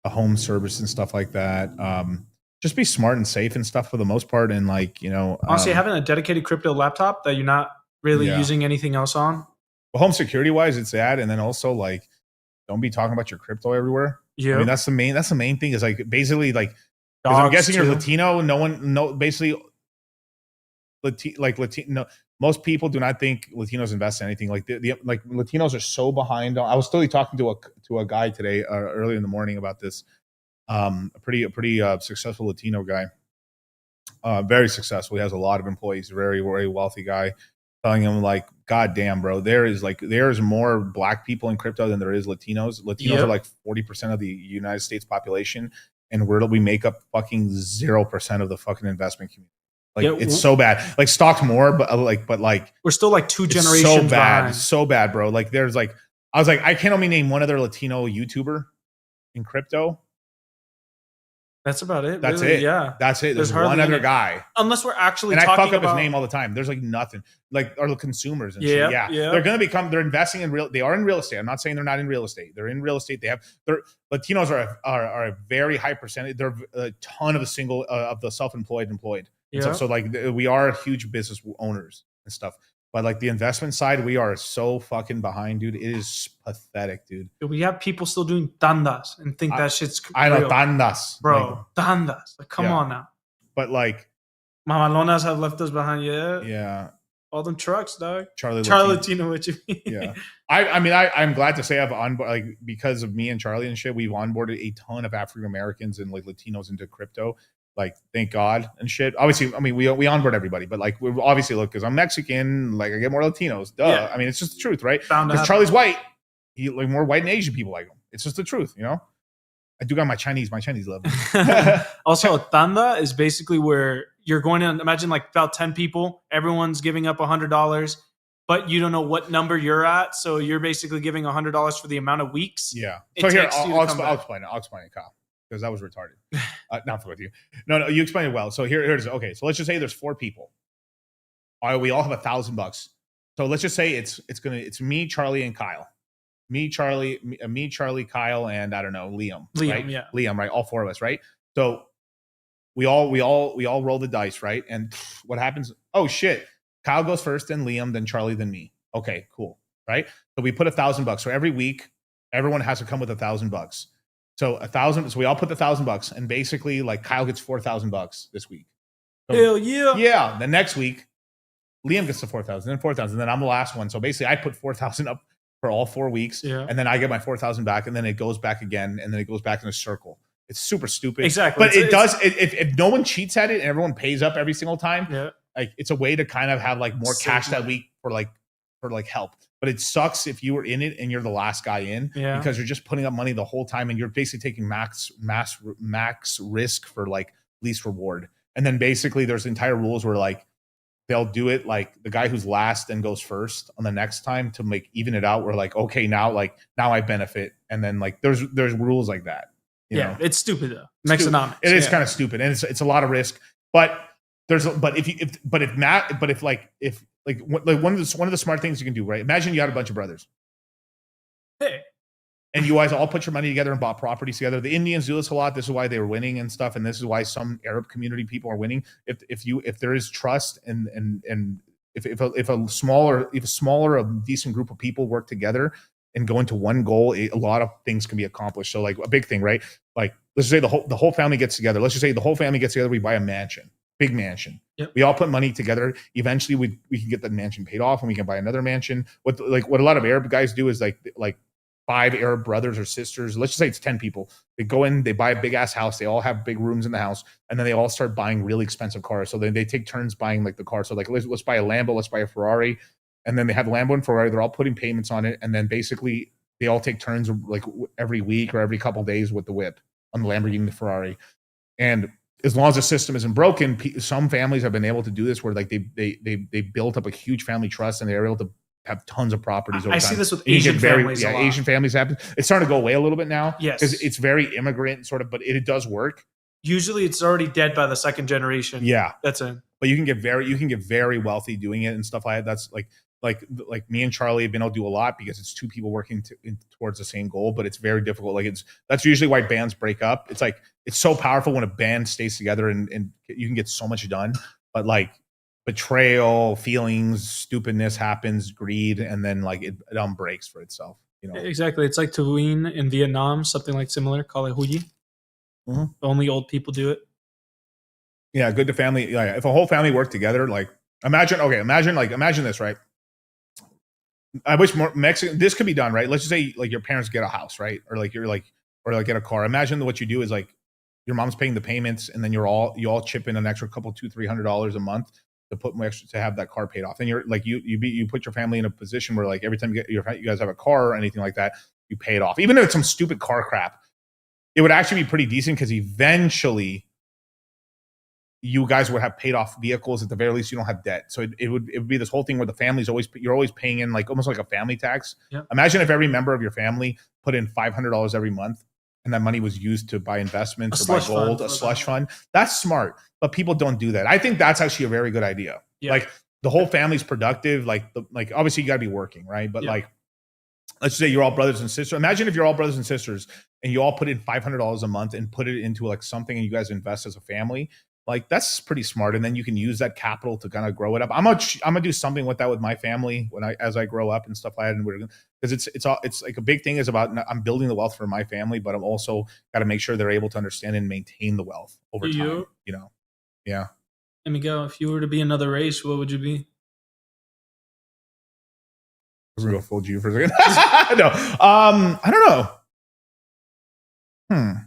a home service and stuff like that. Just be smart and safe and stuff for the most part, and like honestly, having a dedicated crypto laptop that you're not really using anything else on. Well, home security wise, it's that, and then also like don't be talking about your crypto everywhere. I mean, that's the main thing is like basically like 'cause I'm guessing you're Latino. Basically Latino. Most people do not think Latinos invest in anything. Like like Latinos are so behind. I was still talking to a guy today early in the morning about this. A pretty successful Latino guy, very successful. He has a lot of employees. Very very wealthy guy. Telling him like, God damn, bro, there's more black people in crypto than there is Latinos. Latinos are like 40% of the United States population, and we make up fucking 0% of the fucking investment community. Like it's so bad. Like stocks more, but we're still like 2 generations so bad, behind. so bad, bro. Like I was like, I can't only name one other Latino YouTuber in crypto. That's about it. That's really. it. Yeah. That's it. There's one other guy. Unless we're actually and I talking fuck up about his name all the time. There's like nothing. Like are the consumers and Yeah, shit. Yeah. yeah. They're investing in they are in real estate. I'm not saying they're not in real estate. They're in real estate. Latinos are a very high percentage. They're a ton of the single of the self-employed employed. And Yeah. So like we are huge business owners and stuff. But like the investment side, we are so fucking behind, dude. It is pathetic, dude. we have people still doing tandas and think that shit's I know real. tandas, Bro, tandas. Like, come Yeah. on now. But like Mamalonas have left us behind. Yeah. All them trucks, dog. Charlie Latino, what you mean? Yeah. I'm glad to say I've like because of me and Charlie and shit, we've onboarded a ton of African Americans and like Latinos into crypto. Like, thank God and shit. Obviously, I mean, we onboard everybody, but like, we obviously look because I'm Mexican, like I get more Latinos. Duh. Yeah. I mean, it's just the truth, right? Bound to Because happen. Charlie's white, he like more white and Asian people like him. It's just the truth, I do got my Chinese love. Also, a tanda is basically where you're going to imagine like about 10 people, everyone's giving up $100, but you don't know what number you're at. So you're basically giving $100 for the amount of weeks. Yeah. it So here, takes you to I'll come back. explain it. I'll explain it, Kyle, because that was retarded. Not with you. No, you explained it well. So here's okay. So let's just say there's 4 people. All right, we all have $1,000. So let's just say it's me, Charlie, and Kyle. Me, Charlie, Kyle, and I don't know, Liam. Right? Yeah. Liam, right? All 4 of us, right? So we all roll the dice, right? And what happens? Oh shit! Kyle goes first, then Liam, then Charlie, then me. Okay, cool, right? So we put $1,000. So every week, everyone has to come with $1,000. So 1,000. So we all put the $1,000, and basically, like Kyle gets $4,000 this week. So, Hell yeah! Yeah. The next week, Liam gets the 4,000, then 4,000, then I'm the last one. So basically, I put 4,000 up for all 4 weeks, and then I get my 4,000 back, and then it goes back again, and then it goes back in a circle. It's super stupid. Exactly. But if no one cheats at it and everyone pays up every single time, like it's a way to kind of have like more cash that week for help. But it sucks if you were in it and you're the last guy in because you're just putting up money the whole time and you're basically taking max risk for like least reward. And then basically there's entire rules where like they'll do it like the guy who's last and goes first on the next time to like even it out. We're like, okay, now I benefit. And then like there's rules like that. You know? It's stupid though. Economics. It is kind of stupid, and it's a lot of risk. But if one of the smart things you can do, right? Imagine you had a bunch of brothers, and you guys all put your money together and bought properties together. The Indians do this a lot. This is why they were winning and stuff, and this is why some Arab community people are winning. If there is trust and if a smaller a decent group of people work together and go into one goal, a lot of things can be accomplished. So like a big thing, right? Like let's just say the whole family gets together. Let's just say the whole family gets together. We buy a mansion, big mansion. Yep. We We all put money together. Eventually we can get the mansion paid off and we can buy another mansion. What a lot of Arab guys do is like 5 Arab brothers or sisters. Let's just say it's 10 people. They go in, they buy a big ass house. They all have big rooms in the house. And then they all start buying really expensive cars. So then they take turns buying like the car. So like, let's buy a Lambo, let's buy a Ferrari. And then they have Lambo and Ferrari. They're all putting payments on it. And then basically they all take turns like every week or every couple of days with the whip on the Lamborghini and the Ferrari. And as long as the system isn't broken, some families have been able to do this where like they built up a huge family trust and they're able to have tons of properties over I time. see this with And you Asian get very, families a lot. Asian families happen. It's starting to go away a little bit now. Yes. Because it's very immigrant sort of, but it does work. Usually it's already dead by the second generation. Yeah. That's it. But you can get very wealthy doing it and stuff like that. That's like like me and Charlie have been able to do a lot because it's two people working towards the same goal, but it's very difficult. Like that's usually why bands break up. It's like, it's so powerful when a band stays together and you can get so much done, but like betrayal, feelings, stupidness happens, greed, and then like it breaks for itself. You know? Exactly. It's like Tawin in Vietnam, something like similar, call it Huyi. Mm-hmm. Only old people do it. Yeah, good to family. Yeah, if a whole family worked together, like imagine this, right? I wish more Mexican. This could be done, right? Let's just say like your parents get a house, right? Or like get a car. Imagine what you do is like your mom's paying the payments, and then you all chip in an extra couple $200-300 a month to put more extra to have that car paid off. And you're like you put your family in a position where like every time you guys have a car or anything like that, you pay it off. Even if it's some stupid car crap, it would actually be pretty decent because eventually you guys would have paid off vehicles. At the very least, you don't have debt. So it would be this whole thing where the family's you're always paying in like almost like a family tax. Yep. Imagine if every member of your family put in $500 every month, and that money was used to buy investments or buy gold, a slush fund. That's smart, but people don't do that. I think that's actually a very good idea. Yeah. Like the whole family's productive. Like obviously you got to be working, right? But like, let's say you're all brothers and sisters. Imagine if you're all brothers and sisters and you all put in $500 a month and put it into like something, and you guys invest as a family. Like that's pretty smart, and then you can use that capital to kind of grow it up. I'm gonna do something with that with my family as I grow up and stuff like that. And because it's like a big thing is about I'm building the wealth for my family, but I'm also got to make sure they're able to understand and maintain the wealth over time. You know, yeah. Let me go. If you were to be another race, what would you be? We're gonna fold you for a second. No, I don't know.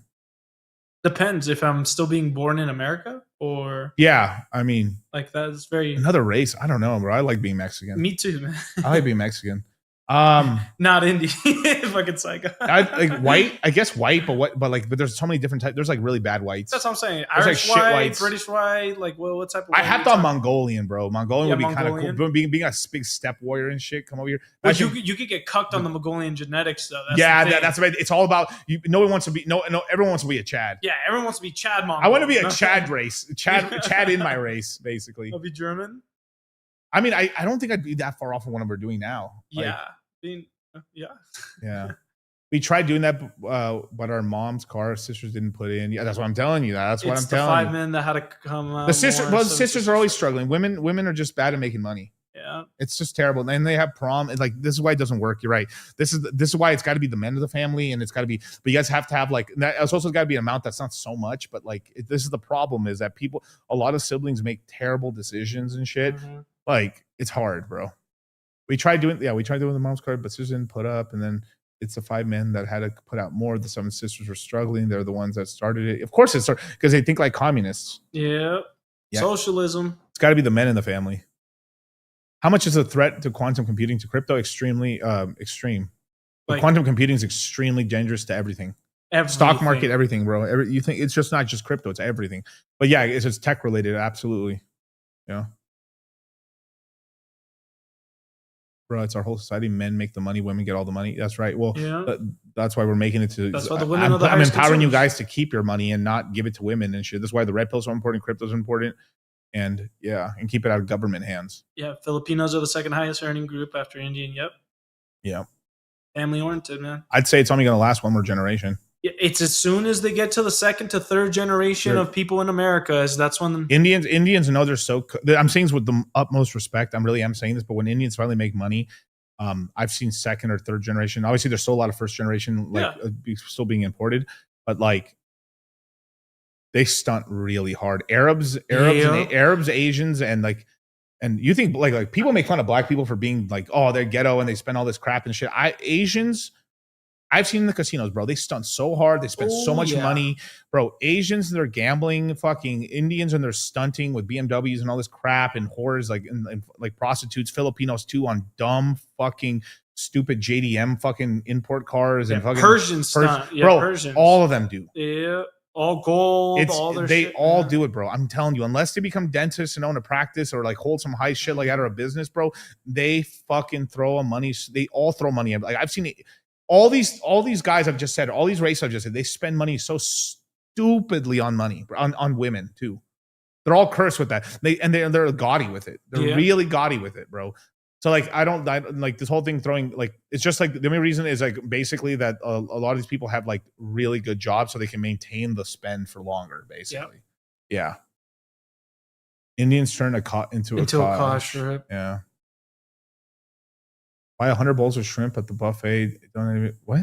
Depends if I'm still being born in America or yeah. I mean, like that's very another race. I don't know, bro. I like being Mexican. Me too, man. I like being Mexican. Not Indian. Fucking psycho. I like white. I guess white, but there's so many different types. There's like really bad whites. That's what I'm saying. There's Irish like shit white, whites. British white. Like, well, what type of? I have thought Mongolian, bro. Mongolian would be kind of Mongolian. cool. Being a big steppe warrior and shit. Come over here. But you could get cucked on the Mongolian genetics, though. That's That's right. It's all about you. No one wants to be. No. Everyone wants to be a Chad. Yeah, everyone wants to be Chad Mongol. I want to be a Chad race. Chad in my race, basically. I'll be German. I mean, I don't think I'd be that far off from what we're doing now. Yeah. Yeah. We tried doing that, but our mom's car sisters didn't put in. Yeah, that's what I'm telling you. That's what I'm telling you. The 5 men that had to come. The sisters are always struggling. Women are just bad at making money. Yeah, it's just terrible. And they have prom. Like this is why it doesn't work. You're right. This is why it's got to be the men of the family, and it's got to be. But you guys have to have like. It's also got to be an amount that's not so much. But like, this is the problem: is that a lot of siblings make terrible decisions and shit. Mm-hmm. Like it's hard, bro. We tried doing the mom's card, but sisters didn't put up, and then it's the 5 men that had to put out more. The 7 sisters were struggling. They're the ones that started it. Of course, it's because they think like communists. Yeah. Socialism. It's got to be the men in the family. How much is a threat to quantum computing to crypto? Extremely extreme. Like, quantum computing is extremely dangerous to everything. Stock market, everything, bro. You think it's just not just crypto; it's everything. But yeah, it's just tech related. Absolutely. Yeah. Bro, it's our whole society. Men make the money, women get all the money. That's right. Well, that's why we're making it to. That's why the women are the I'm highest empowering you consumers. guys to keep your money and not give it to women and shit. That's why the red pills are important, crypto's important, and keep it out of government hands. Yeah, Filipinos are the second highest earning group after Indian. Yep. Yeah. Family oriented, man. I'd say it's only going to last one more generation. It's as soon as they get to the second to third generation of people in America, that's when Indians know they're so. I'm saying this with the utmost respect. I am saying this, but when Indians finally make money, I've seen second or third generation. Obviously, there's still a lot of first generation still being imported, but like they stunt really hard. Arabs, Asians, and like. And you think like people make fun of black people for being like, oh, they're ghetto and they spend all this crap and shit. Asians, I've seen in the casinos, bro. They stunt so hard. They spend so much money, bro. Asians, they're gambling. Fucking Indians, and they're stunting with BMWs and all this crap and whores, like prostitutes. Filipinos too, on dumb fucking stupid JDM fucking import cars and fucking Persians, bro. Persians. All of them do. Yeah. All gold, all their they shit, all man. do it, bro. I'm telling you, unless they become dentists and own a practice or like hold some high shit like that or a business, bro, they fucking throw money. They all throw money. Like I've seen it, all these guys I've just said, all these races I've just said, they spend money so stupidly on money, on women too. They're all cursed with that. They're gaudy with it. They're really gaudy with it, bro. So like I like this whole thing throwing like it's just like the only reason is like basically that a lot of these people have like really good jobs so they can maintain the spend for longer basically. Yeah. Indians turn into a kosh. Right? Yeah. Buy 100 bowls of shrimp at the buffet. Don't even, what?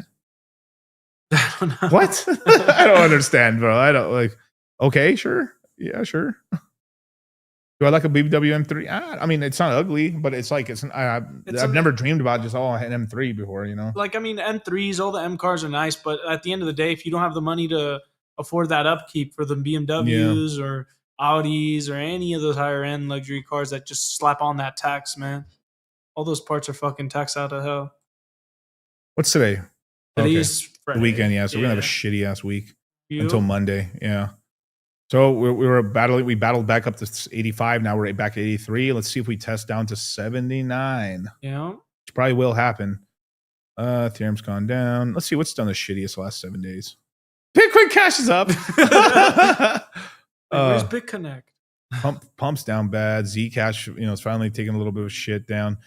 I don't know. What? I don't understand, bro. I don't like. Okay, sure. Yeah, sure. Do I like a BMW M3? I mean, it's not ugly, but it's like I've never dreamed about just an M3 before, you know. Like I mean, M3s, all the M cars are nice, but at the end of the day, if you don't have the money to afford that upkeep for the BMWs or Audis or any of those higher end luxury cars that just slap on that tax, man, all those parts are fucking tax out of hell. What's today? Today's The Friday. weekend, yeah. So we're gonna have a shitty ass week You? until Monday, yeah. So we battled back up to 85. Now we're back at 83. Let's see if we test down to 79. Yeah. Which probably will happen. Ethereum's gone down. Let's see what's done the shittiest last 7 days. Bitcoin Cash is up. Where's BitConnect? Pump's down bad. Zcash, is finally taking a little bit of shit down.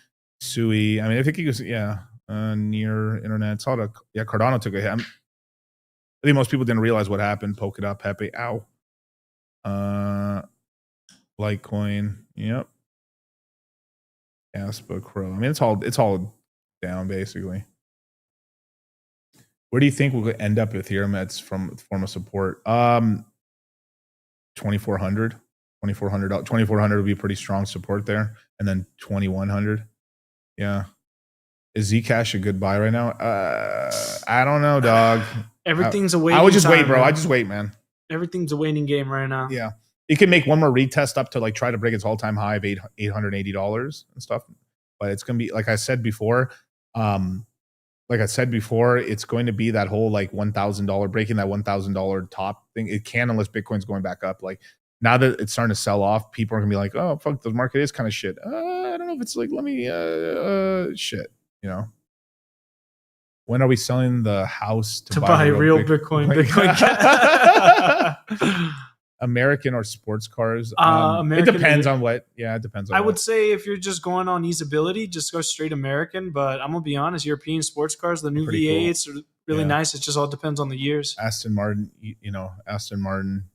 Sui, I mean, I think he was, near internet. Cardano took a hit. I think most people didn't realize what happened. Polkadot, Pepe, ow. Litecoin, yep. Caspa, Crow. I mean, it's all down basically. Where do you think we'll end up with Ethereum at from form of support? 2,400. 2,400 would be pretty strong support there, and then 2,100. Yeah. Is Zcash a good buy right now? I don't know, dog. Everything's a waiting. I would just wait, time, bro. man. I just wait, man. Everything's a waiting game right now. Yeah. It can make one more retest up to like try to break its all-time high of $880 and stuff. But it's going to be, like I said before, it's going to be that whole like $1,000, breaking that $1,000 top thing. It can unless Bitcoin's going back up. Like now that it's starting to sell off, people are going to be like, oh, fuck, the market is kind of shit. I don't know if it's like, let me, shit, When are we selling the house to buy real Bitcoin? American or sports cars? American, it depends on what. Yeah, it depends on I would say if you're just going on easeability, just go straight American. But I'm going to be honest, European sports cars, the new V8s are really nice. It just all depends on the years. Aston Martin, Aston Martin.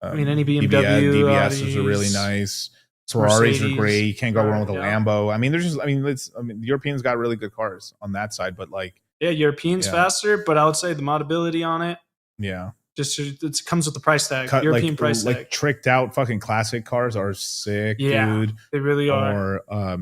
I mean, any BMW, DBSs are really nice. Ferraris are great. You can't go wrong with a Lambo. I mean, the Europeans got really good cars on that side, but like. Yeah, European's faster, but I would say the modability on it. Yeah. Just it comes with the price tag. European price tag. Like tricked out fucking classic cars are sick, dude. They really are. Or I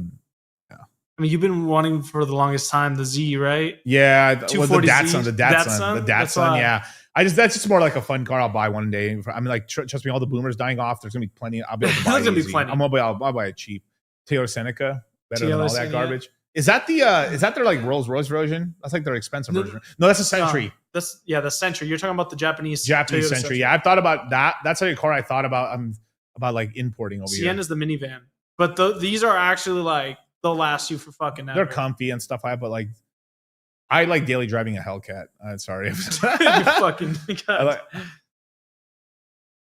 mean, you've been wanting for the longest time the Z, right? Yeah, the Datsun, the Datsun. Datsun. Yeah, that's just more like a fun car. I'll buy one day. I mean, like trust me, all the boomers dying off. There's gonna be plenty. I'll be able to buy. There's gonna be plenty. I'll buy it cheap. Toyota Seneca, better than all that garbage. Is that their like Rolls Royce version? That's like their expensive version. No, that's a Century. The Century. You're talking about the Japanese Toyota Century. Yeah, I've thought about that. That's like a car I thought about. About like importing over here. Sienna's the minivan, but these are actually like they'll last you for fucking ever. They're comfy and stuff like that, but like I like daily driving a Hellcat. Sorry, you fucking.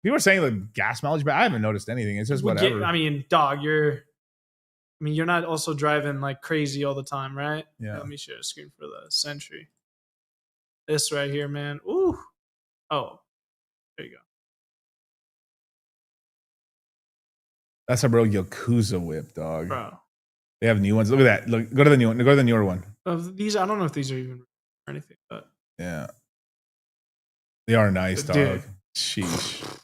People are saying the gas mileage, but I haven't noticed anything. It's just whatever. I mean, dog, you're not also driving like crazy all the time, right? Yeah. Let me share a screen for the Century. This right here, man. Ooh. Oh, there you go. That's a real Yakuza whip, dog. Bro. They have new ones. Look at that. Look, go to the new one. Go to the newer one. These, I don't know if these are even or anything, but yeah, they are nice, dog. Dude. Sheesh.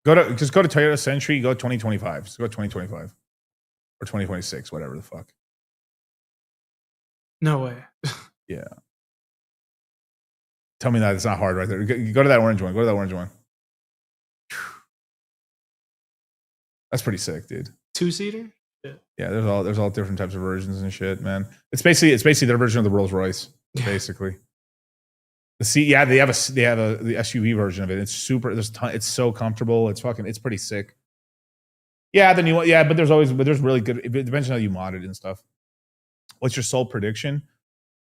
Just go to Toyota Century. Go 2025. Just go 2025 or 2026, whatever the fuck. No way. Yeah. Tell me that it's not hard right there. Go to that orange one. Go to that orange one. That's pretty sick, dude. 2-seater? Yeah, there's all different types of versions and shit, man. It's basically their version of the Rolls Royce, basically. They have the SUV version of it. It's super. It's so comfortable. It's pretty sick. Yeah, the new one. Yeah, but there's really good. It depends on how you mod it and stuff. What's your sole prediction?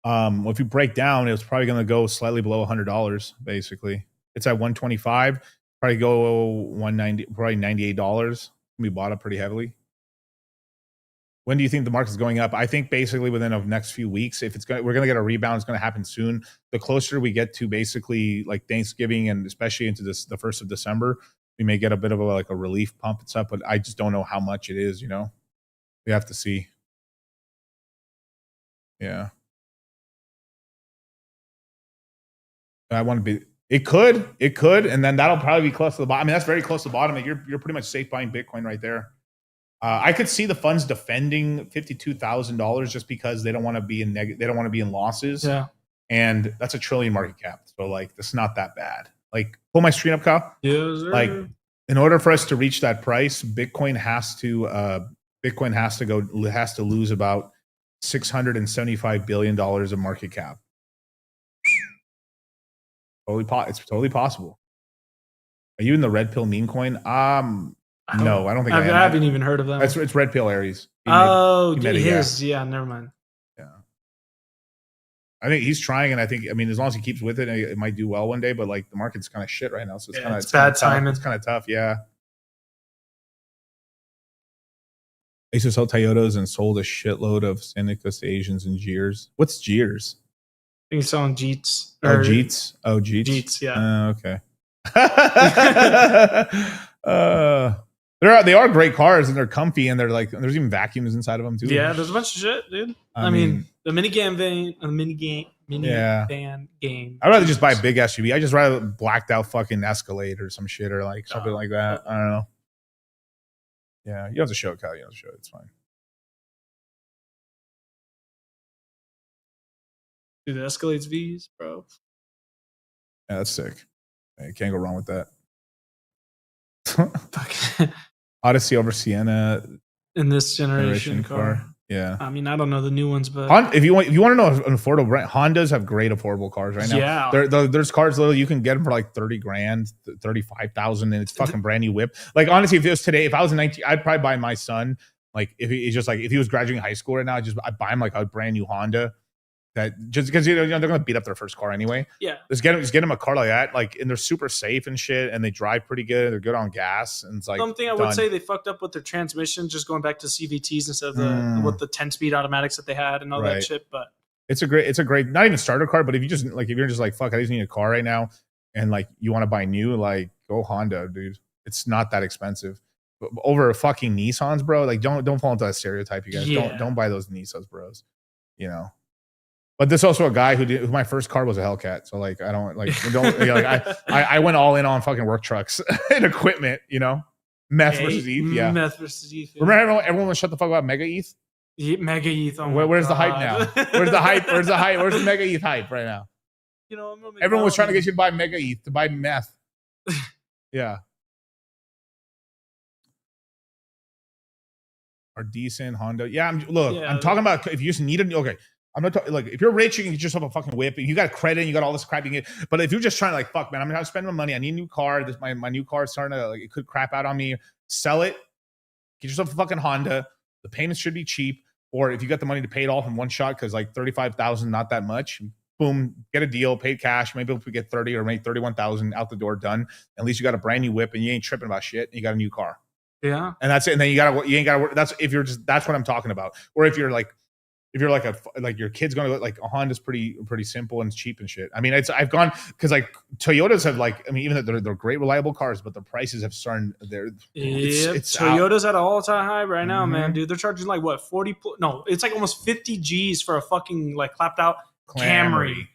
Well, if you break down, it was probably going to go slightly below $100. Basically, it's at 125. Probably go 190. Probably $98. We bought it pretty heavily. When do you think the market's going up? I think basically within the next few weeks. If we're going to get a rebound. It's going to happen soon. The closer we get to basically like Thanksgiving and especially into the 1st of December, we may get a bit of a relief pump and stuff. But I just don't know how much it is. We have to see. Yeah. I want to be. It could, and then that'll probably be close to the bottom. I mean, that's very close to the bottom. You're pretty much safe buying Bitcoin right there. I could see the funds defending $52,000 just because they don't want to be in they don't want to be in losses. Yeah, and that's $1 trillion market cap. So like, that's not that bad. Like, pull my screen up, Kyle. Yes, sir. Like, in order for us to reach that price, Bitcoin has to lose about $675 billion of market cap. It's totally possible. Are you in the red pill meme coin? No, I don't think I haven't even heard of that. It's red pill Aries. Yeah, never mind. Yeah, I think he's trying, and I mean, as long as he keeps with it, it might do well one day. But like, the market's kind of shit right now, so it's bad timing. It's kind of tough. Yeah. I used to sell Toyotas and sold a shitload of Senecas to Asians and Jeers. What's Jeers? I think he's selling Jeets. Jeets. Oh, Jeets. Jeets, yeah. Okay. They are great cars and they're comfy and they're like, there's even vacuums inside of them too. Yeah, there's a bunch of shit, dude. I mean, the minivan game. I'd rather just buy a big SUV. I just rather blacked out fucking Escalade or some shit or like something like that. I don't know. Yeah, you don't have to show it, Kyle. You don't have to show it. It's fine. Dude, the Escalade's V's, bro. Yeah, that's sick. You can't go wrong with that. Odyssey over Sienna in this generation car. Yeah, I mean, I don't know the new ones, but if you want to know an affordable brand, Hondas have great affordable cars right now. Yeah, there's cars you can get them for like 30 grand, 35,000, and it's fucking brand new whip. Like, honestly, if it was today, if I was 19, I'd probably buy my son. Like, if he was graduating high school right now, I'd buy him like a brand new Honda. That just because they're gonna beat up their first car anyway. Yeah, just get them a car like that, like, and they're super safe and shit, and they drive pretty good. They're good on gas, and it's like something I would say they fucked up with their transmission, just going back to CVTs instead of the 10-speed automatics that they had and all that shit. But it's a great not even starter car, but if you're just like fuck, I just need a car right now, and like you want to buy new, like go Honda, dude. It's not that expensive. Over fucking Nissans, bro. Like don't fall into that stereotype, you guys. Yeah. Don't buy those Nissans, bros. You know. But there's also a guy who my first car was a Hellcat, so like I don't like I went all in on fucking work trucks and equipment, meth versus ETH, yeah. Meth versus ETH. Remember everyone was shut the fuck about Mega ETH? Mega ETH. Oh where's the hype now? Where's the hype? Where's the hype? Where's the Mega ETH hype right now? Everyone was trying to get you to buy Mega ETH to buy meth. Yeah. Are decent Honda? Yeah. I'm talking about if you just need it. Okay. I'm not talking like if you're rich, you can get yourself a fucking whip. You got credit, you got all this crap you can get. But if you're just trying to like, fuck, man, I'm gonna spend my money. I need a new car. My new car is starting to it could crap out on me. Sell it. Get yourself a fucking Honda. The payments should be cheap. Or if you got the money to pay it off in one shot, because like $35,000, not that much. Boom, get a deal, paid cash. Maybe if we get 30 or maybe 31,000 out the door, done. At least you got a brand new whip and you ain't tripping about shit. And you got a new car. Yeah, and that's it. And then you ain't gotta work. That's what I'm talking about. Or if you're like your kid's going to like a Honda's pretty simple and cheap and shit. I mean, I've gone because like Toyotas have even though they're great reliable cars, but the prices have started it's Toyota's at an all-time high right now, man, dude. They're charging like what 40? No, it's like almost 50 G's for a fucking like clapped out Camry,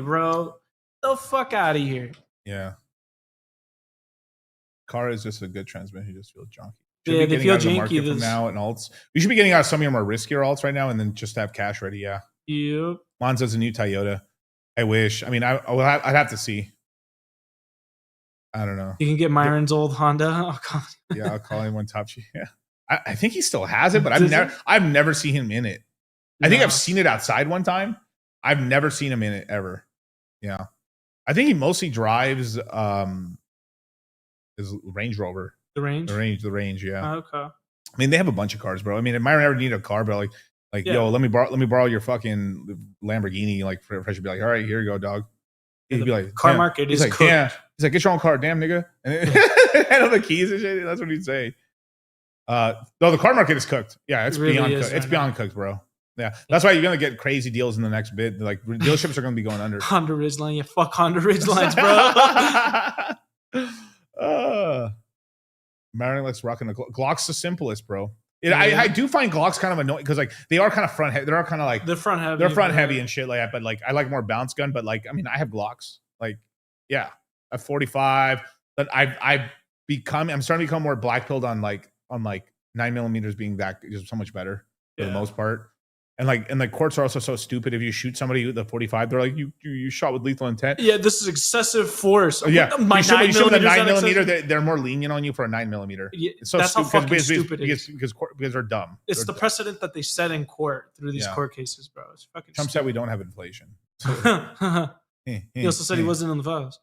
bro. The fuck out of here. Yeah. Car is just a good transmission. You just feel junky. Yeah, they feel janky from now and alts. You should be getting out of some of your more riskier alts right now, and then just have cash ready. Yeah. Yep. Monza's a new Toyota. I wish. I mean, I'd have to see. I don't know. You can get Myron's old Honda. Yeah, I'll call him one top. Yeah, I think he still has it, but I've never seen him in it. I think I've seen it outside one time. I've never seen him in it ever. Yeah, I think he mostly drives his Range Rover. The range, yeah. Okay. I mean, they have a bunch of cars, bro. I mean, if Myron ever need a car, but yo, let me borrow your fucking Lamborghini. Like, Fresh would be like, all right, here you go, dog. He'd be like, car market is like, damn. He's like, get your own car, damn nigga, and hand him the keys and shit. That's what he'd say. No, the car market is cooked. Yeah, it's It really beyond is cooked. It's right beyond cooked, bro. Yeah, that's why you're gonna get crazy deals in the next bid. Like dealerships are gonna be going under. Honda Ridgeline, yeah, fuck Honda Ridgelines, bro. Marilyn likes rocking the Glock's the simplest, bro. I do find Glocks kind of annoying because like they are kind of front heavy. They're kind of like They're front heavy. They're front heavy and shit like that. But like I like more bounce gun. But like I mean I have Glocks. Like yeah, a 45. But I'm starting to become more black pilled on 9mm being that is so much better for the most part. And the courts are also so stupid. If you shoot somebody with the 45, they're like, you shot with lethal intent. Yeah, this is excessive force. Yeah, My you shoot with a 9mm. they're more lenient on you for a 9mm. Yeah, it's so that's how stupid fucking stupid it is. because they're dumb. It's They're the precedent that they set in court through these court cases, bro. It's fucking Trump said we don't have inflation. He also said he wasn't in the files.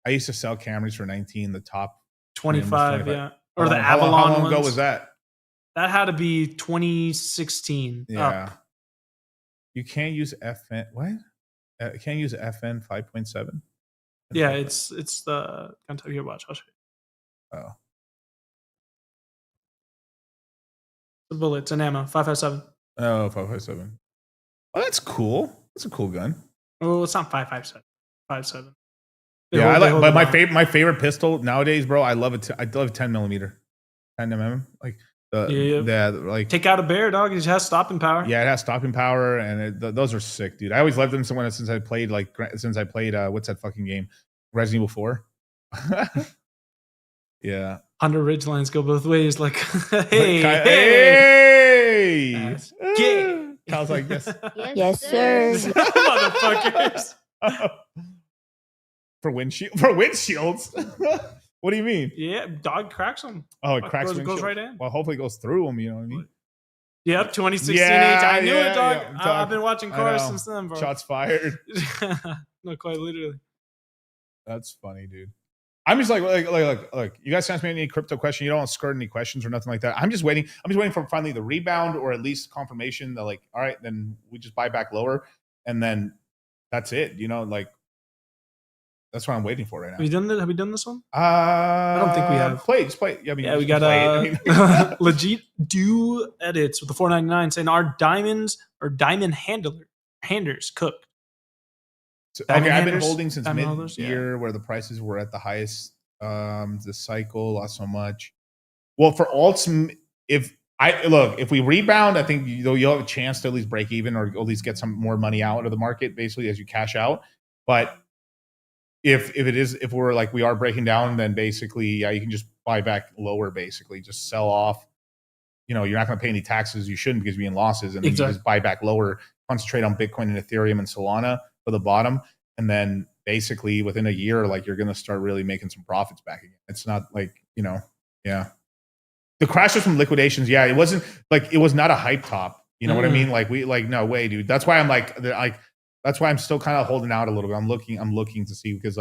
I used to sell Camrys for 19, the top 25, yeah. Or the How Avalon long ago ones. was that? That had to be 2016. Yeah. Up. You can't use FN. What? You can't use FN 5.7? Yeah, it's the Kentucky watch. I'll show you. Oh. The bullets and ammo. 5.57. Oh, 5.57. Oh, that's cool. That's a cool gun. Oh, it's not 5.57. 5.7. Yeah, but my favorite pistol nowadays, bro. I love it. I love 10mm, 10mm. Like like take out a bear, dog. It just has stopping power. Yeah, it has stopping power, and those are sick, dude. I always loved them since I played what's that fucking game, Resident Evil 4. Yeah, Honda Ridgelines go both ways. Like, hey, hey. Kyle's like, yes, yes, sir. Motherfuckers. For windshields. What do you mean? Yeah, dog cracks them. Oh, it cracks goes right in. Well, hopefully it goes through them. You know what I mean? Yep, 2016 Yeah, I knew it, dog. yeah, I've been watching cars since then, bro. Shots fired. No, quite literally. That's funny, dude. I'm just like, you guys ask me any crypto question. You don't want to skirt any questions or nothing like that. I'm just waiting for finally the rebound or at least confirmation that like, all right, then we just buy back lower, and then that's it. You know, like. That's what I'm waiting for right now. Have we done this one? I don't think we have. Just play. Yeah, we got legit do edits with the 499 saying our diamonds or diamond handers cooked. So, okay, I've been holding since mid-year where the prices were at the highest. The cycle lost so much. Well, for alts, if we rebound, I think you'll have a chance to at least break even or at least get some more money out of the market, basically as you cash out. But if we're like we are breaking down, then basically you can just buy back lower, basically just sell off. You know, you're not going to pay any taxes you shouldn't because you're in losses, and then you just buy back lower, concentrate on Bitcoin and Ethereum and Solana for the bottom, and then basically within a year, like you're going to start really making some profits back again. It's not like, the crashes from liquidations. Yeah, it wasn't like it was not a hype top. You know what I mean? Like no way, dude. That's why I'm that's why I'm still kind of holding out a little bit. I'm looking to see because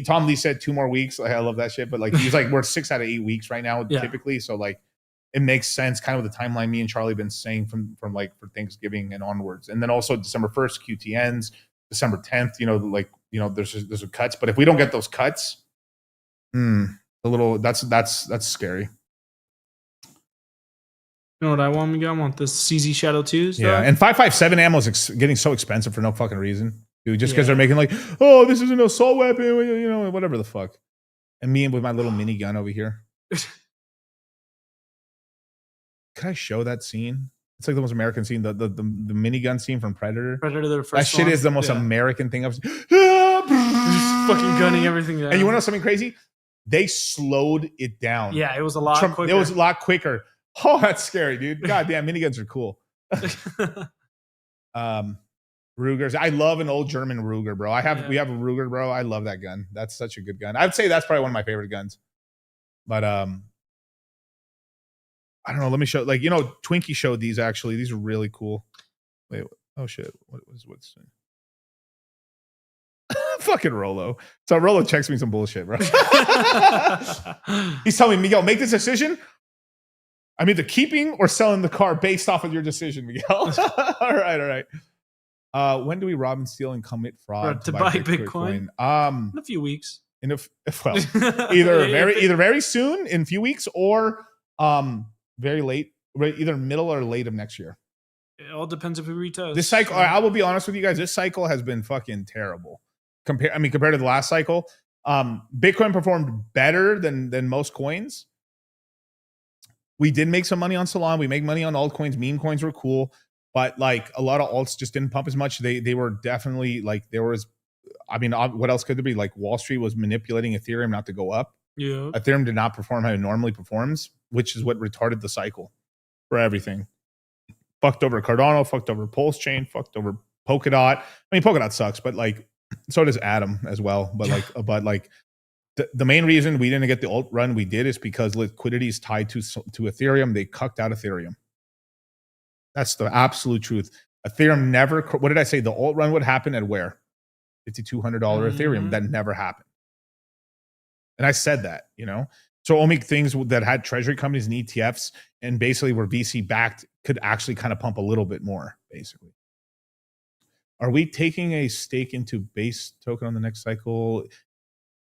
Tom Lee said 2 more weeks. Like, I love that shit, but like he's like we're 6 out of 8 weeks right now typically. So like it makes sense kind of with the timeline me and Charlie been saying from like for Thanksgiving and onwards, and then also December 1st QTNs, December 10th. There's a cuts, but if we don't get those cuts, that's scary. You know what I want? I want this CZ Shadow 2s. Yeah, and 5.57 ammo is getting so expensive for no fucking reason, dude. Just because they're making like, oh, this is an assault weapon, whatever the fuck. And me with my little minigun over here. Can I show that scene? It's like the most American scene, the minigun scene from Predator. The first that shit is the most American thing I've seen. Just fucking gunning everything down. And you want to know something crazy? They slowed it down. Yeah, it was a lot quicker. It was a lot quicker. Oh, that's scary, dude. Goddamn, miniguns are cool. Rugers. I love an old German Ruger, bro. We have a Ruger, bro. I love that gun. That's such a good gun. I'd say that's probably one of my favorite guns. But I don't know. Let me show. Twinkie showed these actually. These are really cool. Wait. Oh shit. What's fucking Rolo. So Rolo checks me some bullshit, bro. He's telling me, Miguel, make this decision. I'm either keeping or selling the car based off of your decision, Miguel. All right. When do we rob and steal and commit fraud to buy Bitcoin? In a few weeks. either very soon in a few weeks or very late, either middle or late of next year. It all depends if we retest. This cycle, I will be honest with you guys, this cycle has been fucking terrible. Compared to the last cycle. Bitcoin performed better than most coins. We did make some money on Solana. We make money on altcoins. Meme coins were cool, but like a lot of alts just didn't pump as much. They were definitely like there was. I mean, what else could there be? Like Wall Street was manipulating Ethereum not to go up. Yeah. Ethereum did not perform how it normally performs, which is what retarded the cycle for everything. Fucked over Cardano, fucked over Pulse Chain, fucked over Polkadot. I mean, Polkadot sucks, but like so does Atom as well. But like, the main reason we didn't get the alt run we did is because liquidity is tied to Ethereum. They cucked out Ethereum. That's the absolute truth. Ethereum never. What did I say? The alt run would happen at where? $5,200 Ethereum. That never happened. And I said that, So only things that had treasury companies and ETFs and basically were VC backed could actually kind of pump a little bit more, basically. Are we taking a stake into base token on the next cycle?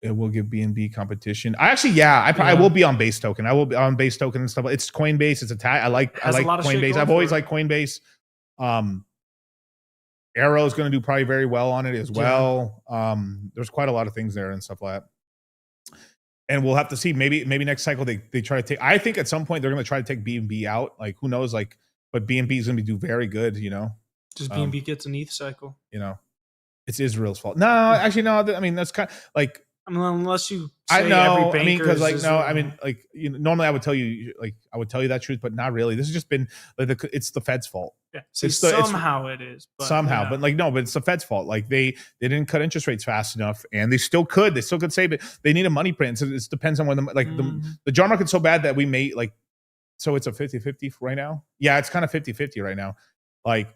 It will give BNB competition. I will be on base token. I will be on base token and stuff. It's Coinbase. It's a tag. I like Coinbase. I've always liked Coinbase. Arrow is going to do probably very well on it as well. There's quite a lot of things there and stuff like that. And we'll have to see. Maybe next cycle they try to take. I think at some point they're going to try to take BNB out. Like who knows? Like, but BNB is going to do very good. Just BNB gets an ETH cycle. It's Israel's fault. No, actually no. I mean that's kind of like. I mean, unless you say I know. every I mean, banker because is like no. Israel. I mean, like normally I would tell you that truth, but not really. This has just been like it's the Fed's fault. Yeah. See, It's somehow it is. But, somehow, but like no, but it's the Fed's fault. Like they didn't cut interest rates fast enough, and they still could save it. They need a money print. So it depends on when the job market's so bad that we may like. So it's a 50-50 right now. Yeah, it's kind of 50-50 right now. Like,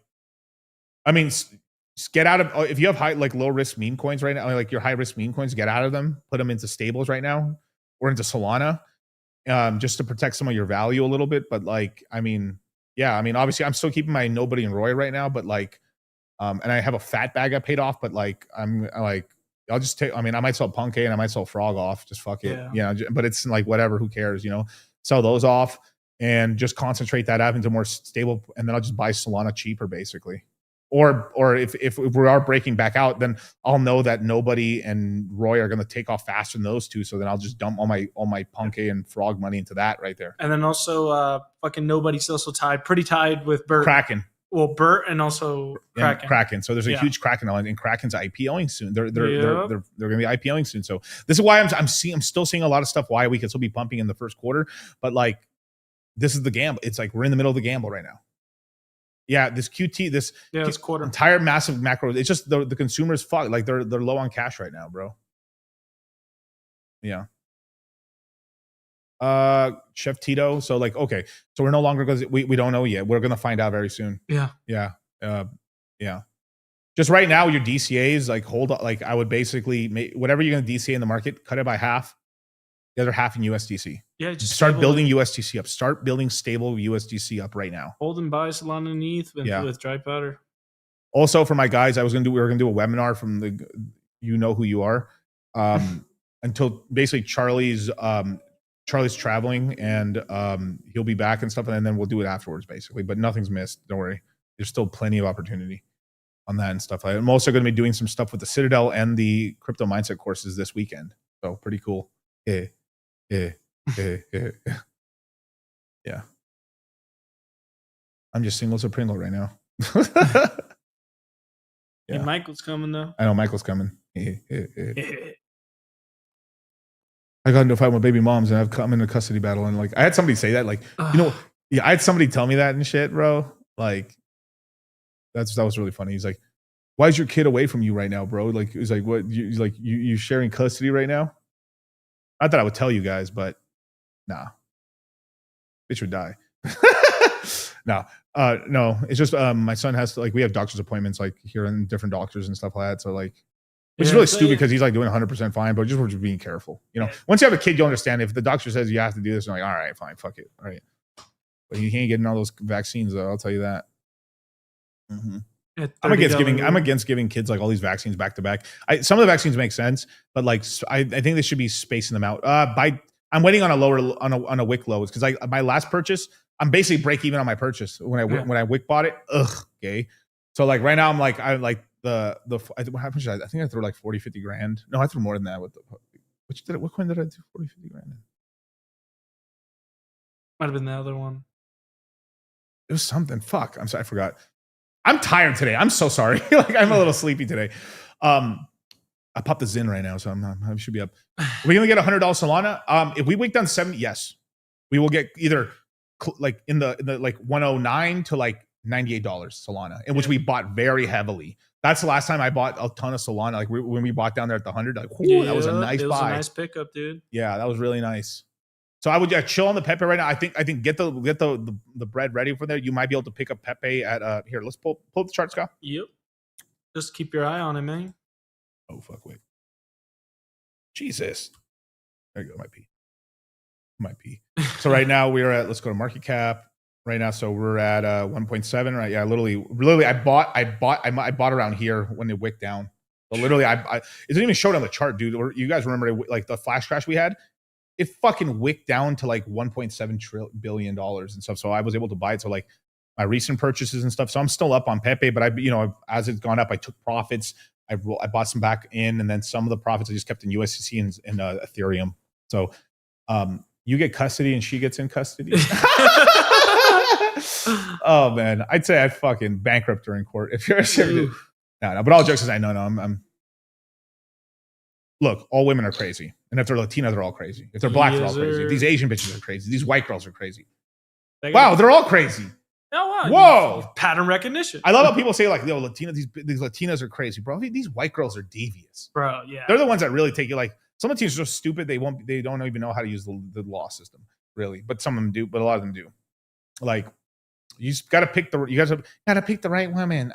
I mean, get out of if you have low risk meme coins right now, like your high risk meme coins, get out of them, put them into stables right now or into Solana, just to protect some of your value a little bit. But like, I mean, obviously I'm still keeping my Nobody and Roy right now, but like, and I have a fat bag I paid off, but like, I'll just take, I might sell Punkay and I might sell Frog off, just fuck it. But it's like, whatever, who cares, sell those off and just concentrate that out into more stable. And then I'll just buy Solana cheaper basically. Or if we are breaking back out, then I'll know that Nobody and Roy are going to take off faster than those two. So then I'll just dump all my Punkay and Frog money into that right there. And then also fucking Nobody's also pretty tied with Bert. Kraken. Well, Bert and also Kraken. Kraken. So there's a huge Kraken on, and Kraken's IPOing soon. They're going to be IPOing soon. So this is why I'm still seeing a lot of stuff. Why we can still be pumping in the first quarter, but like this is the gamble. It's like we're in the middle of the gamble right now. Yeah, this QT, this quarter entire massive macro. It's just the consumers fuck like they're low on cash right now, bro. Yeah. Chef Tito. So like, okay, so we're no longer because we don't know yet. We're gonna find out very soon. Yeah. Yeah. Yeah. Just right now, your DCAs like hold up. Like I would basically whatever you're gonna DCA in the market, cut it by half. The other half in USDC. Yeah, just start building USDC up. Start building stable USDC up right now. Hold and buy Solana and ETH with dry powder. Also, for my guys, we were gonna do a webinar from the you know who you are. Until basically Charlie's traveling and he'll be back and stuff, and then we'll do it afterwards, basically. But nothing's missed. Don't worry. There's still plenty of opportunity on that and stuff. I'm also going to be doing some stuff with the Citadel and the crypto mindset courses this weekend. So pretty cool. Yeah. I'm just single as a Pringle right now. Hey, Michael's coming though. I know Michael's coming. I got into a fight with baby moms and I'm in a custody battle, and like I had somebody say that, like, I had somebody tell me that and shit, bro. Like that was really funny. He's like, why is your kid away from you right now, bro? Like he's like, what you sharing custody right now? Not that I would tell you guys, but nah. Bitch would die. No. It's just my son has to, like, we have doctor's appointments like here and different doctors and stuff like that. So like, which is really stupid because he's like doing 100% fine, but we're just being careful. Once you have a kid, you understand if the doctor says you have to do this, you're like, all right, fine, fuck it. All right. But you can't get in all those vaccines though, I'll tell you that. Mm-hmm. I'm against giving kids like all these vaccines back to back. Some of the vaccines make sense, but like I think they should be spacing them out. I'm waiting on a WIC low because my last purchase, I'm basically break even on my purchase when I WIC bought it. Okay. So like right now I'm like how much I think I threw like 40, 50 grand. No, I threw more than that with what coin did I do 40, 50 grand in? Might have been the other one. It was something. Fuck. I'm sorry, I forgot. I'm tired today. I'm so sorry. Like I'm a little sleepy today. I popped the Zin right now, so I should be up. Are we gonna get $100 Solana? If we wick down 70, yes, we will get either like in the like 109 to like $98 Solana, in which we bought very heavily. That's the last time I bought a ton of Solana. Like when we bought down there at the 100, like that was a nice buy. It was a nice pickup, dude. Yeah, that was really nice. So I would chill on the Pepe right now. I think get the bread ready for there. You might be able to pick up Pepe at here. Let's pull up the chart, Scott. Yep. Just keep your eye on it, man. Oh fuck! Wait. Jesus. There you go. Might pee. So right now we're at. Let's go to market cap. Right now, so we're at 1.7. Right? Yeah. Literally, I bought around here when it wicked down. But literally, it didn't even show it on the chart, dude. You guys remember like the flash crash we had? It fucking wicked down to like $1.7 billion and stuff. So I was able to buy it. So like my recent purchases and stuff. So I'm still up on Pepe, but as it's gone up, I took profits. I bought some back in, and then some of the profits I just kept in USDC and Ethereum. So you get custody and she gets in custody. Oh man, I'd say I'd fucking bankrupt her in court if you're no. But all jokes aside, no, I'm. Look, all women are crazy. And if they're Latina, they're all crazy. If they're black, they're all crazy. These Asian bitches are crazy. These white girls are crazy. Wow, they're all crazy. Oh, wow. Whoa. Pattern recognition. I love how people say like, yo, Latina, these Latinas are crazy, bro. These white girls are devious. Bro, yeah. They're the ones that really take you like, some Latinas are so stupid, they don't even know how to use the law system, really. But some of them do, but a lot of them do. Like, you just gotta pick the right woman.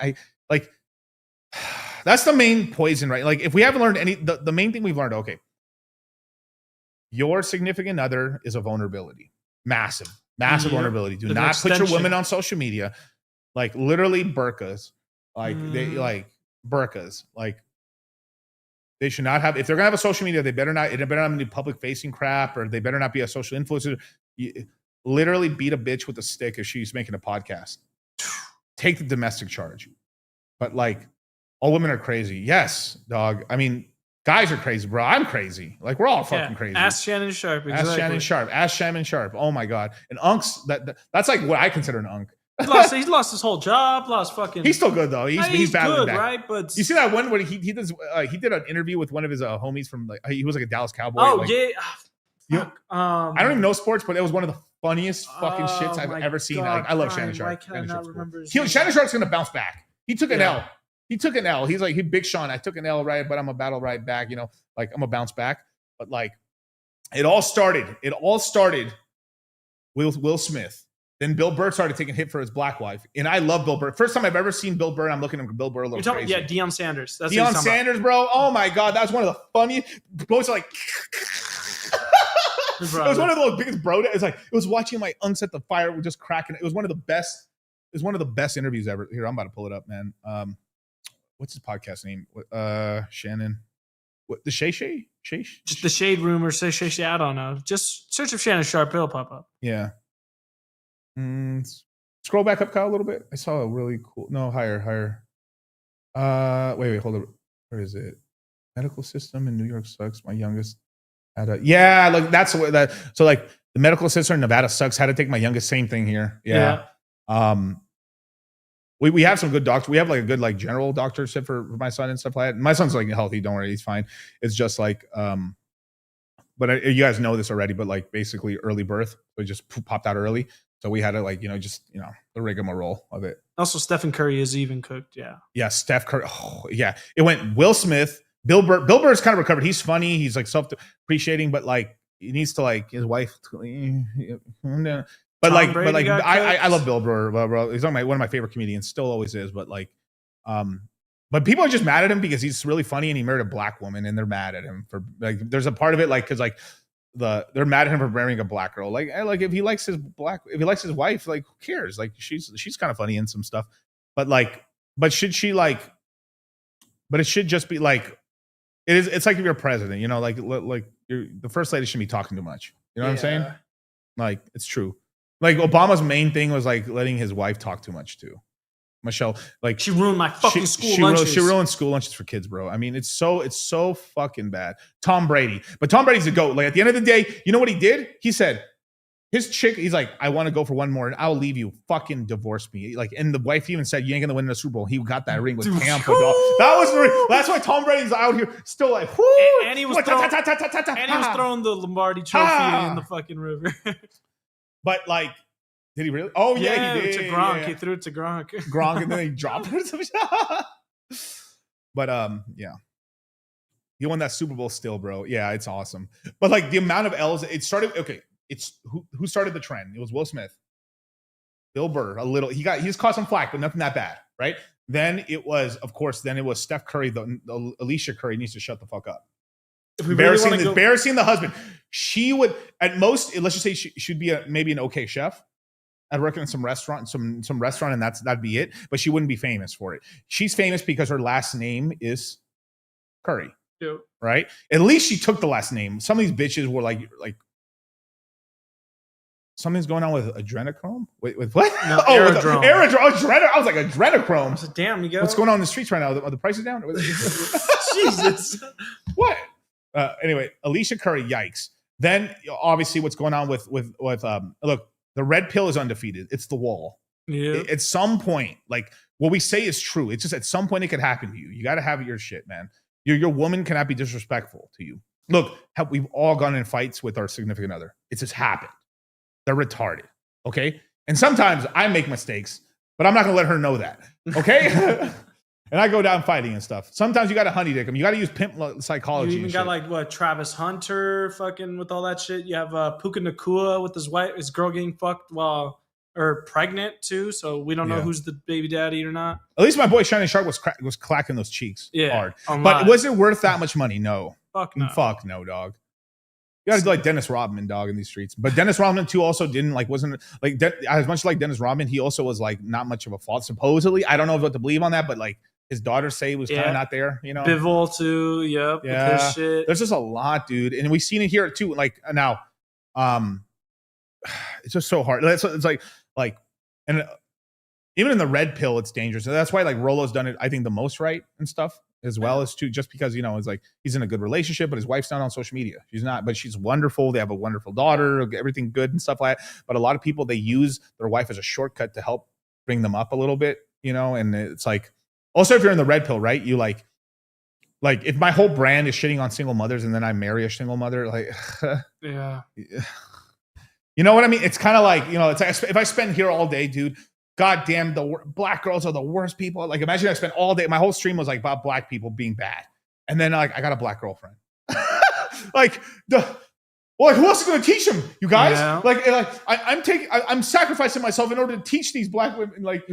That's the main poison, right? Like, if we haven't learned the main thing we've learned, okay, your significant other is a vulnerability. Massive vulnerability. Do not put your women on social media. Like, literally burkas. Like, burkas. Like, they should not have, if they're going to have a social media, it better not have any public facing crap, or they better not be a social influencer. Literally beat a bitch with a stick if she's making a podcast. Take the domestic charge. But like, all women are crazy. Yes, dog. I mean, guys are crazy, bro. I'm crazy. Like, we're all fucking crazy. Ask Shannon Sharp. Exactly. Ask Shannon Sharp. Oh my God. And Unks, that's like what I consider an Unk. He's lost his whole job. He's still good though. He's battling good, back. right? But you see that one where he did an interview with one of his homies from like, he was like a Dallas Cowboy. Oh like, yeah. I don't even know sports, but it was one of the funniest fucking shits I've ever seen. Like, I love Shannon Sharp. Shannon Sharp's gonna bounce back. He took an L. He's like, Big Sean, I took an L, right? But I'm a battle right back, like I'm a bounce back. But like, it all started with Will Smith. Then Bill Burr started taking hit for his black wife. And I love Bill Burr. First time I've ever seen Bill Burr, I'm looking at Bill Burr a little crazy. Yeah, Deion Sanders. That's Deion Sanders, bro. Oh my God. That was one of the funniest. Both are like, it was one of those biggest bro. It's like, it was watching my unks at the fire just cracking. It was one of the best. It was one of the best interviews ever. Here, I'm about to pull it up, man. What's his podcast name? Shannon. What, the Shay? Just the Shade Room or Shay. I don't know. Just search for Shannon Sharp. It'll pop up. Yeah. Scroll back up, Kyle, a little bit. I saw a really cool. No, higher. Wait, hold up. Where is it? Medical system in New York sucks. My youngest had like that's what that. So like the medical system in Nevada sucks. Had to take my youngest. Same thing here. Yeah. We have some good doctors. We have like a good like general doctorship for my son and stuff like that. My son's like healthy. Don't worry, he's fine. It's just like but you guys know this already. But like basically early birth, it just popped out early. So we had to like the rigmarole of it. Also, Stephen Curry is even cooked. Yeah. Yeah, Steph Curry. Oh, yeah, it went Will Smith, Bill Burr. Bill Burr's kind of recovered. He's funny. He's like self-depreciating, but like he needs to like his wife. But I love Bill Burr, bro. He's one of my favorite comedians, still always is. But like, but people are just mad at him because he's really funny and he married a black woman, and they're mad at him for like. There's a part of it like because like they're mad at him for marrying a black girl. Like if he likes his wife, like who cares? Like she's kind of funny in some stuff, but like But should she like? But it should just be like it is. It's like if you're president, you know, like the first lady shouldn't be talking too much. You know what I'm saying? Like it's true. Like Obama's main thing was like letting his wife talk too much too. Michelle, like she ruined my fucking school lunches. She ruined school lunches for kids, bro. I mean, it's so fucking bad. Tom Brady, but Tom Brady's a goat. Like at the end of the day, you know what he did? He said his chick. He's like, I want to go for one more, and I'll leave you. Fucking divorce me. Like, and the wife even said, you ain't gonna win the Super Bowl. He got that ring with Tampa. Dog. That was that's why Tom Brady's out here still like, and he was throwing the Lombardi trophy in the fucking river. But like. Did he really? Oh yeah, he did. To Gronk. Yeah. He threw it to Gronk. Gronk, and then he dropped it. But yeah, he won that Super Bowl still, bro. Yeah, it's awesome. But like the amount of L's, it started. Okay, it's who started the trend? It was Will Smith, Bill Burr. A little. He's caught some flack, but nothing that bad, right? Then it was, of course, Steph Curry. The Alicia Curry needs to shut the fuck up. If we really embarrassing the husband. She would at most. Let's just say she should be maybe an okay chef. I'd work in some restaurant, and that'd be it. But she wouldn't be famous for it. She's famous because her last name is Curry, right? At least she took the last name. Some of these bitches were like something's going on with adrenochrome. Wait, with what? No, aerodrome. I was like adrenochrome. I said, damn, you go. What's going on in the streets right now? Are the prices down? Jesus. What? Anyway, Alicia Curry. Yikes. Then obviously, what's going on with look. The red pill is undefeated. It's the wall. Yeah. At some point, like what we say is true. It's just at some point it could happen to you. You got to have your shit, man. Your woman cannot be disrespectful to you. Look, we've all gone in fights with our significant other. It's just happened. They're retarded. Okay. And sometimes I make mistakes, but I'm not going to let her know that. Okay. And I go down fighting and stuff. Sometimes you got to honey dick them. You got to use pimp psychology. You even got like what Travis Hunter fucking with all that shit. You have Puka Nakua with his girl getting fucked while pregnant too. So we don't know who's the baby daddy or not. At least my boy Shining Shark was clacking those cheeks hard. But was it worth that much money? No. Fuck no. Fuck no, dog. You got to do like Dennis Rodman, dog, in these streets. But Dennis Rodman too also wasn't like as much like Dennis Rodman. He also was like not much of a fault supposedly. I don't know what to believe on that, but like. His daughter say was kind of not there, you know. Bivol too, yep. Yeah, with his shit. There's just a lot, dude, and we've seen it here too. Like now, it's just so hard. It's like, and even in the red pill, it's dangerous. And that's why like Rolo's done it, I think, the most right and stuff as well as too, just because it's like he's in a good relationship, but his wife's not on social media. She's not, but she's wonderful. They have a wonderful daughter, everything good and stuff like that. But a lot of people they use their wife as a shortcut to help bring them up a little bit, and it's like. Also, if you're in the red pill, right? You like if my whole brand is shitting on single mothers and then I marry a single mother, like, yeah. You know what I mean? It's kind of like, it's like if I spend here all day, dude, goddamn, black girls are the worst people. Like, imagine I spent all day, my whole stream was like about black people being bad. And then like, I got a black girlfriend. Well, who else is going to teach them, you guys? Yeah. I'm sacrificing myself in order to teach these black women. Like,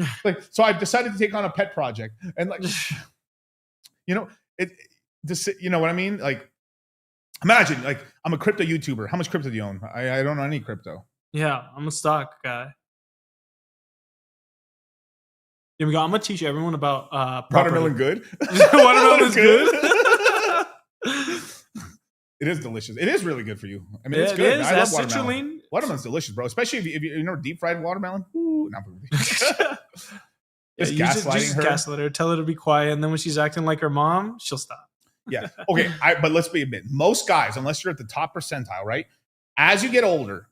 so I've decided to take on a pet project, and like, you know what I mean? Like, imagine, like, I'm a crypto YouTuber. How much crypto do you own? I don't know any crypto. Yeah, I'm a stock guy. Here we go. I'm gonna teach everyone about watermelon good. Watermelon is good. It is delicious. It is really good for you. I mean, it's it good. Is. I love watermelon. Citrulline. Watermelon's delicious, bro. Especially if you know deep fried watermelon. Ooh, not just gaslighting her. Gaslight her. Tell her to be quiet, and then when she's acting like her mom, she'll stop. Yeah. Okay. But let's be admit, most guys, unless you're at the top percentile, right? As you get older,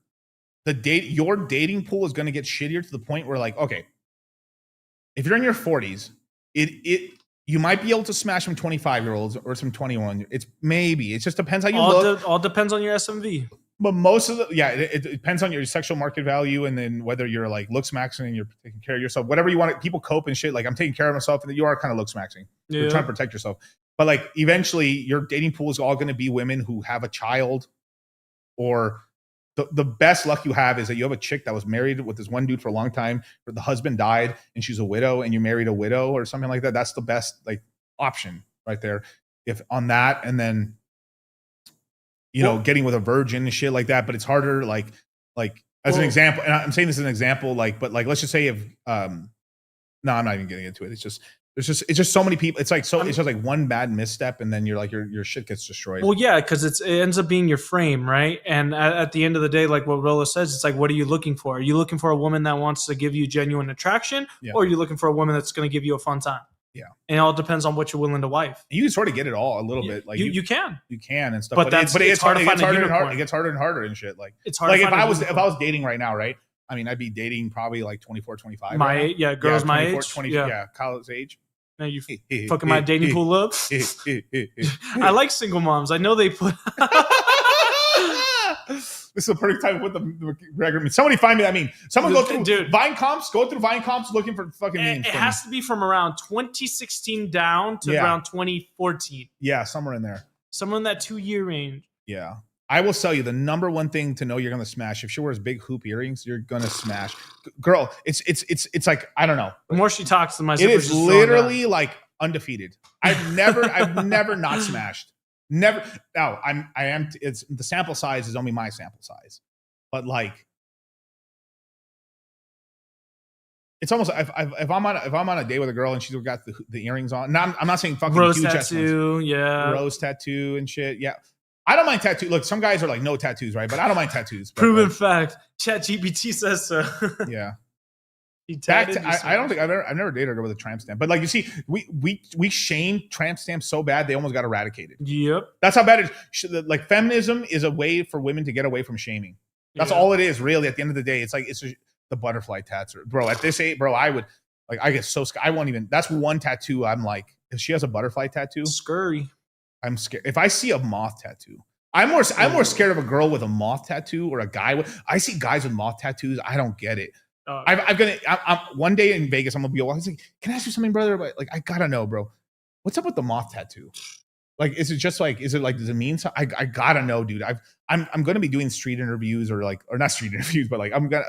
your dating pool is going to get shittier to the point where, like, okay, if you're in your 40s, you might be able to smash some 25-year-olds or some 21. It just depends how you look. All depends on your SMV. But most of it depends on your sexual market value, and then whether you're like looks maxing and you're taking care of yourself. Whatever you want, people cope and shit. Like, I'm taking care of myself, and you are kind of looks maxing. Yeah. You're trying to protect yourself. But like, eventually, your dating pool is all going to be women who have a child, or the best luck you have is that you have a chick that was married with this one dude for a long time, but the husband died and she's a widow, and you married a widow or something like that. That's the best like option right there. If on that, and then getting with a virgin and shit like that. But it's harder. Like as an example, and I'm saying this as an example. But let's just say if No, I'm not even getting into it. It's just so many people. It's just like one bad misstep, and then you're like your shit gets destroyed. Well, yeah, because it ends up being your frame, right? And at the end of the day, like what Rolla says, it's like, what are you looking for? Are you looking for a woman that wants to give you genuine attraction, or are you looking for a woman that's going to give you a fun time? Yeah, and it all depends on what you're willing to wife. You can sort of get it all a little bit. Like you can and stuff, but it's hard to find a unicorn. It gets harder and harder and shit. Like it's hard. Like to if find I was dating right now, right? I mean, I'd be dating probably like 24, 25. My right yeah, girls my age, 20, yeah, college age. Now you fucking my dating pool up. I like single moms. I know they put. This is a perfect time to put the record. Somebody find me that meme. Someone go through Vine comps. Go through Vine comps looking for fucking memes. It has to be from around 2016 down to around 2014. Yeah, somewhere in there. Somewhere in that 2-year range. Yeah. I will tell you the number one thing to know you're gonna smash. If she wears big hoop earrings, you're gonna smash. Girl, it's like I don't know. The more she talks, the more it is literally like undefeated. I've never not smashed. Never. Now I am. It's the sample size is only my sample size, but like it's almost if I'm on a date with a girl and she's got the earrings on. Now I'm not saying fucking rose huge tattoo, yeah, rose tattoo and shit, yeah. I don't mind tattoo. Look, some guys are like no tattoos, right? But I don't mind tattoos. Proven fact. ChatGPT says so. Yeah. I don't think I've never dated a girl with a tramp stamp. But like you see, we shame tramp stamps so bad they almost got eradicated. Yep. That's how bad it is. Like feminism is a way for women to get away from shaming. That's all it is, really. At the end of the day, it's like the butterfly tats. Bro, at this age, bro, I would like I get so scared. I won't even. That's one tattoo. I'm like, if she has a butterfly tattoo, scurry. I'm scared. If I see a moth tattoo, I'm more scared of a girl with a moth tattoo or a guy with. I see guys with moth tattoos. I don't get it. I'm one day in Vegas. I'm gonna be. I was like, can I ask you something, brother? But like, I gotta know, bro. What's up with the moth tattoo? Like, is it does it mean something? I gotta know, dude. I'm gonna be doing street interviews or not street interviews, but like I'm gonna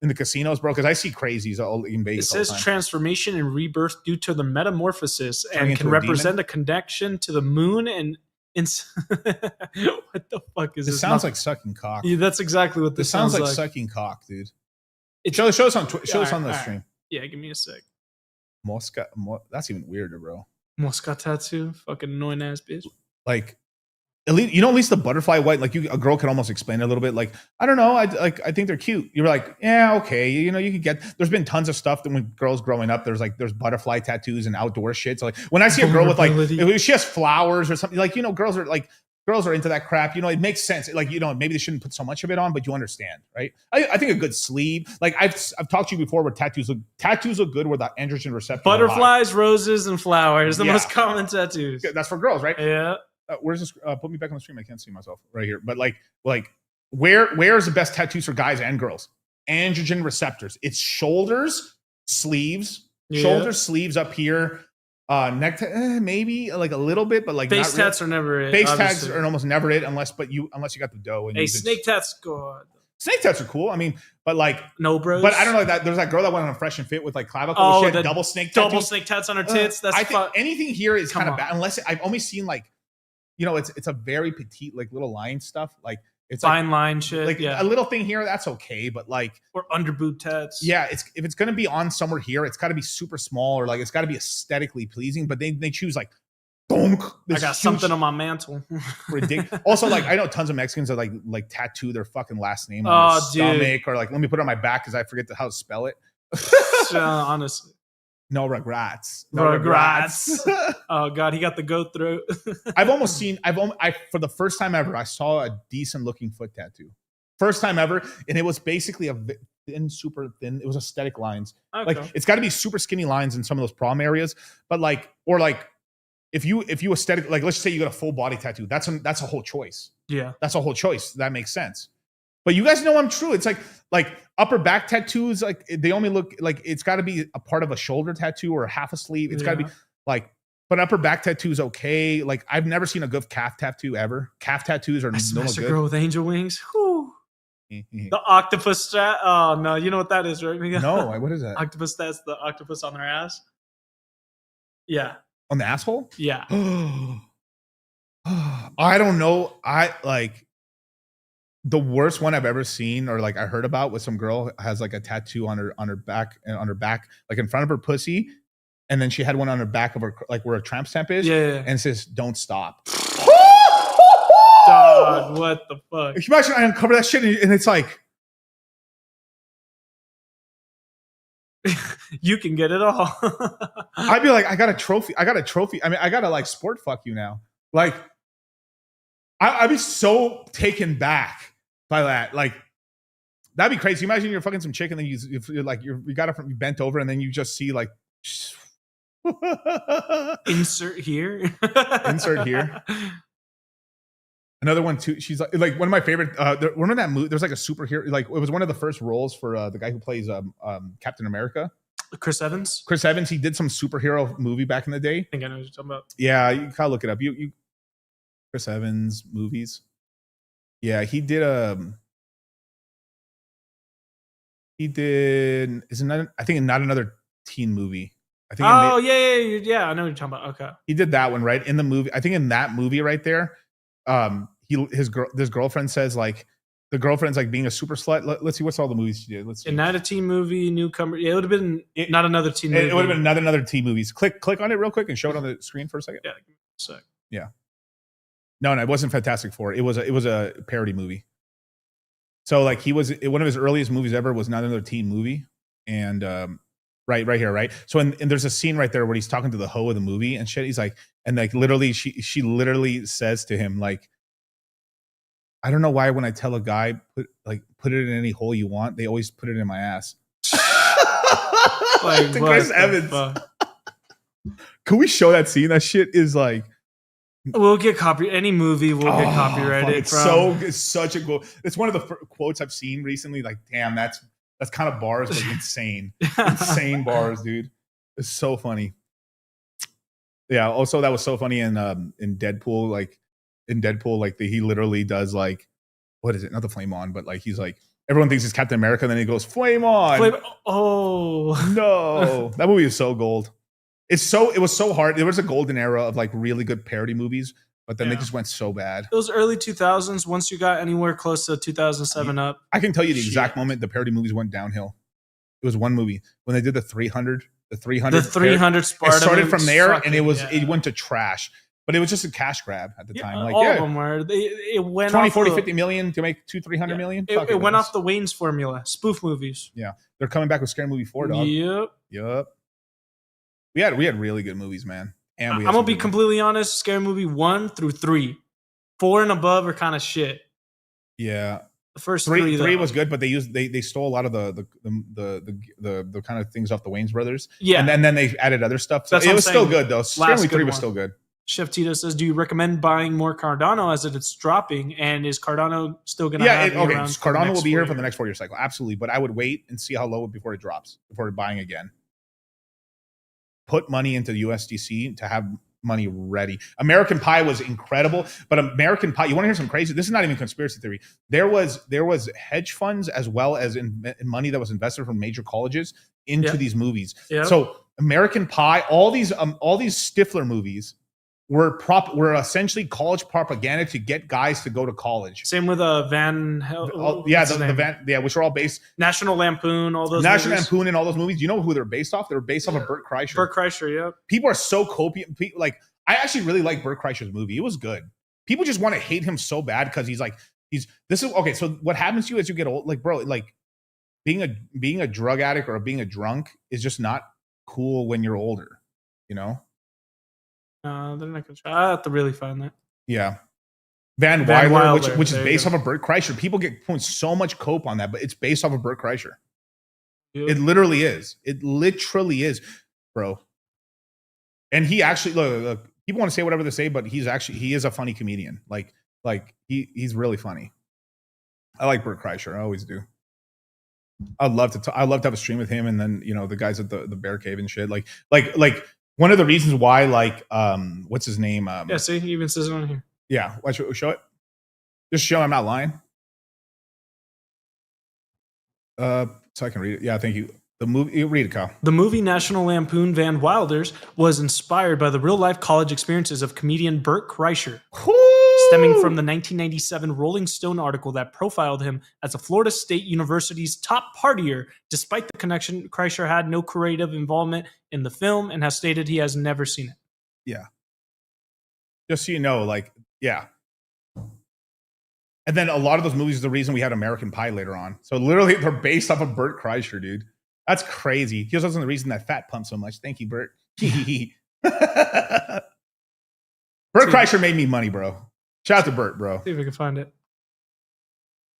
in the casinos, bro, because I see crazies all in Vegas. It says transformation and rebirth due to the metamorphosis and can represent a connection to the moon and what the fuck is this? It sounds like sucking cock. Yeah, that's exactly what this sounds like. like. Sucking cock, dude. Show us on the stream. Right. Yeah, give me a sec. Mosca, that's even weirder, bro. Mosca tattoo, fucking annoying ass bitch. Like, at least the butterfly white, like a girl could almost explain it a little bit. Like, I don't know, I think they're cute. You're like, yeah, okay, you could get. There's been tons of stuff that when girls growing up, there's butterfly tattoos and outdoor shit. So like, when I see a girl with like, if she has flowers or something, like girls are into that crap. It makes sense. Like, maybe they shouldn't put so much of it on, but you understand, right? I think a good sleeve. Like I've talked to you before where tattoos look good where the androgen receptor. Butterflies, roses, and flowers. The most common tattoos. That's for girls, right? Yeah. Where's this? Put me back on the stream. I can't see myself right here. But like where is the best tattoos for guys and girls? Androgen receptors. It's shoulders, sleeves, sleeves up here. Neck maybe like a little bit, but like face tats are never it. Face tags are almost never it unless you got the dough. And snake tats good. Snake tats are cool. I mean, but like no bros. But I don't know that there's that girl that went on a Fresh and Fit with like clavicle. Oh, she had double snake tats on her tits. That's I think anything here is kind of bad unless I've only seen like it's a very petite like little line stuff like. It's fine line shit. Like a little thing here, that's okay, but like or under boob tats. Yeah, if it's gonna be on somewhere here, it's got to be super small or like it's got to be aesthetically pleasing. But they choose like, donk. I got something on my mantle. Ridiculous. Also, like I know tons of Mexicans that like tattoo their fucking last name on their stomach or like let me put it on my back because I forget how to spell it. Honestly. No regrets. Oh God, he got the goat throat. I've for the first time ever, I saw a decent looking foot tattoo. First time ever, and it was basically a super thin. It was aesthetic lines. Okay. Like it's got to be super skinny lines in some of those problem areas, but if you aesthetic, like let's just say you got a full body tattoo, that's a whole choice. Yeah, that's a whole choice. That makes sense. But you guys know I'm true. It's like upper back tattoos, like they only look like it's got to be a part of a shoulder tattoo or half a sleeve. It's got to be like, but upper back tattoo is okay. Like I've never seen a good calf tattoo ever. Calf tattoos are no good. Girl with angel wings. Whew. The octopus stat. Oh no, you know what that is, right? No, what is that? Octopus stats. The octopus on their ass. Yeah. On the asshole? Yeah. I don't know. the worst one I've ever seen or like I heard about was some girl has like a tattoo on her back, like in front of her pussy, and then she had one on her back of her like where a tramp stamp is, and it says "Don't stop." God, what the fuck? If you imagine I uncover that shit and it's like, you can get it all. I'd be like, I got a trophy. I mean, I gotta like sport fuck you now. Like, I'd be so taken back by that. Like, that'd be crazy. Imagine you're fucking some chick and then you're like, you got it from you bent over and then you just see like, insert here. Insert here. Another one too. She's like one of my favorite. Remember that movie? There's like a superhero. Like it was one of the first roles for the guy who plays Captain America. Chris Evans. Chris Evans. He did some superhero movie back in the day. I think I know what you're talking about. Yeah, you gotta look it up. You Chris Evans movies. Yeah, he did. He did. Is another? I think not another teen movie. I think. Oh yeah. I know what you're talking about. Okay. He did that one right in the movie. I think in that movie right there. This girlfriend says like the girlfriend's like being a super slut. Let's see what's all the movies she did. Let's see. And not a teen movie, newcomer. Yeah, it would have been not another teen movie. It would have been another teen movies. Click on it real quick and show it on the screen for a second. Yeah, give me a sec. Yeah. No, it wasn't Fantastic Four. It was a parody movie. So like one of his earliest movies ever was not another teen movie. And right here, right? So and there's a scene right there where he's talking to the hoe of the movie and shit. He's like, and like literally she literally says to him like, I don't know why when I tell a guy put it in any hole you want, they always put it in my ass. Like, to Chris Evans. Can we show that scene? That shit is like, we'll get any movie will get copyrighted. It's such a cool. It's one of the quotes I've seen recently. Like, damn, that's kind of bars, but insane, insane bars, dude. It's so funny. Yeah. Also, that was so funny in Deadpool. Like in Deadpool, like he literally does like, what is it? Not the flame on, but like he's like everyone thinks he's Captain America, and then he goes flame on. Oh no, that movie is so gold. It was so hard. There was a golden era of like really good parody movies, but then they just went so bad. It was early 2000s. Once you got anywhere close to 2007 up, I can tell you the exact moment the parody movies went downhill. It was one movie when they did the 300. The 300 Sparta. It started from there, and it went to trash. But it was just a cash grab at the time. Like, all of them were. It went 20, off 40, 50 million to make 200-300 million. It went off the Wayne's formula. Spoof movies. Yeah. They're coming back with Scary Movie 4, dog. Yep. We had really good movies, man. And I'm gonna be completely honest. Scary Movie 1 through 3, 4 and above are kind of shit. Yeah, the first three was good, but they stole a lot of the kind of things off the Wayans brothers. Yeah, and then they added other stuff. So it was still good though. Scary Movie 3 was still good. Chef Tito says, "Do you recommend buying more Cardano as it's dropping? And is Cardano still going to have okay? around Cardano will be here for the next 4-year cycle, absolutely. But I would wait and see how low before it drops before buying again. Put money into USDC to have money ready. American Pie was incredible, but American Pie. You want to hear some crazy? This is not even conspiracy theory. There was hedge funds as well as money that was invested from major colleges into these movies. Yep. So American Pie, all these Stifler movies were essentially college propaganda to get guys to go to college. Same with Van Helsing. Which are all based National Lampoon, all those National movies. Lampoon and all those movies. You know who they're based off? They're based off of Bert Kreischer. Bert Kreischer, yeah. People are so copious. Like, I actually really like Bert Kreischer's movie. It was good. People just want to hate him so bad because this is okay. So what happens to you as you get old? Like, bro, like being a drug addict or being a drunk is just not cool when you're older. You know. They're not gonna try. I have to really find that. Yeah, Van Wilder, which is based off of Bert Kreischer. People get putting so much cope on that, but it's based off of Bert Kreischer. Yep. It literally is. It literally is, bro. And he actually look. People want to say whatever they say, but he is a funny comedian. Like he's really funny. I like Bert Kreischer. I always do. I'd love to have a stream with him, and then the guys at the Bear Cave and shit. Like. One of the reasons why, what's his name? Yeah, see, he even says it on here. Yeah, show it. Just show I'm not lying. So I can read it. Yeah, thank you. The movie, you read it, Kyle. The movie National Lampoon Van Wilders was inspired by the real-life college experiences of comedian Bert Kreischer. stemming from the 1997 Rolling Stone article that profiled him as a Florida State University's top partier. Despite the connection, Kreischer had no creative involvement in the film and has stated he has never seen it. Yeah. Just so you know, like, yeah. And then a lot of those movies are the reason we had American Pie later on. So literally, they're based off of Bert Kreischer, dude. That's crazy. He was also the reason that fat pumped so much. Thank you, Bert. Bert Kreischer made me money, bro. Shout out to Bert, bro. See if we can find it.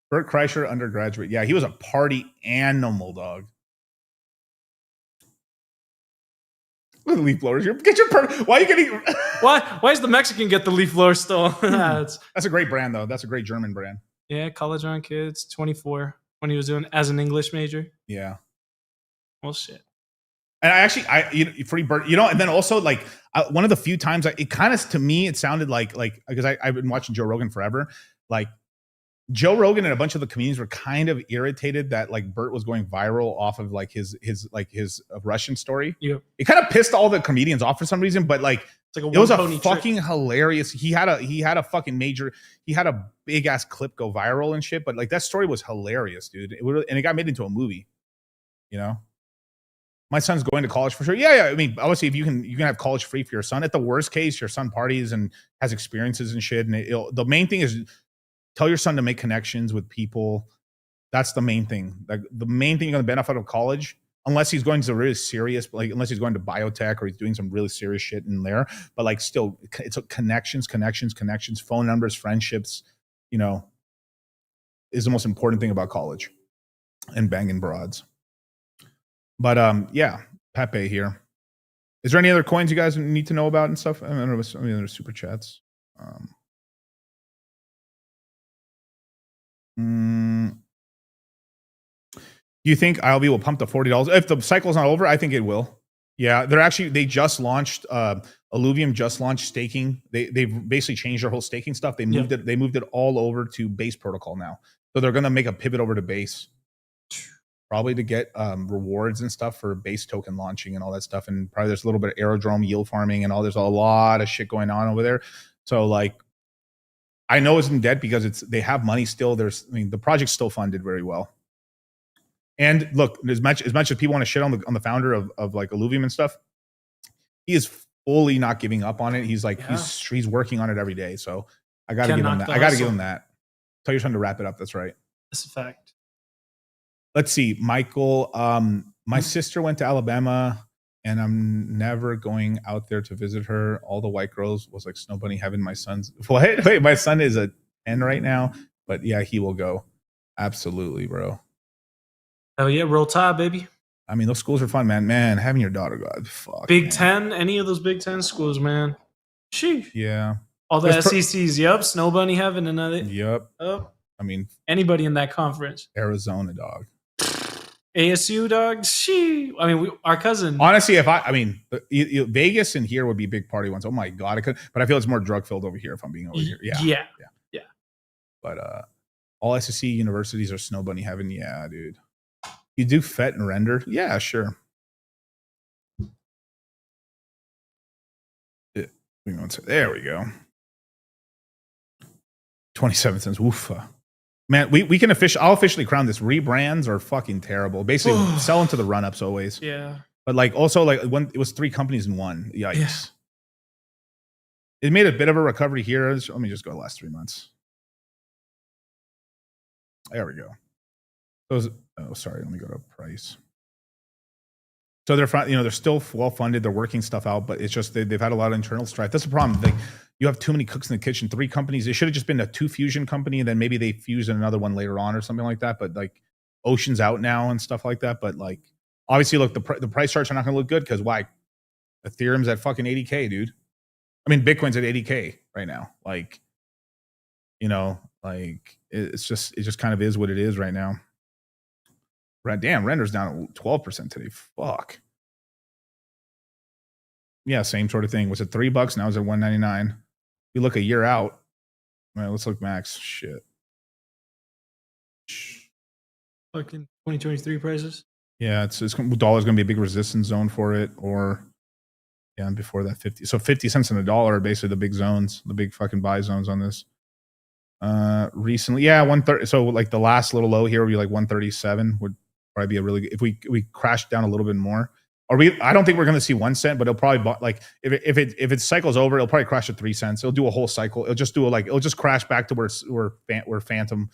Bert Kreischer, undergraduate. Yeah, he was a party animal, dog. Look at the leaf blowers. Get your why are you getting? Why is the Mexican get the leaf blower still? That's a great brand, though. That's a great German brand. Yeah, college on kids, 24 when he was doing as an English major. Yeah. Well, shit. And free Bert, and then also like one of the few times it kind of, to me, it sounded like because I've been watching Joe Rogan forever, like Joe Rogan and a bunch of the comedians were kind of irritated that like Bert was going viral off of like his Russian story. Yeah. It kind of pissed all the comedians off for some reason, but like it's like it was a fucking hilarious. He had a big ass clip go viral and shit, but like that story was hilarious, dude. And it got made into a movie, My son's going to college for sure. Yeah. I mean, obviously, if you can have college free for your son. At the worst case, your son parties and has experiences and shit. And the main thing is tell your son to make connections with people. That's the main thing. Like the main thing you're going to benefit of college, unless he's going to really serious, like unless he's going to biotech or he's doing some really serious shit in there. But like still, it's connections, phone numbers, friendships. Is the most important thing about college and banging broads. But yeah, Pepe here. Is there any other coins you guys need to know about and stuff? I don't know if any other super chats. Do you think ILB will pump to $40 if the cycle's not over? I think it will. Yeah, they just launched Illuvium just launched staking. They've basically changed their whole staking stuff. They moved it all over to Base protocol now. So they're going to make a pivot over to Base. Probably to get rewards and stuff for Base token launching and all that stuff. And probably there's a little bit of aerodrome yield farming and all. There's a lot of shit going on over there. So like, I know it's in debt because they have money still. The project's still funded very well. And look, as much as people want to shit on the founder of like Illuvium and stuff, he is fully not giving up on it. He's like he's working on it every day. So I got to give him that. I got to give him that. Tell your son to wrap it up. That's right. That's a fact. Let's see, Michael. My sister went to Alabama, and I'm never going out there to visit her. All the white girls was like snow bunny heaven. My son's wait, my son is a 10 right now, but yeah, he will go. Absolutely, bro. Oh yeah, roll Tide, baby. I mean, those schools are fun, man. Man, having your daughter go, fuck. Big Ten, any of those Big Ten schools, man. Sheesh. Yeah. All the SECs, yep. Snow bunny heaven, another. Yep. Oh. I mean, anybody in that conference. Arizona, dog. ASU, dog. I mean, our cousin. Honestly, Vegas and here would be big party ones. Oh my god, but I feel it's more drug filled over here. If I'm being over here, yeah. But all SEC universities are snow bunny heaven. Yeah, dude. You do FET and render? Yeah, sure. There we go. 27 cents. Woofa. Man, we can I'll officially crown this. Rebrands are fucking terrible. Basically, sell into the run-ups always. Yeah. But like also like when it was 3 companies in one. Yikes. Yeah. It made a bit of a recovery here. Let me just go the last 3 months. There we go. Sorry. Let me go to price. So they're still well funded. They're working stuff out, but it's just they've had a lot of internal strife. That's the problem. Like you have too many cooks in the kitchen. 3 companies. It should have just been a 2 fusion company, and then maybe they fuse in another one later on or something like that. But like Ocean's out now and stuff like that. But like obviously, look, the price charts are not going to look good because why? Ethereum's at fucking 80K, dude. I mean, Bitcoin's at 80K right now. Like, like it just kind of is what it is right now. Damn, render's down at 12% today. Fuck. Yeah, same sort of thing. Was it $3? Now it's at $1.99. We look a year out. All right, let's look max. Shit. Fucking 2023 prices. Yeah, it's dollar's gonna be a big resistance zone for it, or and before that 50. So 50 cents in a dollar are basically the big zones, the big fucking buy zones on this. Recently, yeah, 130. So like the last little low here would be like 137 would probably be a really good, if we crash down a little bit more. Or I don't think we're going to see 1 cent, but it'll probably like if it cycles over, it'll probably crash to 3 cents. It'll do a whole cycle. It'll just do it'll just crash back to where Phantom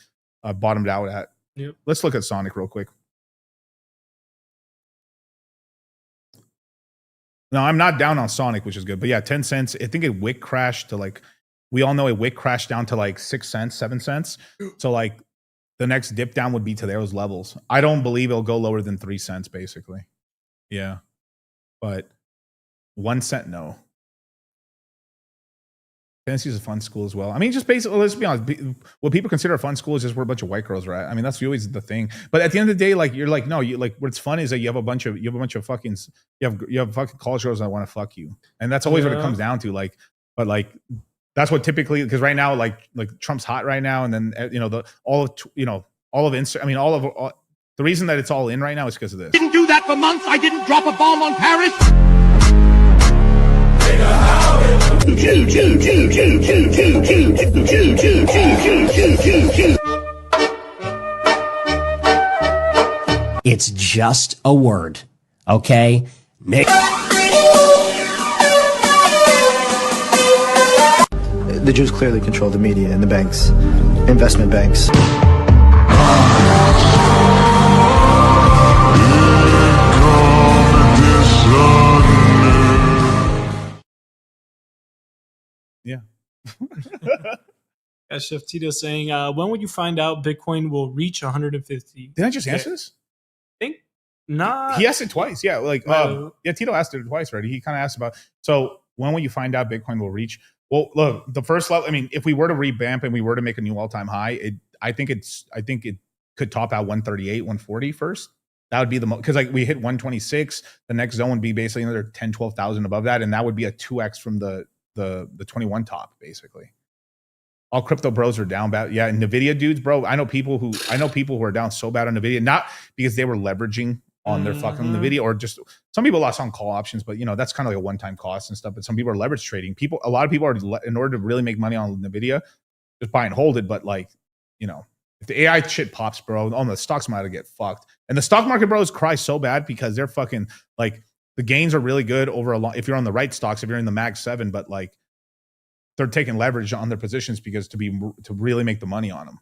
bottomed out at. Yep. Let's look at Sonic real quick. No, I'm not down on Sonic, which is good. But yeah, 10 cents. I think it wick crashed to like, we all know it wick crashed down to like 6 cents, 7 cents. So like the next dip down would be to those levels. I don't believe it'll go lower than 3 cents, basically. Yeah. But 1 cent, no. Fantasy is a fun school as well. I mean, just basically, let's be honest. What people consider a fun school is just where a bunch of white girls are at. I mean, that's always the thing. But at the end of the day, like you're like, no, you like what's fun is that you have a bunch of fucking fucking college girls that want to fuck you, and that's always what it comes down to. Like, but like that's what typically, because right now, like Trump's hot right now, and then all of Insta. I mean, the reason that it's all in right now is because of this. Didn't do that for months. I didn't drop a bomb on Paris. It's just a word, okay? Nick. The Jews clearly control the media and the banks, investment banks. Yeah. Chef Tito saying, when would you find out Bitcoin will reach 150? Did I just answer this? I think not. He asked it twice. Yeah, like yeah, Tito asked it twice already. He kind of asked about, so when will you find out Bitcoin will reach? Well, look, the first level, I mean, if we were to revamp and we were to make a new all-time high, I think it could top out 138, 140 first. That would be the most, because like we hit 126, the next zone would be basically another 10, 12,000 above that, and that would be a 2x from the 21 top, basically. All crypto bros are down bad. Yeah, and Nvidia dudes, bro. I know people who are down so bad on Nvidia, not because they were leveraging on their fucking Nvidia, or just some people lost on call options, but that's kind of like a one-time cost and stuff. But some people are leverage trading. A lot of people are, in order to really make money on Nvidia, just buy and hold it. But like, if the AI shit pops, bro, the stocks might get fucked. And the stock market bros cry so bad because they're fucking like, the gains are really good over a long, if you're on the right stocks, if you're in the Mag 7, but like they're taking leverage on their positions because to really make the money on them,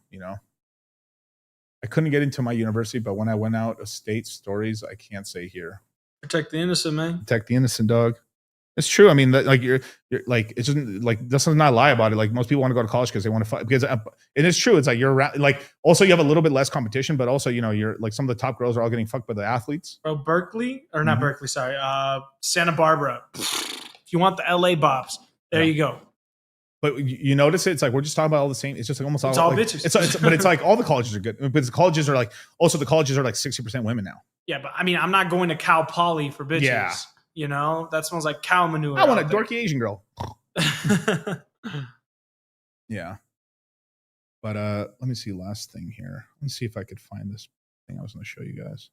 I couldn't get into my university, but when I went out of state, stories I can't say here. Protect the innocent, man. Protect the innocent, dog. It's true. I mean, like you're like, it's just like, this does not lie about it. Like most people want to go to college because they want to fight, because it is true. It's like you're around, like also you have a little bit less competition, but also, you're like some of the top girls are all getting fucked by the athletes. Bro, Berkeley, or not Berkeley, sorry. Santa Barbara. If you want the LA bops, there you go. But you notice it, it's like we're just talking about all the same. It's just like almost all like, bitches. But it's like all the colleges are good. But the colleges are like 60% women now. Yeah, but I mean, I'm not going to Cal Poly for bitches. Yeah. That smells like cow manure. I want a dorky Asian girl. Yeah. But let me see, last thing here. Let me see if I could find this thing I was going to show you guys.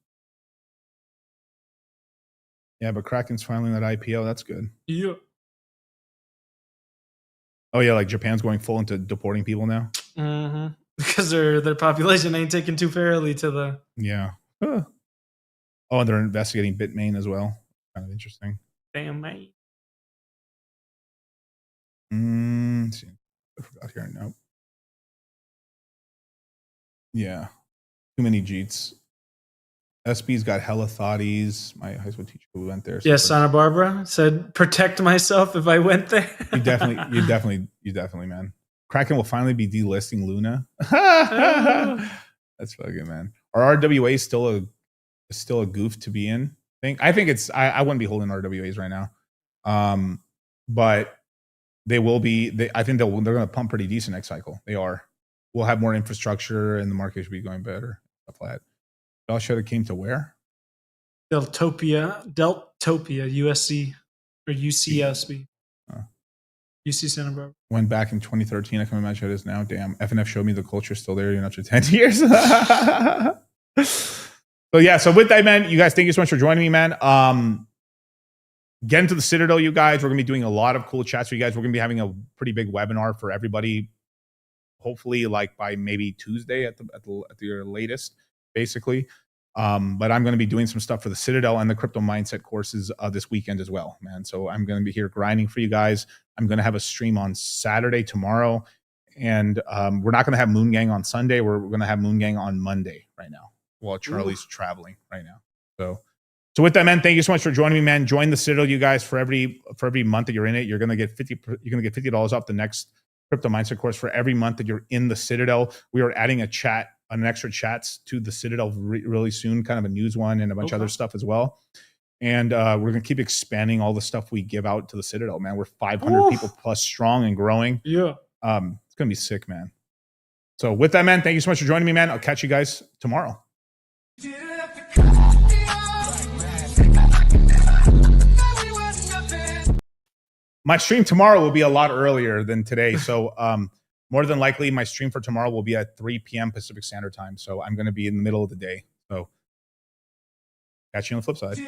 Yeah, but Kraken's filing that IPO. That's good. Yeah. Oh yeah, like Japan's going full into deporting people now. Mm-hmm. Because their population ain't taken too fairly to the. Yeah. Oh, and they're investigating Bitmain as well. Kind of interesting. Damn, mate. See. I forgot here. Nope. Yeah. Too many Jeets. SB's got hella thotties. My high school teacher who went there. Yes, Santa Barbara said, protect myself if I went there. You definitely, man. Kraken will finally be delisting Luna. That's fucking, man. Are RWAs still a goof to be in? I think it's, I wouldn't be holding RWAs right now. But they will be, I think they're going to pump pretty decent next cycle. They are. We'll have more infrastructure and the market should be going better. Stuff like that. Y'all should have came to where? Deltopia, USC or UCSB. UC Santa Barbara. Went back in 2013. I can imagine how it is now. Damn, FNF showed me the culture's still there. You're not for 10 years. So yeah, so with that, man, you guys, thank you so much for joining me, man. Get into the Citadel, you guys. We're gonna be doing a lot of cool chats for you guys. We're gonna be having a pretty big webinar for everybody. hopefully like by maybe Tuesday at the latest, basically. But I'm going to be doing some stuff for the Citadel and the Crypto Mindset courses this weekend as well, man. So I'm going to be here grinding for you guys. I'm going to have a stream on Saturday tomorrow, and we're not going to have Moon Gang on Sunday. We're going to have Moon Gang on Monday right now, while Charlie's traveling right now. So with that, man, thank you so much for joining me, man. Join the Citadel, you guys. For every month that you're in it, you're gonna get $50 off the next Crypto Mindset course. For every month that you're in the Citadel, we are adding an extra chats to the Citadel really soon, kind of a news one and a bunch of other stuff as well. And we're gonna keep expanding all the stuff we give out to the Citadel, man. We're 500 people plus strong and growing. Yeah, it's gonna be sick, man. So with that, man, thank you so much for joining me, man. I'll catch you guys tomorrow. My stream tomorrow will be a lot earlier than today. So more than likely, my stream for tomorrow will be at 3 p.m. Pacific Standard Time. So I'm going to be in the middle of the day. So catch you on the flip side.